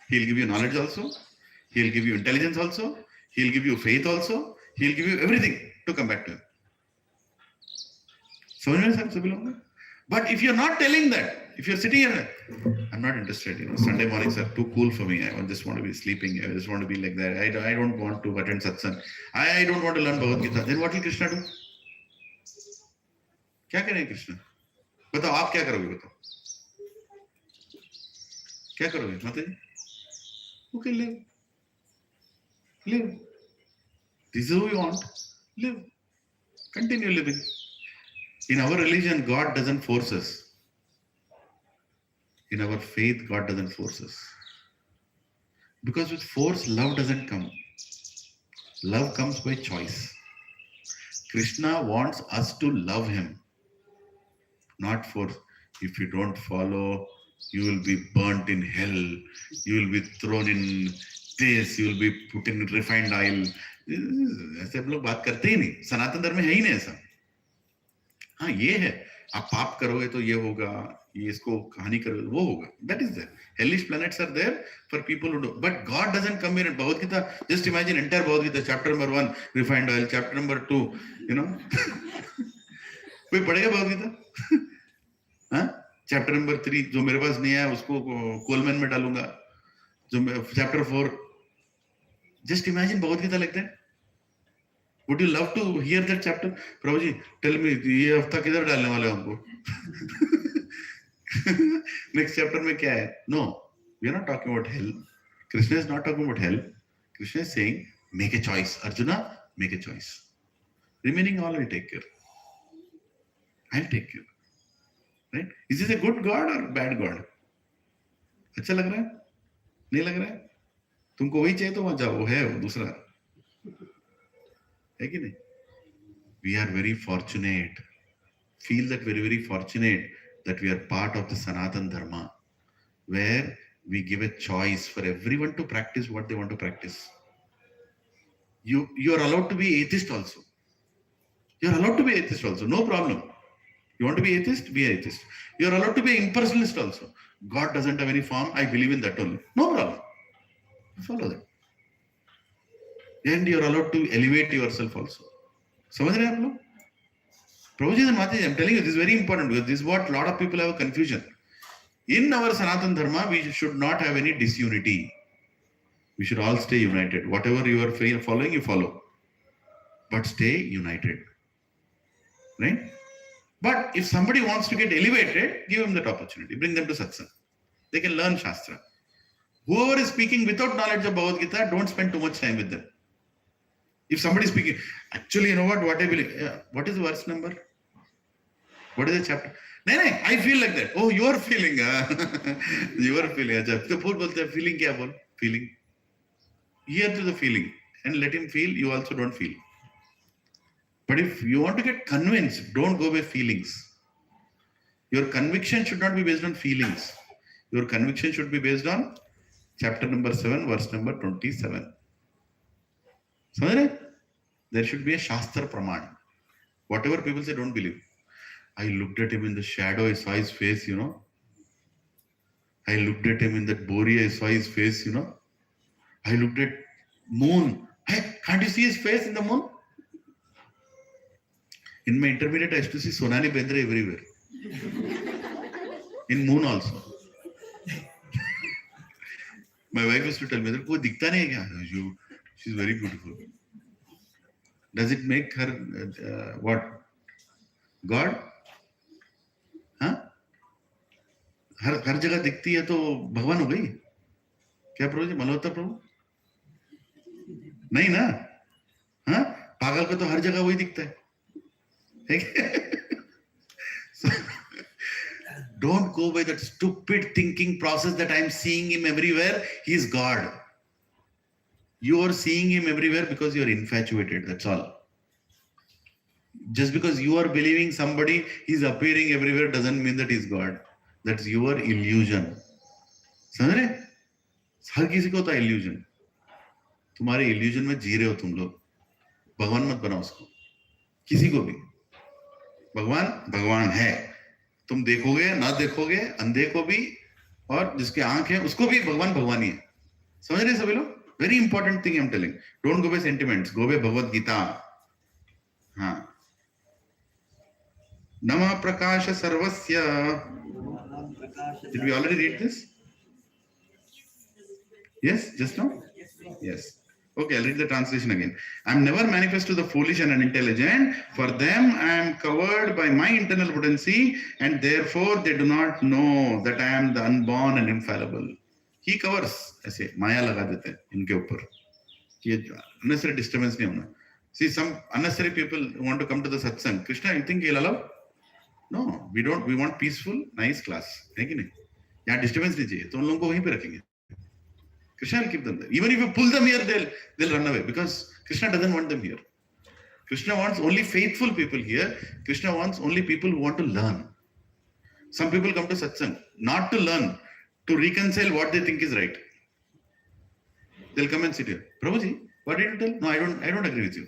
He'll give you knowledge also. He'll give you intelligence also. He'll give you faith also. He'll give you everything to come back to him. But if you're not telling that, if you're sitting here, I'm not interested, Sunday mornings are too cool for me. I just want to be sleeping. I just want to be like that. I don't want to attend satsang. I don't want to learn Bhagavad Gita. Then what will Krishna do? क्या करेंगे कृष्ण? बताओ आप क्या करोगे? बताओ क्या करोगे माता जी? Okay, live. This is who you want. Live. Continue living. In our religion, God doesn't force us. In our faith, God doesn't force us. Because with force, love doesn't come. Love comes by choice. Krishna wants us to love him. Not force. If you don't follow, you will be burnt in hell. You will be thrown in this. You will be put in refined oil. ऐसे हम लोग बात करते ही नहीं, सनातन धर्म में है ही नहीं ऐसा. हाँ ये है, आप पाप करोगे तो ये होगा, ये इसको कहानी करोगे वो होगा, that is there. Hellish planets are there for people who do, but God doesn't come here in Bhagavad Gita. Just imagine entire Bhagavad Gita, chapter number 1 refined oil, chapter number 2, you know. कोई पढ़ेगा भगवद गीता? हाँ, chapter number 3 जो मेरे पास नहीं है उसको Coleman में डालूंगा, जो chapter 4. Just imagine Bhagavad Gita लिखते हैं. Would you love to hear that chapter? Prabhu ji, tell me ये हफ्ता किधर डालने वाले हो हमको? Next chapter में क्या है? No, we are not talking about hell. Krishna is not talking about hell. Krishna is saying, make a choice. Arjuna, make a choice. Remaining all will take care. I'll take care. Right? Is this a good God or bad God? अच्छा लग रहा है? नहीं लग रहा है? तुमको वही चाहिए तो वहां जाओ, वो है वो दूसरा. है कि नहीं? We are very fortunate. Feel that very, very fortunate that we are part of the Sanatan Dharma, where we give a choice for everyone to practice what they want to practice. You are allowed to be atheist also. You are allowed to be atheist also. No problem. You want to be atheist? Be atheist. You are allowed to be impersonalist also. God doesn't have any form. I believe in that only. No problem. Follow that. And you are allowed to elevate yourself also. समझ रहे हैं आप लोग? प्रभु जी and Mataji, I am telling you, this is very important because this is what a lot of people have a confusion. In our Sanatan Dharma, we should not have any disunity. We should all stay united. Whatever you are following, you follow. But stay united. Right? But if somebody wants to get elevated, give them that opportunity. Bring them to satsang. They can learn Shastra. Whoever is speaking without knowledge of Bhagavad Gita, don't spend too much time with them. If somebody is speaking, actually, you know what I believe? What is the verse number? What is the chapter? No, I feel like that. Oh, you are feeling. You are feeling. तो फूल बोलते हैं feeling क्या बोल? Feeling. Hear to the feeling and let him feel. You also don't feel. But if you want to get convinced, don't go by feelings. Your conviction should not be based on feelings. Your conviction should be based on chapter number 7, verse number 27. समझ रहे? There should be a Shastra Praman. Whatever people say, don't believe. I looked at him in the shadow, I saw his face, you know. I looked at him in that Boria, I saw his face, you know. I looked at moon. Hey, can't you see his face in the moon? In my intermediate, I used to see Sonali Bendre everywhere. In moon also. My wife used to tell me that कोई दिखता नहीं है क्या? She's very beautiful. Does it make her what? God? हाँ? हर जगह दिखती है तो भगवान हो गई क्या प्रभु जी? मल्होत्रा प्रभु नहीं ना? हाँ? पागल को तो हर जगह वही दिखता है. So, don't go by that stupid thinking process that I am seeing him everywhere. He is God. You are seeing him everywhere because you are infatuated. That's all. Just because you are believing somebody is appearing everywhere doesn't mean that he is God. That's your illusion. समझ रहे? हर किसी को होता है illusion. तुम्हारे illusion में जी रहे हो तुम लोग. भगवान मत बनाओ उसको. किसी को भी. भगवान भगवान है. तुम देखोगे ना देखोगे, अंधे को भी और जिसके आंख है उसको भी भगवान भगवान ही है. समझ रहे सभी लोग? Very important thing I'm telling. Don't go by sentiments. Go by Bhagavad Gita. हाँ. Nama Prakasha Sarvasya. Did we already read this? Yes, just now? Yes. Okay, I'll read the translation again. I am never manifest to the foolish and unintelligent. For them, I am covered by my internal potency, and therefore they do not know that I am the unborn and infallible. He covers, ऐसे माया लगा देते हैं इनके ऊपर कि unnecessary disturbance नहीं होना. See, some unnecessary people want to come to the satsang. Krishna, you think he'll allow? No, we don't. We want peaceful, nice class. है कि नहीं? यहाँ disturbance नहीं चाहिए. तो उन लोगों को वहीं पे रखेंगे. Krishna will keep them there. Even if you pull them here, they'll run away because Krishna doesn't want them here. Krishna wants only faithful people here. Krishna wants only people who want to learn. Some people come to satsang not to learn, to reconcile what they think is right. They'll come and sit here. Prabhuji, What did you tell? No, I don't agree with you.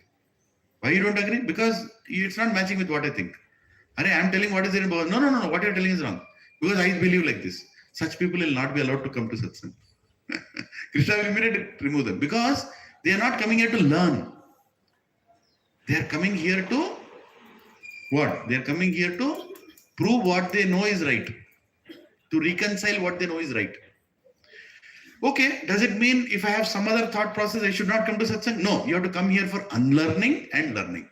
Why you don't agree? Because it's not matching with what I think. I'm telling what is there in Bhagavad. No. What you're telling is wrong. Because I believe like this. Such people will not be allowed to come to satsang. Krishna will immediately remove them. Because they are not coming here to learn. They are coming here to what? They are coming here to prove what they know is right. To reconcile what they know is right. Okay, does it mean if I have some other thought process, I should not come to satsang? No, you have to come here for unlearning and learning.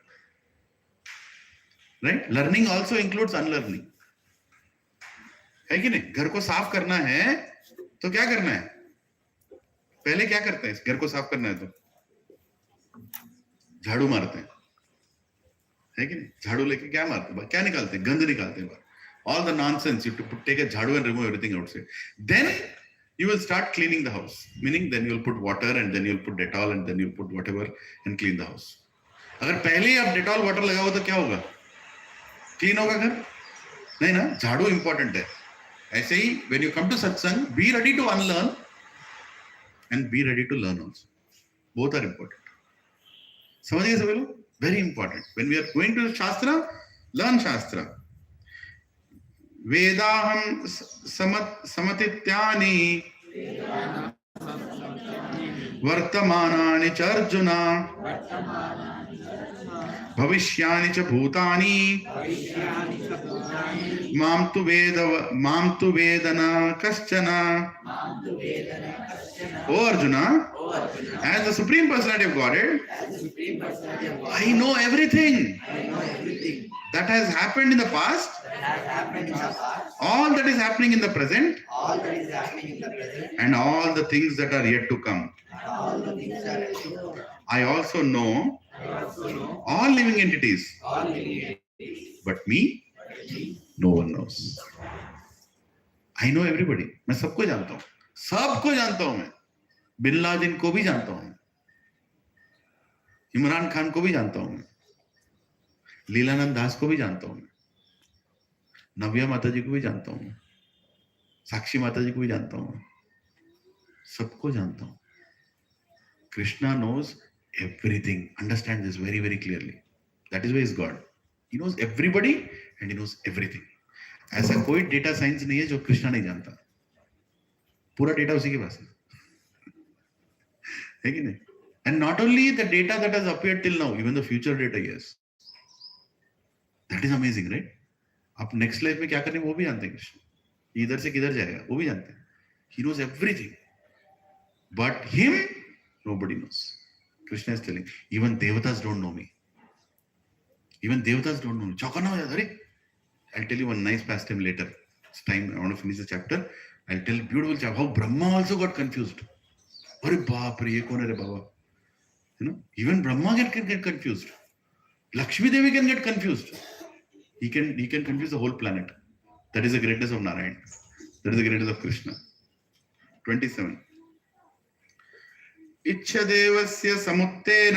Right? Learning also includes unlearning. है कि नहीं? घर को साफ करना है तो क्या करना है? पहले क्या करते हैं? घर को साफ करना है तो झाड़ू मारते हैं, है कि नहीं? झाड़ू लेके क्या मारते हैं? क्या निकालते हैं? गंद निकालते हैं. All the nonsense, you have to take a jhadu and remove everything outside. Then you will start cleaning the house. Meaning then you'll put water and then you'll put Dettol and then you'll put whatever and clean the house. अगर पहले ही आप Dettol water लगाओ तो क्या होगा? Clean होगा घर? नहीं ना? झाड़ू important है. ऐसे ही when you come to satsang, be ready to unlearn and be ready to learn also. Both are important. समझ गए सभी लोग? Very important. When we are going to Shastra, learn Shastra. वेदाहं समतित्यानि वर्तमानानि च अर्जुन भविष्यानि च भूतानि मां तु वेद न कश्चन. O Arjuna, as the Supreme Personality of Godhead, I know everything that has happened in the past, all that is happening in the present, and all the things that are yet to come. I also know all living entities, but me, no one knows. I know everybody. मैं सबको जानता हूँ, सबको जानता हूँ मैं. Bin Laden को भी जानता हूँ, इमरान खान को भी जानता हूँ मैं, लीलानंद दास को भी जानता हूँ मैं, नव्या माता जी को भी जानता हूँ, साक्षी माता जी को भी जानता हूँ, सबको जानता हूँ. Krishna knows everything. Understand this very, very clearly. That is why he is God. He knows everybody and he knows everything. ऐसा कोई डेटा साइंस नहीं है जो कृष्णा नहीं जानता. पूरा डेटा उसी के पास है कि नहीं? And not only the data that has appeared till now, even the future data, yes. That is amazing, right? आप next life में क्या करने वो भी जानते हैं कृष्ण. इधर से किधर जाएगा वो भी जानते हैं. He knows everything. But him, nobody knows. Krishna is telling, even devatas don't know me. Even devatas don't know me. चौंकाना हो जाता है. I'll tell you one nice pastime later. It's time. I want to finish the chapter. I'll tell beautiful chapter how Brahma also got confused. अरे बाप रे ये कौन है रे बाबा? You know, even Brahma can get confused. Lakshmi Devi can get confused. He can confuse the whole planet. That is the greatness of Narayan. That is the greatness of Krishna. 27. इच्छदेवस्य समुत्तेन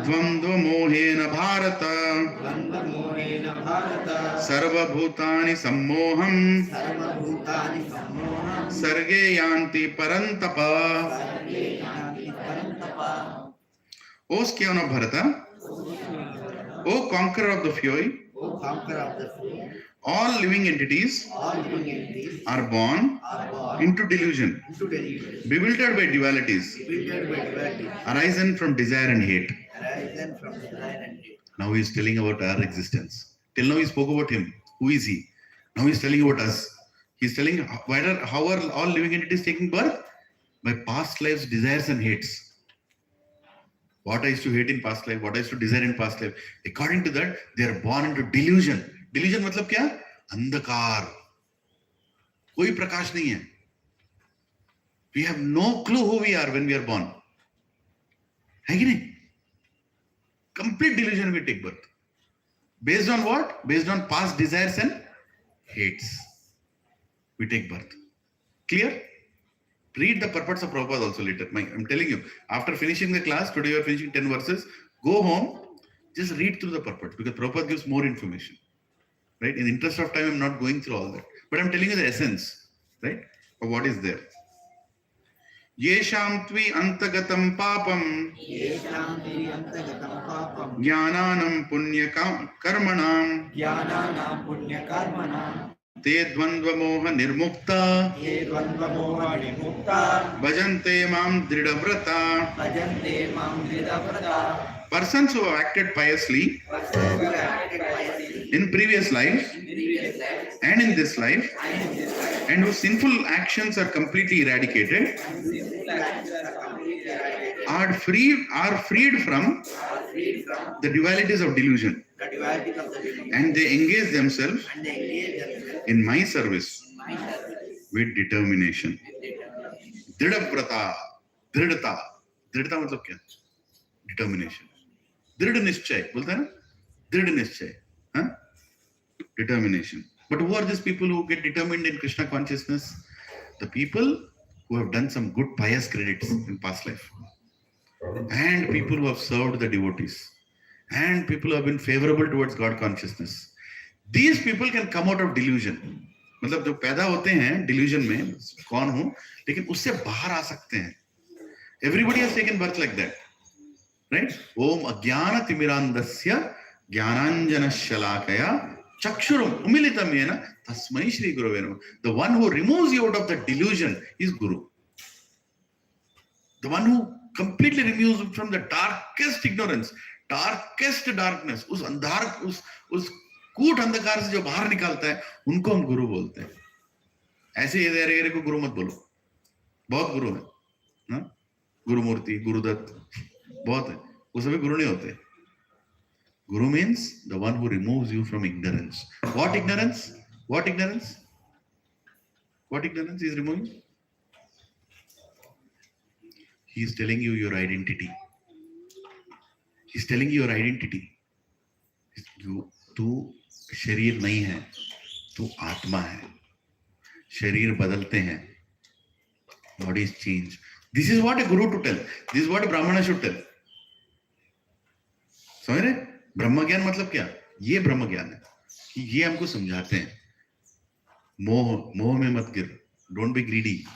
द्वन्द्वमोहेन Bharat सर्वभूतानि सम्मोहं सर्गे यान्ति परन्तप. O scion of Bharata, O conqueror of the fury, all living entities are born into delusion, bewildered by dualities, arisen from desire and hate. Now he is telling about our existence. Till now he spoke about him. Who is he? Now he is telling about us. He is telling how are all living entities taking birth? By past lives, desires and hates. What I used to hate in past life, what I used to desire in past life. According to that, they are born into delusion. Delusion मतलब क्या? अंधकार. कोई प्रकाश नहीं है. We have no clue who we are when we are born. है कि नहीं? Complete delusion we take birth. Based on what? Based on past desires and hates. We take birth. Clear? Read the purports of Prabhupada also later. I'm telling you, after finishing the class, today you are finishing 10 verses, go home, just read through the purports because Prabhupada gives more information. Right? In the interest of time, I'm not going through all that. But I'm telling you the essence, right, of what is there. येषां त्वि अंतगतं पापं येषां त्रियन्तगतं पापं ज्ञानानं पुण्यकर्मणां ज्ञानानां पुण्यकर्मणां ते द्वन्द्वमोह निर्मुक्ता ये द्वन्द्वमोहनिर्मुक्ता भजन्ते मां दृढव्रता. भजन्ते मां दृढव्रता. Persons who have acted piously in previous life and in this life, and whose sinful actions are completely eradicated, are freed from the dualities of delusion, and they engage themselves in my service with determination. दृढ़व्रता, दृढ़ता, दृढ़ता मतलब क्या? Determination. दृढ़ निश्चय बोलते हैं ना, दृढ़ निश्चय, हाँ? Determination. But who are these people who get determined in Krishna consciousness? The people who have done some good pious credits in past life, and people who have served the devotees, and people who have been favorable towards God consciousness. These people can come out of delusion. मतलब जो पैदा होते हैं delusion में, कौन हूँ, लेकिन उससे बाहर आ सकते हैं. Everybody has taken birth like that, right? Om ajnana timirandasya jnananjana shalakaya chakshurum umilitam yena tasmai shri gurave namaha. The one who removes you out of the delusion is Guru. The one who completely removes you from the darkest ignorance, darkest darkness, उस अंधार, उस कूट अंधकार से जो बाहर निकालता है, उनको हम गुरु बोलते हैं. ऐसे ये दे रहे को गुरु मत बोलो, बहुत गुरु है, ना? गुरुमूर्ति, गुरुदत्त, बहुत है, वो सभी गुरु नहीं होते. Guru means the one who removes you from ignorance. What ignorance? What ignorance? What ignorance is removing? He is telling you your identity. He is telling you your identity. तू शरीर नहीं है, तू आत्मा है. शरीर बदलते हैं. Bodies change. This is what a guru to tell. This is what a brahmana should tell. समझ रहे? ब्रह्म ज्ञान मतलब क्या? ये ब्रह्म ज्ञान है कि ये हमको समझाते हैं. मोह में मत गिर. Don't be greedy,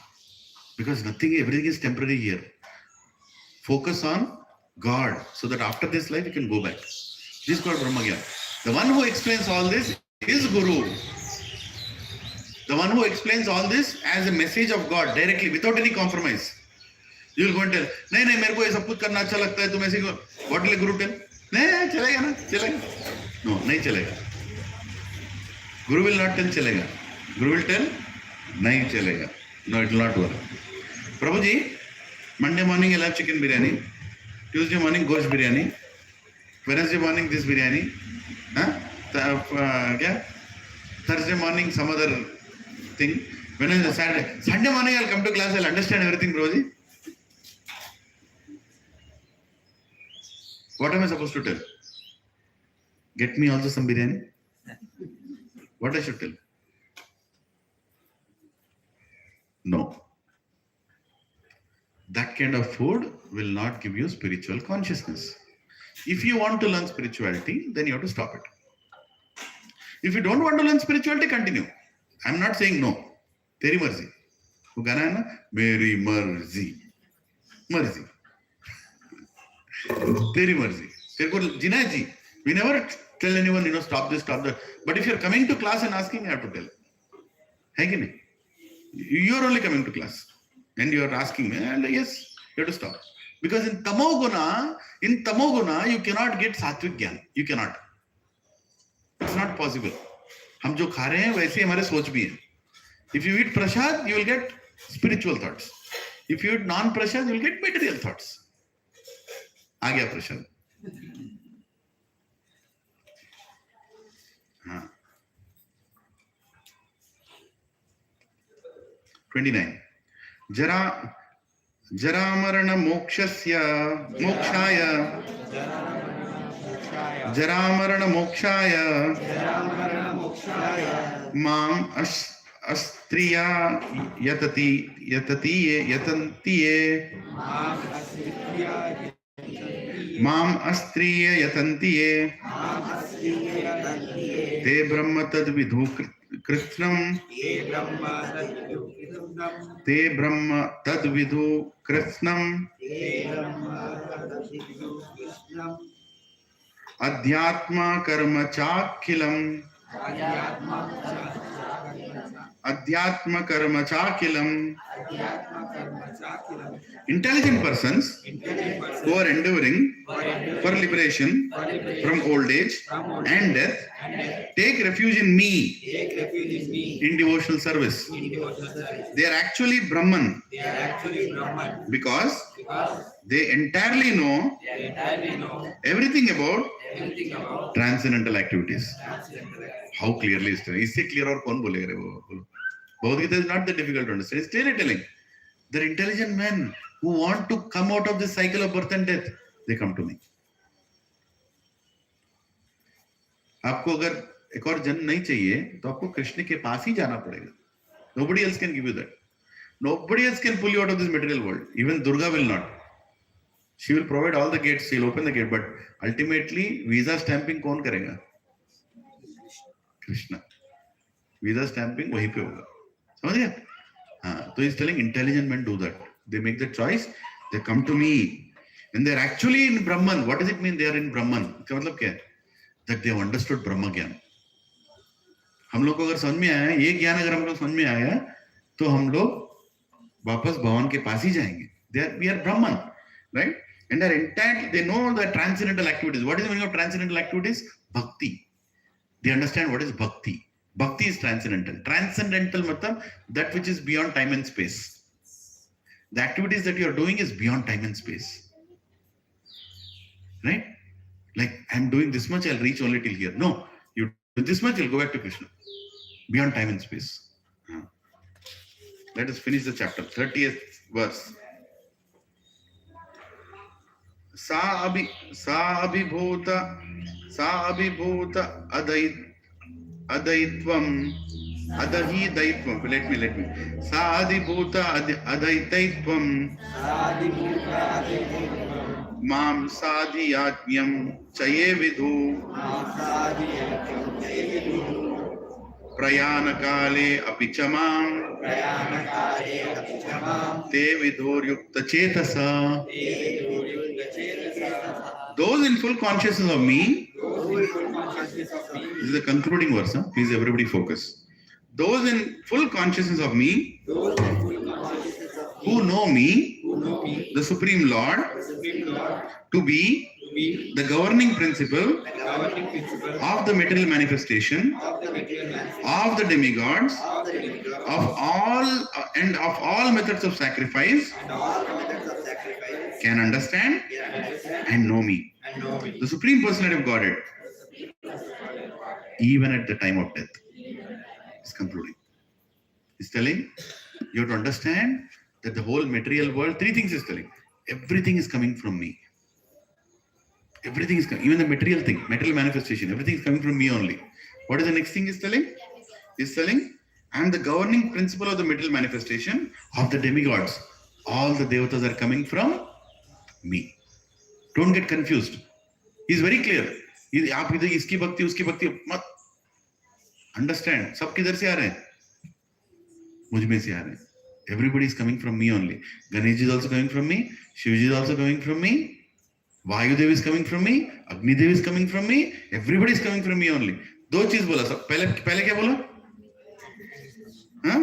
because everything is temporary here. Focus on God, so that after this life you can go back. This is called brahma jnana. The one who explains all this is Guru. The one who explains all this as a message of God directly, without any compromise. You will go and tell, नहीं मेरे को ये सब कुछ करना अच्छा लगता है, तुम ऐसे को. What will a Guru tell? नहीं चलेगा ना, चलेगा. No, नहीं चलेगा. Guru will not tell चलेगा. Guru will tell नहीं चलेगा. No, it will not work. Prabhu ji, Monday morning I'll have chicken biryani. Tuesday morning ghost biryani. Wednesday morning this biryani. क्या? Thursday morning some other thing. Wednesday, Saturday. Sunday morning I'll come to class, I'll understand everything, Prabhuji. What am I supposed to tell? Get me also some biryani? What I should tell? No. That kind of food will not give you spiritual consciousness. If you want to learn spirituality, then you have to stop it. If you don't want to learn spirituality, continue. I'm not saying no. Teri marzi. वो गाना है ना, मेरी मर्जी, मर्जी, तेरी मर्जी. तेरे को जीना है जी. We never tell anyone, stop this, stop that. But if you're coming to class and asking, I have to tell. है कि नहीं? You're only coming to class and you're asking me, and yes, you have to stop. Because in tamoguna, you cannot get sattvic jnana. You cannot. It's not possible. हम जो खा रहे हैं वैसे हमारे सोच भी है. If you eat prasad, you will get spiritual thoughts. If you eat non-prasad, you will get material thoughts. आ गया प्रसाद. हाँ. 29. जरामरण मोक्षाय माम अस्त्रिया यतन्तिये ते ब्रह्म तद्विधु कृत्स्नम् कृष्णं ते ब्रह्म तद्विदु कृत्स्नम् ते ब्रह्म तद्विदु कृष्णम् अध्यात्म कर्म चाखिलम् अध्यात्मं अध्यात्म कर्म चाखिलम्. कर्म चाखिलम्. Intelligent persons who are endeavoring for liberation from old age and death take refuge in me Take refuge in me. in devotional service. In devotional service. They are actually Brahman They are actually Brahman because because they entirely know they entirely know everything about everything about transcendental activities. transcendental life. How clearly is it? इससे clear और कौन बोलेगा रे वो बोलो. Bhagavad Gita is not that difficult to understand. It's clearly telling. They're intelligent men who want to come out of this cycle of birth and death. They come to me. आपको अगर एक और जन्म नहीं चाहिए तो आपको कृष्ण के पास ही जाना पड़ेगा. Nobody else can give you that. Nobody else can pull you out of this material world. Even Durga will not. She will provide all the gates. She'll open the gate, but ultimately visa stamping कौन करेगा? Krishna. Visa stamping वहीं पे होगा. समझ गया? हाँ, तो he's telling intelligent men do that. They make the choice. They come to me, and they're actually in Brahman. What does it mean? They are in Brahman. इसका मतलब क्या है? That they have understood Brahma ज्ञान. हम लोग को अगर समझ में आया, ये ज्ञान अगर हम लोग समझ में आया, तो हम लोग वापस भगवान के पास ही जाएंगे. We are Brahman, right? And they're intent. They know the transcendental activities. What is the meaning of transcendental activities? Bhakti. They understand what is bhakti. Bhakti is transcendental. Transcendental matlab that which is beyond time and space. The activities that you are doing is beyond time and space. Right? Like I'm doing this much, I'll reach only till here. No, you do this much, you'll go back to Krishna. Beyond time and space. Let us finish the chapter. 30th verse. सा अभिभूत अदैत्वम् अदहिदैत्वम्. Let me. सा अधिभूत अदैतैत्वम् मां साधियाज्ञम् चये विदु प्रयाणकाले अपि च मां ते विदुर्युक्तचेतसा. Those in full consciousness of me, this is the concluding verse, huh? Please everybody focus. Those in full consciousness of me, who know me, the Supreme Lord, to be the governing principle of the material manifestation of the demigods, of all methods of sacrifice, can understand and know me, the Supreme Personality of Godhead, even at the time of death. He's concluding. He's telling you have to understand that the whole material world, three things he's telling. Everything is coming from me. Everything is coming, even the material thing, material manifestation, everything is coming from me only. What is the next thing he's telling? He's telling, I am the governing principle of the material manifestation of the demigods. All the devatas are coming from me. Don't get confused. He's very clear. आप इधर इसकी भक्ति उसकी भक्ति मत understand. सब किधर से आ रहे हैं? मुझ में से आ रहे हैं. Everybody is coming from me only. Ganesh is also coming from me. Shivaji is also coming from me. Vayudev is coming from me. Agnidev is coming from me. Everybody is coming from me only. दो चीज बोला सब. पहले क्या बोला? हाँ?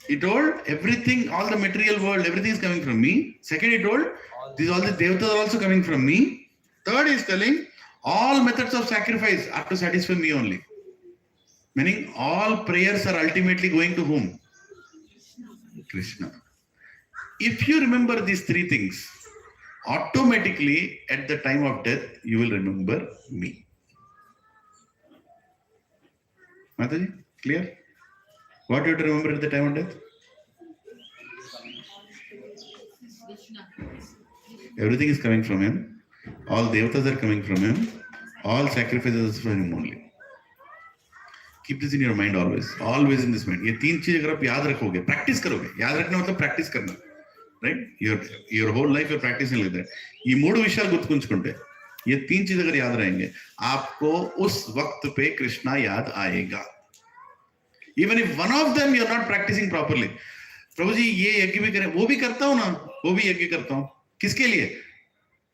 He told everything, all the material world, everything is coming from me. Second, he told all the devatas are also coming from me. Third, he is telling all methods of sacrifice are to satisfy me only. Meaning all prayers are ultimately going to whom? Krishna. If you remember these three things, automatically at the time of death, you will remember me. Mataji, clear? What you have to remember at the time of death? Everything is coming from him. All devatas are coming from him. All sacrifices are from him only. Keep this in your mind always. Always in this mind. ये तीन चीज अगर आप याद रखोगे, practice करोगे. याद रखना मतलब practice करना. Right? Your whole life you're practicing like that. ये मूड विशाल गुत्तकुंचकुंटे. ये तीन चीज अगर याद रहेंगे, आपको उस वक्त पे कृष्णा याद आएगा. Even if one of them you're not practicing properly. प्रभु जी ये यज्ञ भी करें, वो भी करता हूं ना, वो भी यज्ञ करता हूं, किसके लिए?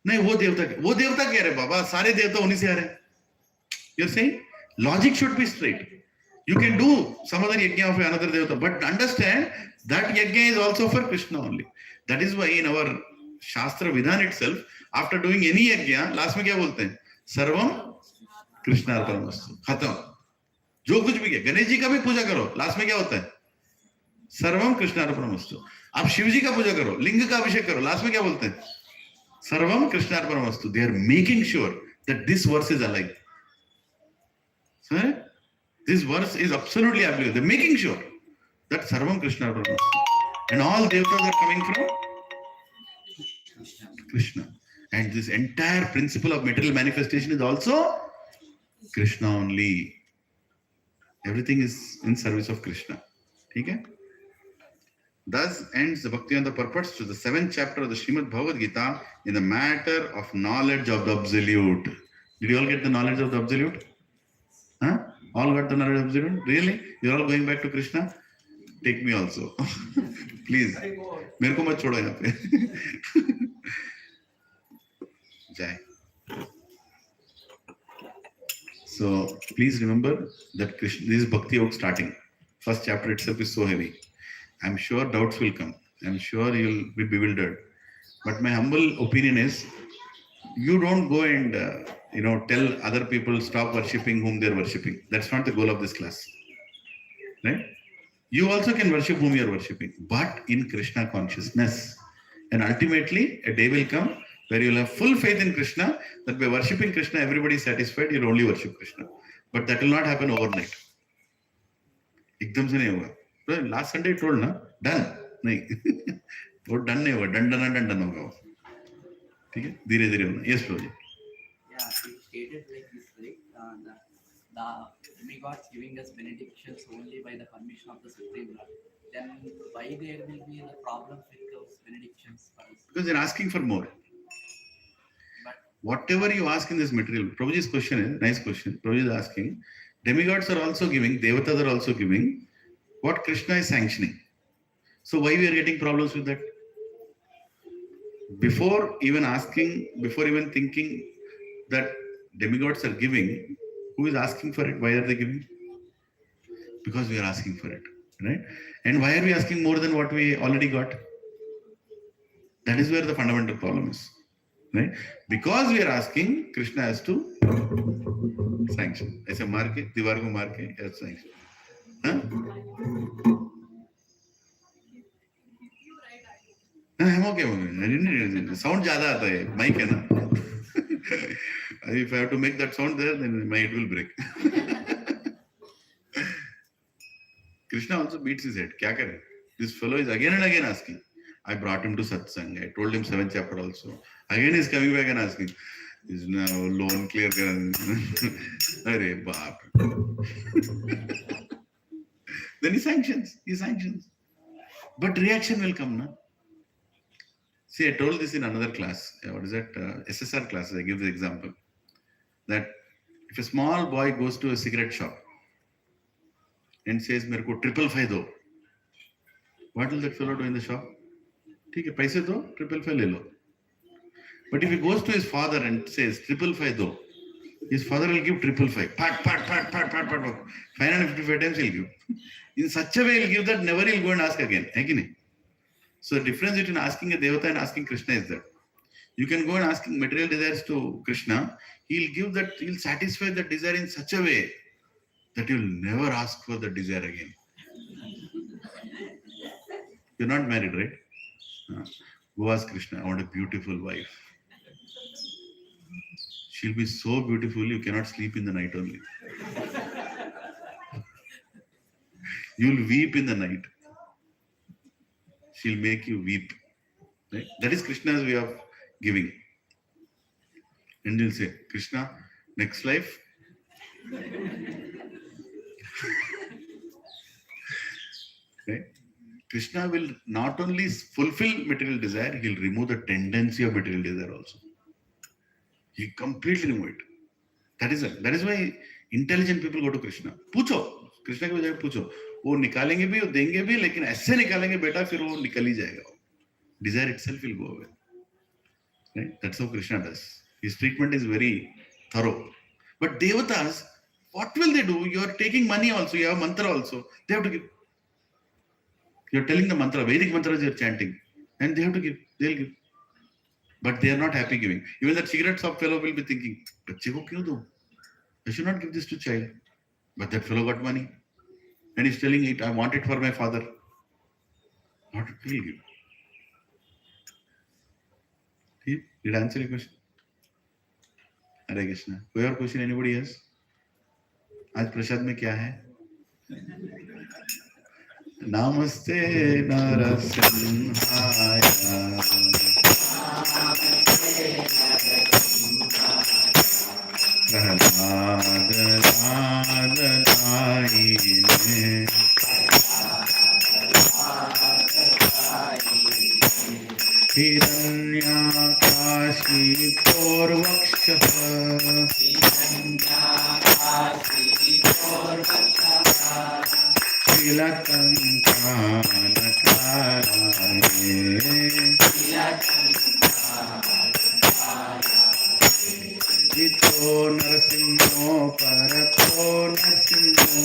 नहीं वो देवता कह रहे बाबा, सारे देवता उन्हीं से आ रहे हैं. You're saying logic should be straight. You can do some other yajna of another devata, but understand that yajna is also for Krishna only. That is why in our Shastra Vidhan itself, after doing any yajna, last में क्या बोलते हैं? सर्वम कृष्णार्पणमस्तु, खत्म. जो कुछ भी किया, गणेश जी का भी पूजा करो, लास्ट में क्या होता है? सर्वम कृष्णार्पणमस्तु. आप शिव जी का पूजा करो, लिंग का अभिषेक करो, लास्ट में क्या बोलते हैं? सर्वम कृष्णार्पणमस्तु. They are making sure that this verse is alive. So, this verse is absolutely applicable. They're making sure that Sarvam Krishna Arpanamastu. And all devatas are coming from Krishna. And this entire principle of material manifestation is also Krishna only. Everything is in service of Krishna. Okay? Thus ends the Bhakti on the purpose to the 7th chapter of the Srimad Bhagavad Gita in the matter of knowledge of the Absolute. Did you all get the knowledge of the Absolute? Huh? All got the knowledge of Absolute? Really? You're all going back to Krishna? Take me also. Please. मेरे को मत छोड़ो यहाँ पे. Jai. So please remember that Krishna, this is Bhakti Yoga starting. First chapter itself is so heavy. I'm sure doubts will come. I'm sure you'll be bewildered. But my humble opinion is, you don't go and tell other people stop worshipping whom they're worshipping. That's not the goal of this class, right? You also can worship whom you're worshipping, but in Krishna consciousness. And ultimately, a day will come where you'll have full faith in Krishna, that by worshipping Krishna, everybody is satisfied, you'll only worship Krishna. But that will not happen overnight. एकदम से नहीं होगा. Last Sunday I told ना, done. नहीं. वो done नहीं होगा, done होगा वो. ठीक है, धीरे धीरे होना. Yes, Prabhuji. Yeah, it stated like this, right? The demigods giving us benedictions only by the permission of the Supreme Lord. Then why there will be the problems with those benedictions for us? Because they're asking for more. But whatever you ask in this material, Prabhuji's question is, nice question. Prabhuji is asking, demigods are also giving, devatas are also giving what Krishna is sanctioning. So why we are getting problems with that? Before even thinking that demigods are giving, who is asking for it? Why are they giving? Because we are asking for it, right? And why are we asking more than what we already got? That is where the fundamental problem is, right? Because we are asking, Krishna has to sanction. ऐसे मार के, दीवार को मार के, has sanction. Huh? I'm okay. I didn't. Sound ज़्यादा आता है. Mic है ना. If I have to make that sound there, then my head will break. Krishna also beats his head. क्या करे? This fellow is again and again asking. I brought him to satsang. I told him 7th chapter also. Again he's coming back and asking. Is now loan clear? Arey baap. Then he sanctions. But reaction will come, na? See, I told this in another class. What is that? SSR class. I give the example that if a small boy goes to a cigarette shop and says, "मेरे को 555 दो," what will that fellow do in the shop? ठीक है, पैसे दो, 555 ले लो. But if he goes to his father and says 555 दो, his father will give 555. Pat. 555 times he'll give. In such a way he'll give that never he'll go and ask again. है कि नहीं? So the difference between asking a devata and asking Krishna is that you can go and asking material desires to Krishna. He'll satisfy that desire in such a way that you'll never ask for the desire again. You're not married, right? Go ask Krishna, I want a beautiful wife. She'll be so beautiful you cannot sleep in the night only. You'll weep in the night. She'll make you weep. Right? That is Krishna's way of giving. And you'll say, Krishna, next life. Right? Krishna will not only fulfill material desire, he'll remove the tendency of material desire also. He completely remove it. That is why intelligent people go to Krishna. पूछो, Krishna के बजाय पूछो. वो निकालेंगे भी, वो देंगे भी, लेकिन ऐसे निकालेंगे बेटा फिर वो निकल ही जाएगा. Desire itself will go away. Right? That's how Krishna does. His treatment is very thorough. But devatas, what will they do? You are taking money also, you have mantra also. They have to give. You are telling the mantra, Vedic mantras you are chanting, and they have to give. They'll give. But they are not happy giving. Even that cigarette shop fellow will be thinking, "Bachche ko kyun do? I should not give this to child." But that fellow got money, and he's telling it, "I want it for my father." Not will give. Did I answer your question? Hare Krishna. कोई और question anybody else? आज प्रसाद में क्या है? नमस्ते नरसिंहाय प्रहलाद लादनायिने हिरण्याकाशीतोर्वक्षः तिलकङ्कानकाराये इतो नरसिंहो परतो नरसिंहो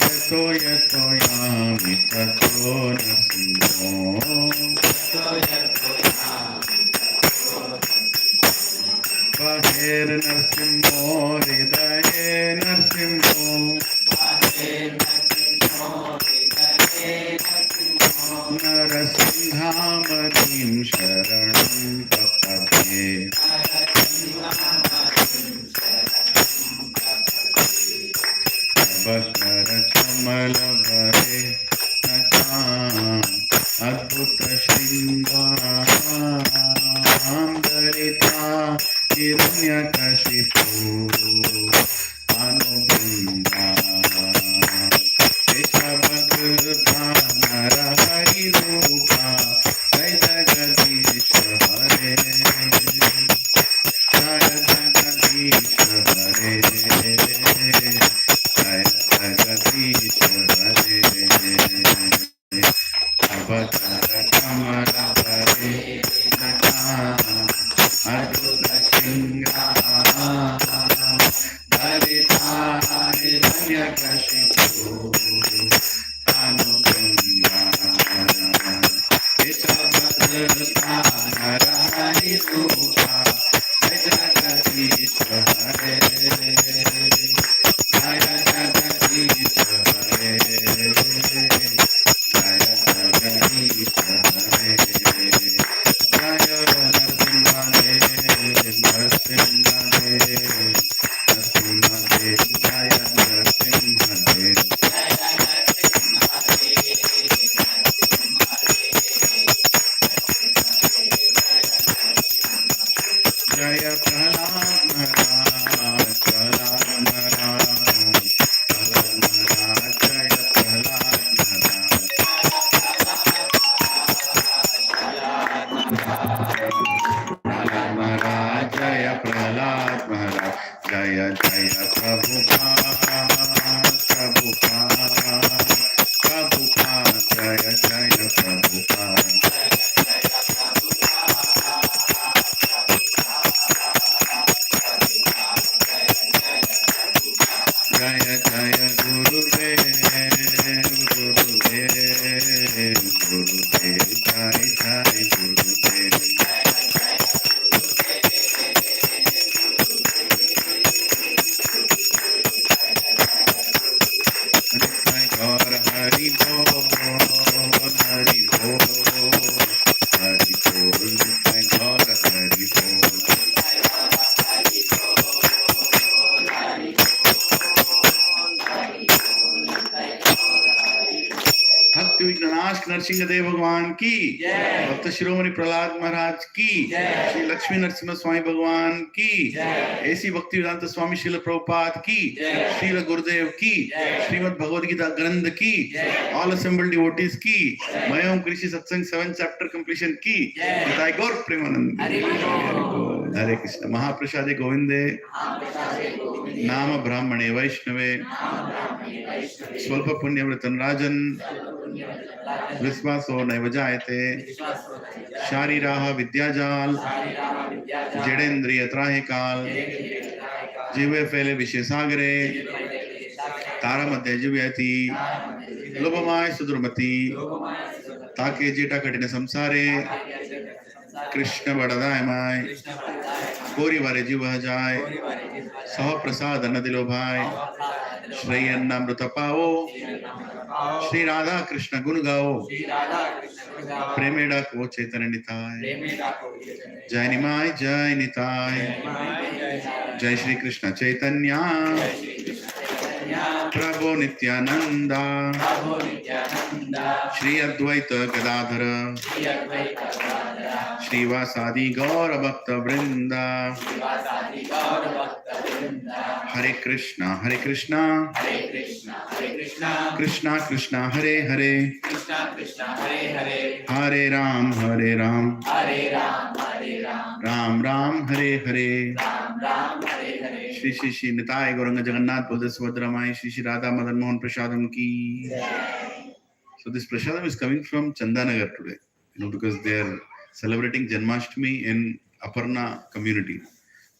यतो यतो यामि ततो नरसिंहो बहिर्नरसिंहो हृदये नरसिंहो नरसिंहामणिं शरणं प्रपद्ये करकमलभरे नताम् अद्भुतशृङ्गां दरिता हिरण्यकशिपु अनुबृन्दा केशवदृता नरहरिरूपा जय जगदीश हरे जय जगदीश हरे जगदीश हरे अवतार कमल हरे नटां अद्भुत सिंहां धरिता हिरण्यकशिपु अनुबृन्दा केशवदृता नरहरिरूपा जय जगदीश हरे जय जगदीश हरे जय जगदीश हरे जय नरसिंहदेव नरसिंहदेव नरसिंहदेव जय नरसिंहदेव जय प्रहलाद महाराज प्रहलाद महाराज प्रहलाद महाराज जय प्रहलाद महाराज प्रहलाद महाराज जय प्रहलाद महाराज जय जय प्रभुपाद प्रभुपाद प्रभुपाद जय जय प्रभुपाद जय जय गुरुदेव गुरुदेव गुरुदेव जय जय गुरुदेव नित्य गौर हरि बोल हरि बोल हरि बोल नित्य गौर हरि बोल भक्त विघ्ननाश नरसिंह देव भगवान की भक्त शिरोमणि प्रहलाद महाराज की श्री लक्ष्मी नरसिंह स्वामी भगवान की ऐसी भक्ति वेदांत स्वामी श्रील प्रभुपाद की श्रील गुरुदेव की श्रीमद् भगवद गीता ग्रंथ की ऑल असेंबल्ड डिवोटीज की मैं हूं कृषि सत्संग 7 चैप्टर कंप्लीशन की गौर Premanand. Hare Krishna. Mahaprasade Govinde Nama Brahmane Vaishnave Swalpa Punyavritan Rajan Visvaso Naivajayate Shariraha Vidyajal Jedendriya Trahikal Jive Fele Vishesagre Tara Madhya Jivyati Lobamai Sudurmati Take Jeta Katina Samsare Krishna Badadayamai Kori Vare Jiva Jai Saha Prasad Anadilo Bhai Shri Annamrita Pao Shri Radha Krishna Gun Gao Premeda Ko Chaitanya Nitai Jai Nimai Jai Nitai Jai Shri Krishna Chaitanya Prabhu Nityananda Shri Advaita Gadadhara Shri Vasadi Gaura Bhakta Vrinda Hare Krishna Krishna Krishna Hare Hare Hare Ram Ram Ram Hare Hare Shri Shri Shri Nitai Gauranga Jagannath Baldev Subhadra Mai Shri Shri Radha Madan Mohan Prasadam Ki. So this prasadam is coming from Chandanagar today, because they are celebrating Janmashtami in Aparna community.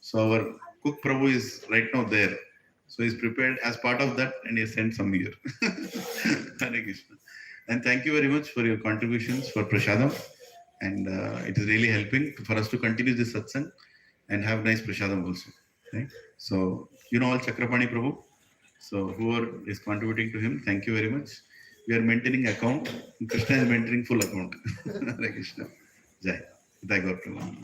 So our cook Prabhu is right now there. So he's prepared as part of that and he sent some here. Hare Krishna. And thank you very much for your contributions for prasadam. And it is really helping for us to continue this satsang and have nice prasadam also. Right? So, all Chakrapani Prabhu. So whoever is contributing to him, thank you very much. We are maintaining account. Krishna is maintaining full account. Hare Krishna. Jai. Jai Gaur Prabhu.